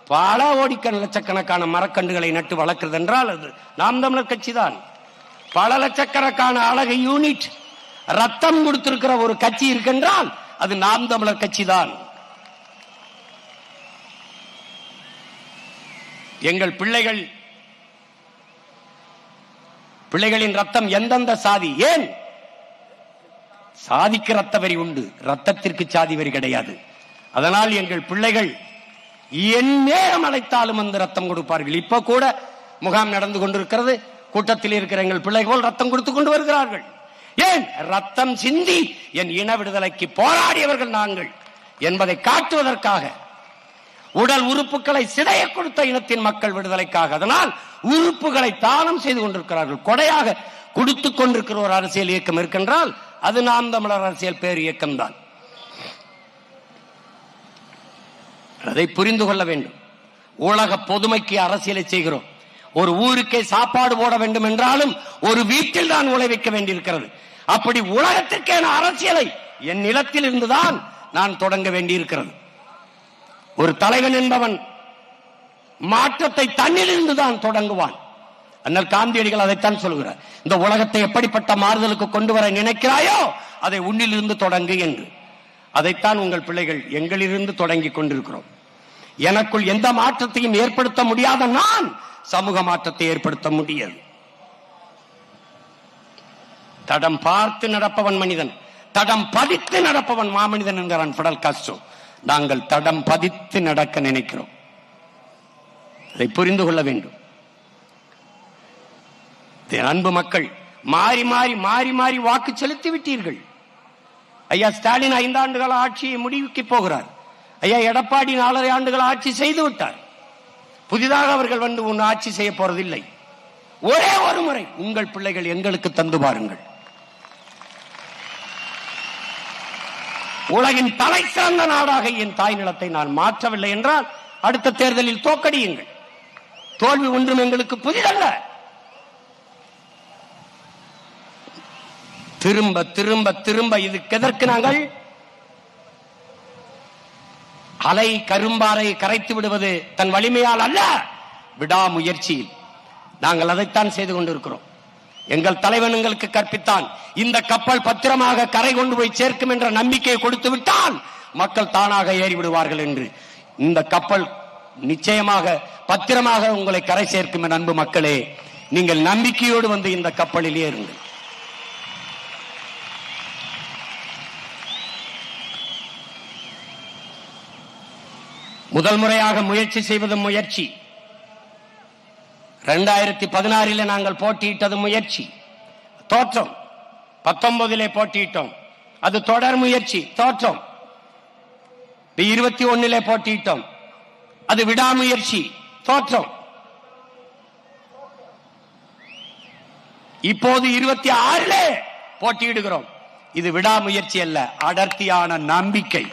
பல கோடிக்கணக்கான லட்சக்கணக்கான மரக்கன்றுகளை நட்டு வளர்க்கிறது என்றால் அது நாம் தமிழர் கட்சி தான். பல லட்சக்கணக்கான அழகு யூனிட் ரத்தம் கொடுத்திருக்கிற ஒரு கட்சி இருக்கின்றால் அது நாம் தமிழர் கட்சி தான். எங்கள் பிள்ளைகளின் ரத்தம் எந்தெந்த சாதி, ஏன் சாதிக்கு ரத்த வரி உண்டு, ரத்தத்திற்கு சாதி வரி கிடையாது. அதனால் எங்கள் பிள்ளைகள் என் நேரம் அழைத்தாலும் அந்த ரத்தம் கொடுப்பார்கள். இப்ப கூட முகாம் நடந்து கொண்டிருக்கிறது. கூட்டத்தில் இருக்கிற எங்கள் பிள்ளைகள் ரத்தம் கொடுத்துக் கொண்டு வருகிறார்கள். ஏன்? ரத்தம் சிந்தி என் இன விடுதலைக்கு போராடியவர்கள் நாங்கள் என்பதை காட்டுவதற்காக. உடல் உறுப்புகளை சிதைய கொடுத்த இனத்தின் மக்கள் விடுதலைக்காக. அதனால் உறுப்புகளை தானம் செய்து கொண்டிருக்கிறார்கள். கொடையாக கொடுத்துக் கொண்டிருக்கிற ஒரு அரசியல் இயக்கம் இருக்கின்றால் அது நாம் தமிழர் அரசியல் பேர் இயக்கம் தான். அதை புரிந்து கொள்ள வேண்டும். உலக பொதுமைக்கு அரசியலை செய்கிறோம். ஒரு ஊருக்கே சாப்பாடு போட வேண்டும் என்றாலும் ஒரு வீட்டில் தான் உழைக்க வேண்டியிருக்கிறது. அப்படி உலகத்திற்கான அரசியலை என் நிலத்தில் இருந்துதான் நான் தொடங்க வேண்டியிருக்கிறது. ஒரு தலைவன் என்பவன் மாற்றத்தை தன்னிலிருந்து தான் தொடங்குவான். அண்ணல் காந்தியடிகள் அதைத்தான் சொல்கிறார். இந்த உலகத்தை எப்படிப்பட்ட மாறுதலுக்கு கொண்டு வர நினைக்கிறாயோ அதை உன்னிலிருந்து தொடங்கு என்று. அதைத்தான் உங்கள் பிள்ளைகள் எங்களிலிருந்து தொடங்கி கொண்டிருக்கிறோம். எனக்குள் எந்த மாற்றத்தையும் ஏற்படுத்த முடியாத நான் சமூக மாற்றத்தை ஏற்படுத்த முடியாது. தடம் பார்த்து நடப்பவன் மனிதன், தடம் பதித்து நடப்பவன் மாமனிதன் என்கிறான் பிடல் காஸ்ட்ரோ. நாங்கள் தடம் பதித்து நடக்க நினைக்கிறோம். அதை புரிந்து கொள்ள வேண்டும். அன்பு மக்கள், மாறி மாறி மாறி மாறி வாக்கு செலுத்தி விட்டீர்கள். ஐயா ஸ்டாலின் 5 ஆண்டுகால ஆட்சியை முடிவுக்கு போகிறார். ஐயா எடப்பாடி 4.5 ஆண்டுகள் ஆட்சி செய்து விட்டார். புதிதாக அவர்கள் வந்து ஒன்று ஆட்சி செய்ய போறதில்லை. ஒரே ஒரு முறை உங்கள் பிள்ளைகள் எங்களுக்கு தந்து பாருங்கள். உலகின் தலை சிறந்த நாடாக என் தாய் நிலத்தை நான் மாற்றவில்லை என்றால் அடுத்த தேர்தலில் தோற்கடியுங்கள். தோல்வி ஒன்றும் எங்களுக்கு புதிதல்ல. திரும்ப திரும்ப திரும்ப இதுக்கு எதற்கு நாங்கள் அலை கரும்பாறை கரைத்து விடுவது தன் வலிமையால் அல்ல, விடாமுயற்சியில். நாங்கள் அதைத்தான் செய்து கொண்டிருக்கிறோம். எங்கள் தலைவன் எங்களுக்கு கற்பித்தான். இந்த கப்பல் பத்திரமாக கரை கொண்டு போய் சேர்க்கும் என்ற நம்பிக்கையை கொடுத்து விட்டால் மக்கள் தானாக ஏறி விடுவார்கள் என்று. இந்த கப்பல் நிச்சயமாக பத்திரமாக உங்களை கரை சேர்க்கும். அன்பு மக்களே, நீங்கள் நம்பிக்கையோடு வந்து இந்த கப்பலில் ஏறுங்கள். முதல் முறையாக முயற்சி செய்வது முயற்சி. 2016 நாங்கள் போட்டியிட்டது முயற்சி, தோற்றம். 19 போட்டியிட்டோம், அது தொடர் முயற்சி, தோற்றம். 21 போட்டியிட்டோம், அது விடாமுயற்சி, தோற்றம். இப்போது 26 போட்டியிடுகிறோம். இது விடாமுயற்சி அல்ல, அடர்த்தியான நம்பிக்கை.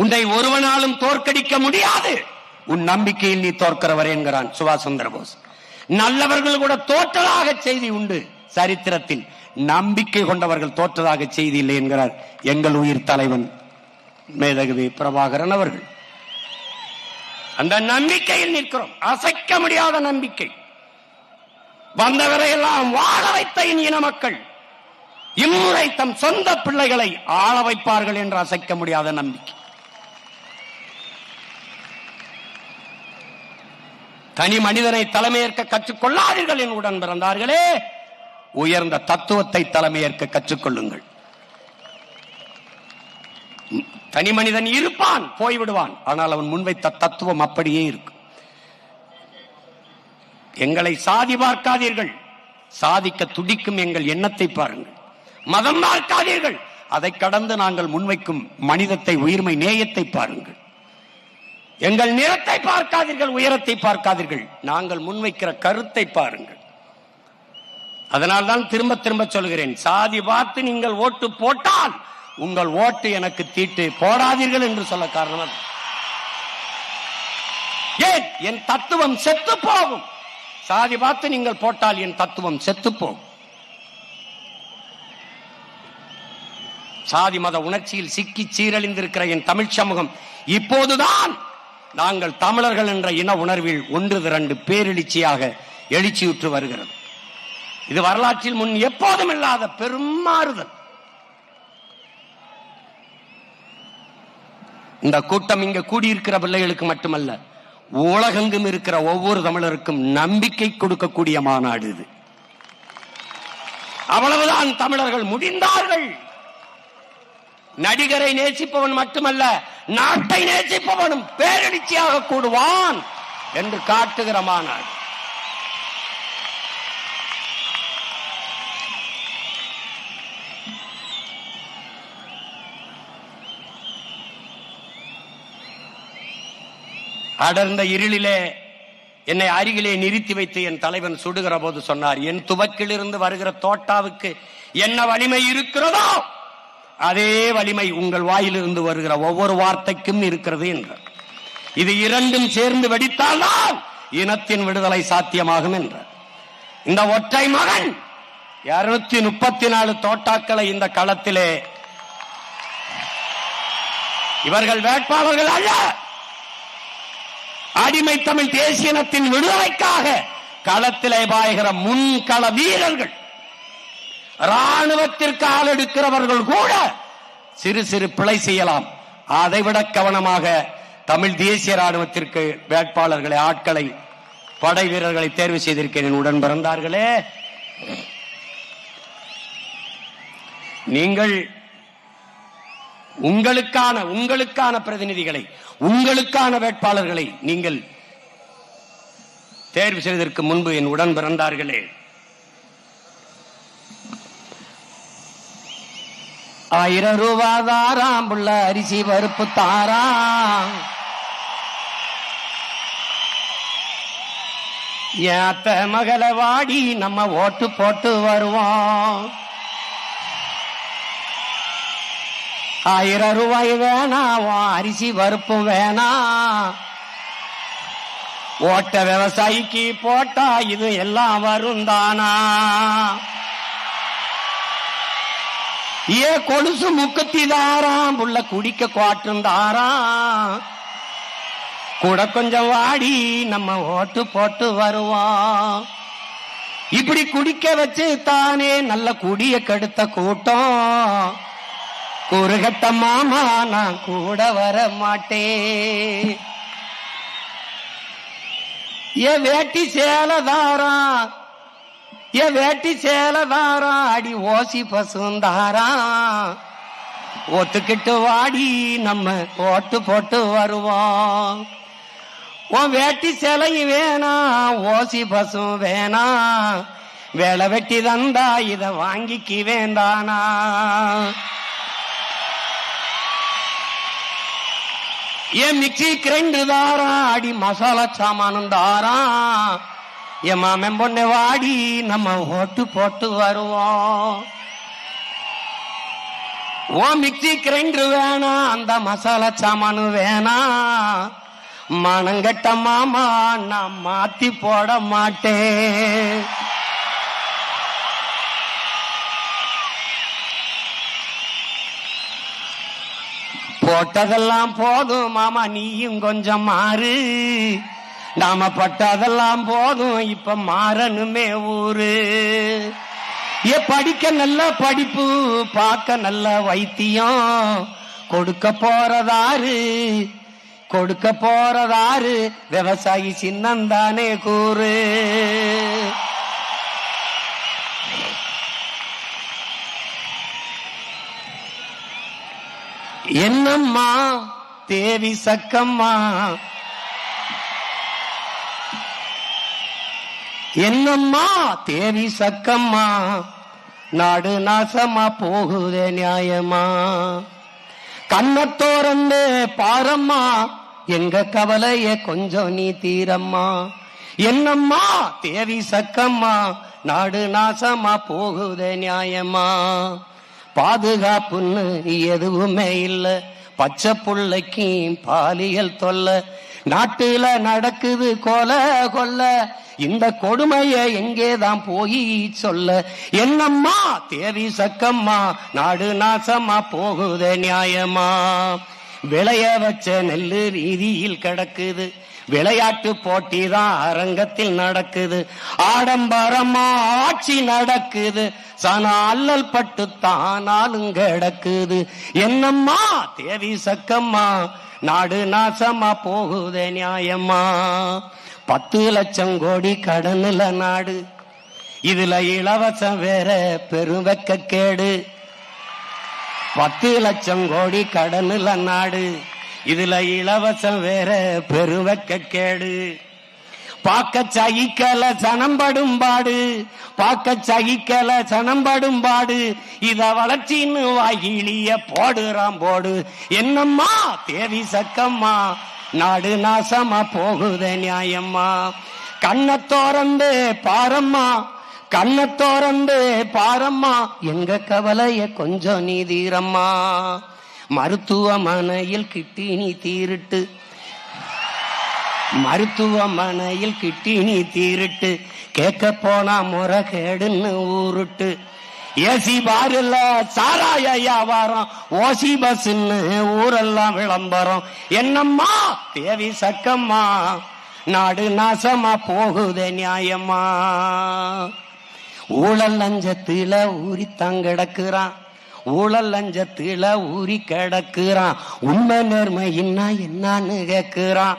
உன்னை ஒருவனாலும் தோற்கடிக்க முடியாது, உன் நம்பிக்கையில் நீ தோற்கிறவர் என்கிறான் சுபாஷ் சந்திர போஸ். நல்லவர்கள் கூட தோற்றதாக செய்தி உண்டு சரித்திரத்தில், நம்பிக்கை கொண்டவர்கள் தோற்றதாக செய்தி இல்லை என்கிறார் எங்கள் உயிர் தலைவன் மேதகவி பிரபாகரன் அவர்கள். அந்த நம்பிக்கையில் நிற்கிறோம், அசைக்க முடியாத நம்பிக்கை. வந்தவரையெல்லாம் வாழ வைத்த இன மக்கள் இம்முறை தம் சொந்த பிள்ளைகளை ஆள வைப்பார்கள் என்று அசைக்க முடியாத நம்பிக்கை. தனி மனிதனை தலைமையேற்க கற்றுக்கொள்ளாதீர்கள் என் உடன் பிறந்தார்களே, உயர்ந்த தத்துவத்தை தலைமையேற்க கற்றுக்கொள்ளுங்கள். தனி மனிதன் இருப்பான், போய்விடுவான், ஆனால் அவன் முன்வைத்த தத்துவம் அப்படியே இருக்கும். எங்களை சாதி பார்க்காதீர்கள், சாதிக்க துடிக்கும் எங்கள் எண்ணத்தை பாருங்கள். மதம் பார்க்காதீர்கள், அதை கடந்து நாங்கள் முன்வைக்கும் மனிதத்தை, உயிர்மை, நேயத்தை பாருங்கள். எங்கள் நிறத்தை பார்க்காதீர்கள், உயரத்தை பார்க்காதீர்கள், நாங்கள் முன்வைக்கிற கருத்தை பாருங்கள். அதனால்தான் திரும்ப திரும்ப சொல்கிறேன், சாதி பார்த்து நீங்கள் ஓட்டு போட்டால் உங்கள் ஓட்டு எனக்கு தீட்டு போடாதீர்கள் என்று சொல்ல காரணம் ஏன்? என் தத்துவம் செத்து போகும். சாதி பார்த்து நீங்கள் போட்டால் என் தத்துவம் செத்து போகும். சாதி மத உணர்ச்சியில் சிக்கி சீரழிந்திருக்கிற என் தமிழ் சமூகம் இப்போதுதான் நாங்கள் தமிழர்கள் என்ற இன உணர்வில் ஒன்று திரண்டு பேரெழுச்சியாக எழுச்சியுற்று வருகிறது. இது வரலாற்றில் முன் எப்போதும் இல்லாத பெரும் மாறுதல். இந்த கூட்டம் இங்க கூடியிருக்கிற பிள்ளைகளுக்கு மட்டுமல்ல, உலகெங்கும் இருக்கிற ஒவ்வொரு தமிழருக்கும் நம்பிக்கை கொடுக்கக்கூடிய மாநாடு இது. அவ்வளவுதான், தமிழர்கள் முடிந்தார்கள். நடிகரை நேசிப்பவன் மட்டுமல்ல, நாட்டை நேசிப்பவனும் பேரெழுச்சியாக கூடுவான் என்று காட்டுகிற மாநாடு. அடர்ந்த இருளிலே என்னை அருகிலே நிறுத்தி வைத்து என் தலைவன் சுடுகிற போது சொன்னார், என் துவக்கிலிருந்து வருகிற தோட்டாவுக்கு என்ன வலிமை இருக்கிறதோ அதே வலிமை உங்கள் வாயிலிருந்து வருகிற ஒவ்வொரு வார்த்தைக்கும் இருக்கிறது என்றார். இது இரண்டும் சேர்ந்து வெடித்தால்தான் இனத்தின் விடுதலை சாத்தியமாகும் என்றார். இந்த ஒற்றை மகன் 234 தோட்டாக்களை இந்த களத்திலே, இவர்கள் வேட்பாளர்கள் அல்ல, அடிமை தமிழ் தேசியனத்தின் விடுதலைக்காக களத்திலே பாய்கிற முன்கள வீரர்கள். ராணுவத்திற்கு ஆள் எடுக்கிறவர்கள் கூட சிறு சிறு பிழை செய்யலாம். அதைவிட கவனமாக தமிழ் தேசிய ராணுவத்திற்கு வேட்பாளர்களை, ஆட்களை, படை வீரர்களை தேர்வு செய்திருக்கிறேன். உடன் பிறந்தார்களே, நீங்கள் உங்களுக்கான பிரதிநிதிகளை, உங்களுக்கான வேட்பாளர்களை நீங்கள் தேர்வு செய்வதற்கு முன்பு என் உடன் பிறந்தார்களே, 1000 ரூபாய் தாராம் புள்ள அரிசி பருப்பு தாராம், ஏத்த மகளை வாடி நம்ம ஓட்டு போட்டு வருவோம். 1000 ரூபாய் வேணாம், அரிசி பருப்பும் வேணாம், ஓட்ட விவசாயிக்கு போட்டா இது எல்லாம் வரும் தானா. ஏ கொலுசு முக்கத்தி தாராம் புள்ள குடிக்க குவாட்டும் தாராம், கூட கொஞ்சம் வாடி நம்ம ஓட்டு போட்டு வருவோம். இப்படி குடிக்க வச்சு தானே நல்ல குடிய கெடுத்த கூட்டம், குறுகட்ட மாமா நான் கூட வர மாட்டேன். ஏ வேட்டி சேலதாராம், ஏ வேட்டி சேலதாராம், அடி ஓசி பசுந்தாராம், ஒத்துக்கிட்டு வாடி நம்ம ஓட்டு போட்டு வருவோம். உன் வேட்டி சேலையும் வேணாம், ஓசி பசும் வேணாம், வேலை வெட்டி தந்தா இத வாங்கிக்கு வேண்டானா. ஏன் மிக்சி கிரைண்டு தாராம், அடி மசாலா சாமானும் தாராம், என் மாமன் பொண்ணை வாடி நம்ம ஓட்டு போட்டு வருவோம். ஓ மிக்சி கிரைண்டர் வேணாம், அந்த மசாலா சாமானு வேணாம், மனங்கட்ட மாமா நான் மாத்தி போட மாட்டேன். போட்டதெல்லாம் போதும் மாமா, நீயும் கொஞ்சம் மாறு, நாம பட்டதெல்லாம் போதும் இப்ப மாறணுமே ஊரு. படிக்க நல்ல படிப்பு, பார்க்க நல்ல வைத்தியம், கொடுக்க போறதாரு விவசாயி சின்னந்தானே கூறு. என்னம்மா தேவி சக்கம்மா, என்னம்மா தேவி சக்கம்மா, நாடு நாசமா போகுதே நியாயமா. கண்ணத்தோரந்து பாரம்மா, எங்க கவலைய கொஞ்சம் நீ தீரம்மா. என்னம்மா தேவி சக்கம்மா, நாடு நாசமா போகுதே நியாயமா. பாதுகாப்புன்னு எதுவுமே இல்ல, பச்சை புள்ளைக்கு பாலியல் தொல்ல, நாட்டுல நடக்குது கொல்ல, இந்த கொடுமைய எங்கேதான் போய் சொல்ல. என்னம்மா தேவி சக்கம்மா, நாடு நாசமா போகுதே நியாயமா. விளைய வச்ச நெல்லு வீதியில் கிடக்குது, விளையாட்டு போட்டி தான் அரங்கத்தில் நடக்குது, ஆடம்பரமா ஆட்சி நடக்குது, சன அல்லல் பட்டு தானாலும் கிடக்குது. என்னம்மா தேவி சக்கம்மா, நாடு நாசமா போகுதே நியாயமா. 10 லட்சம் கோடி கடனுல நாடு, இதுல இலவசம் வேற பெருவெக்க கேடு. 10 லட்சம் கோடி கடனுல நாடு, இதுல இலவசம் வேற பெருவெக்க கேடு. பாக்க சகிக்கல சனம்படும் பாடு, பாக்க சகிக்கல சனம்படும் பாடு, இத வளர்ச்சின்னு வாயிலிய போடுறான் போடு. என்னம்மா தேவி சக்கம்மா, நாடு நாசமா போகுதே நியாயம்மா. கண்ணத்தோரந்து பாரம்மா, கண்ணத்தோரந்து பாரம்மா, எங்க கவலைய கொஞ்சம் நீ தீரம்மா. மருத்துவமனையில் கிட்டினி தீருட்டு, மருத்துவமனையில் கிட்டினி தீருட்டு, கேட்க போனா முறைகேடுன்னு ஊருட்டு. ஏசி பாருல சாராய வியாபாரம், ஓசி பஸ்ன்னு ஊரெல்லாம் விளம்பரம். என்னம்மா தேவி சக்கம்மா, நாடு நாசமா போகுதே நியாயமா. ஊழல் லஞ்சத்தில ஊறித்தான் கிடக்குறான், ஊழல் லஞ்சத்தில ஊறி கிடக்குறான், உண்மை நேர்மை என்னன்னு கேட்கிறான்.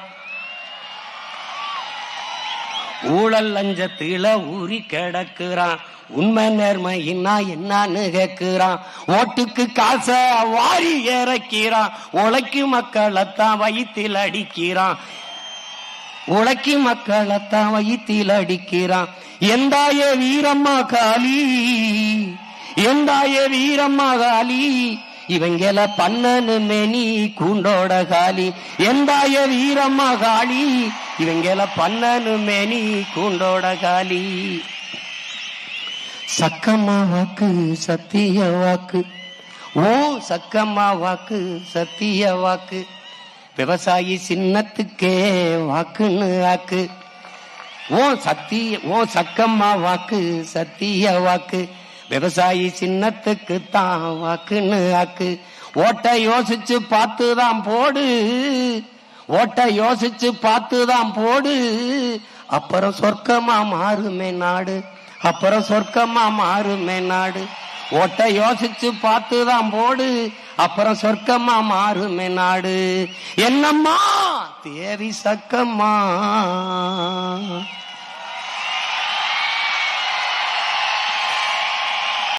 ஊழல் லஞ்சத்தில ஊறி கிடக்குறான், உண்மை நேர்மை என்னன்னு கேட்கிறான். ஓட்டுக்கு காசை வாரி இறக்கிறான், உழைக்கு மக்களைத்தான் வயிற்றில் அடிக்கிறான், உழைக்கு மக்களைத்தான் வயிற்றில் அடிக்கிறான். எந்தாய வீரம்மா காளி, எந்தாய வீரம்மா காளி, இவங்கள பண்ணனு மேனி கூண்டோட காளி. எந்தாய வீரம்மா காளி, இவங்கள பண்ணனு மேனி கூண்டோட காளி. சக்கம்மா வாக்கு சத்திய வாக்கு, ஓ சக்கம்மா வாக்கு சத்திய வாக்கு, விவசாயி சின்னத்துக்கே வாக்குன்னு ஆக்கு. ஓ சக்கம்மா வாக்கு சத்திய வாக்கு, விவசாயி சின்னத்துக்கு தான் வாக்குன்னு ஆக்கு. ஓட்ட யோசிச்சு பார்த்துதான் போடு, ஓட்ட யோசிச்சு பார்த்துதான் போடு, அப்புறம் சொர்க்கமா மாறுமே நாடு, அப்புறம் சொர்க்கமா மாறுமே நாடு. ஓட்ட யோசிச்சு பார்த்துதான் போடு, அப்புறம் சொர்க்கமா மாறுமே நாடு. என்னம்மா தேவி சக்கம்மா.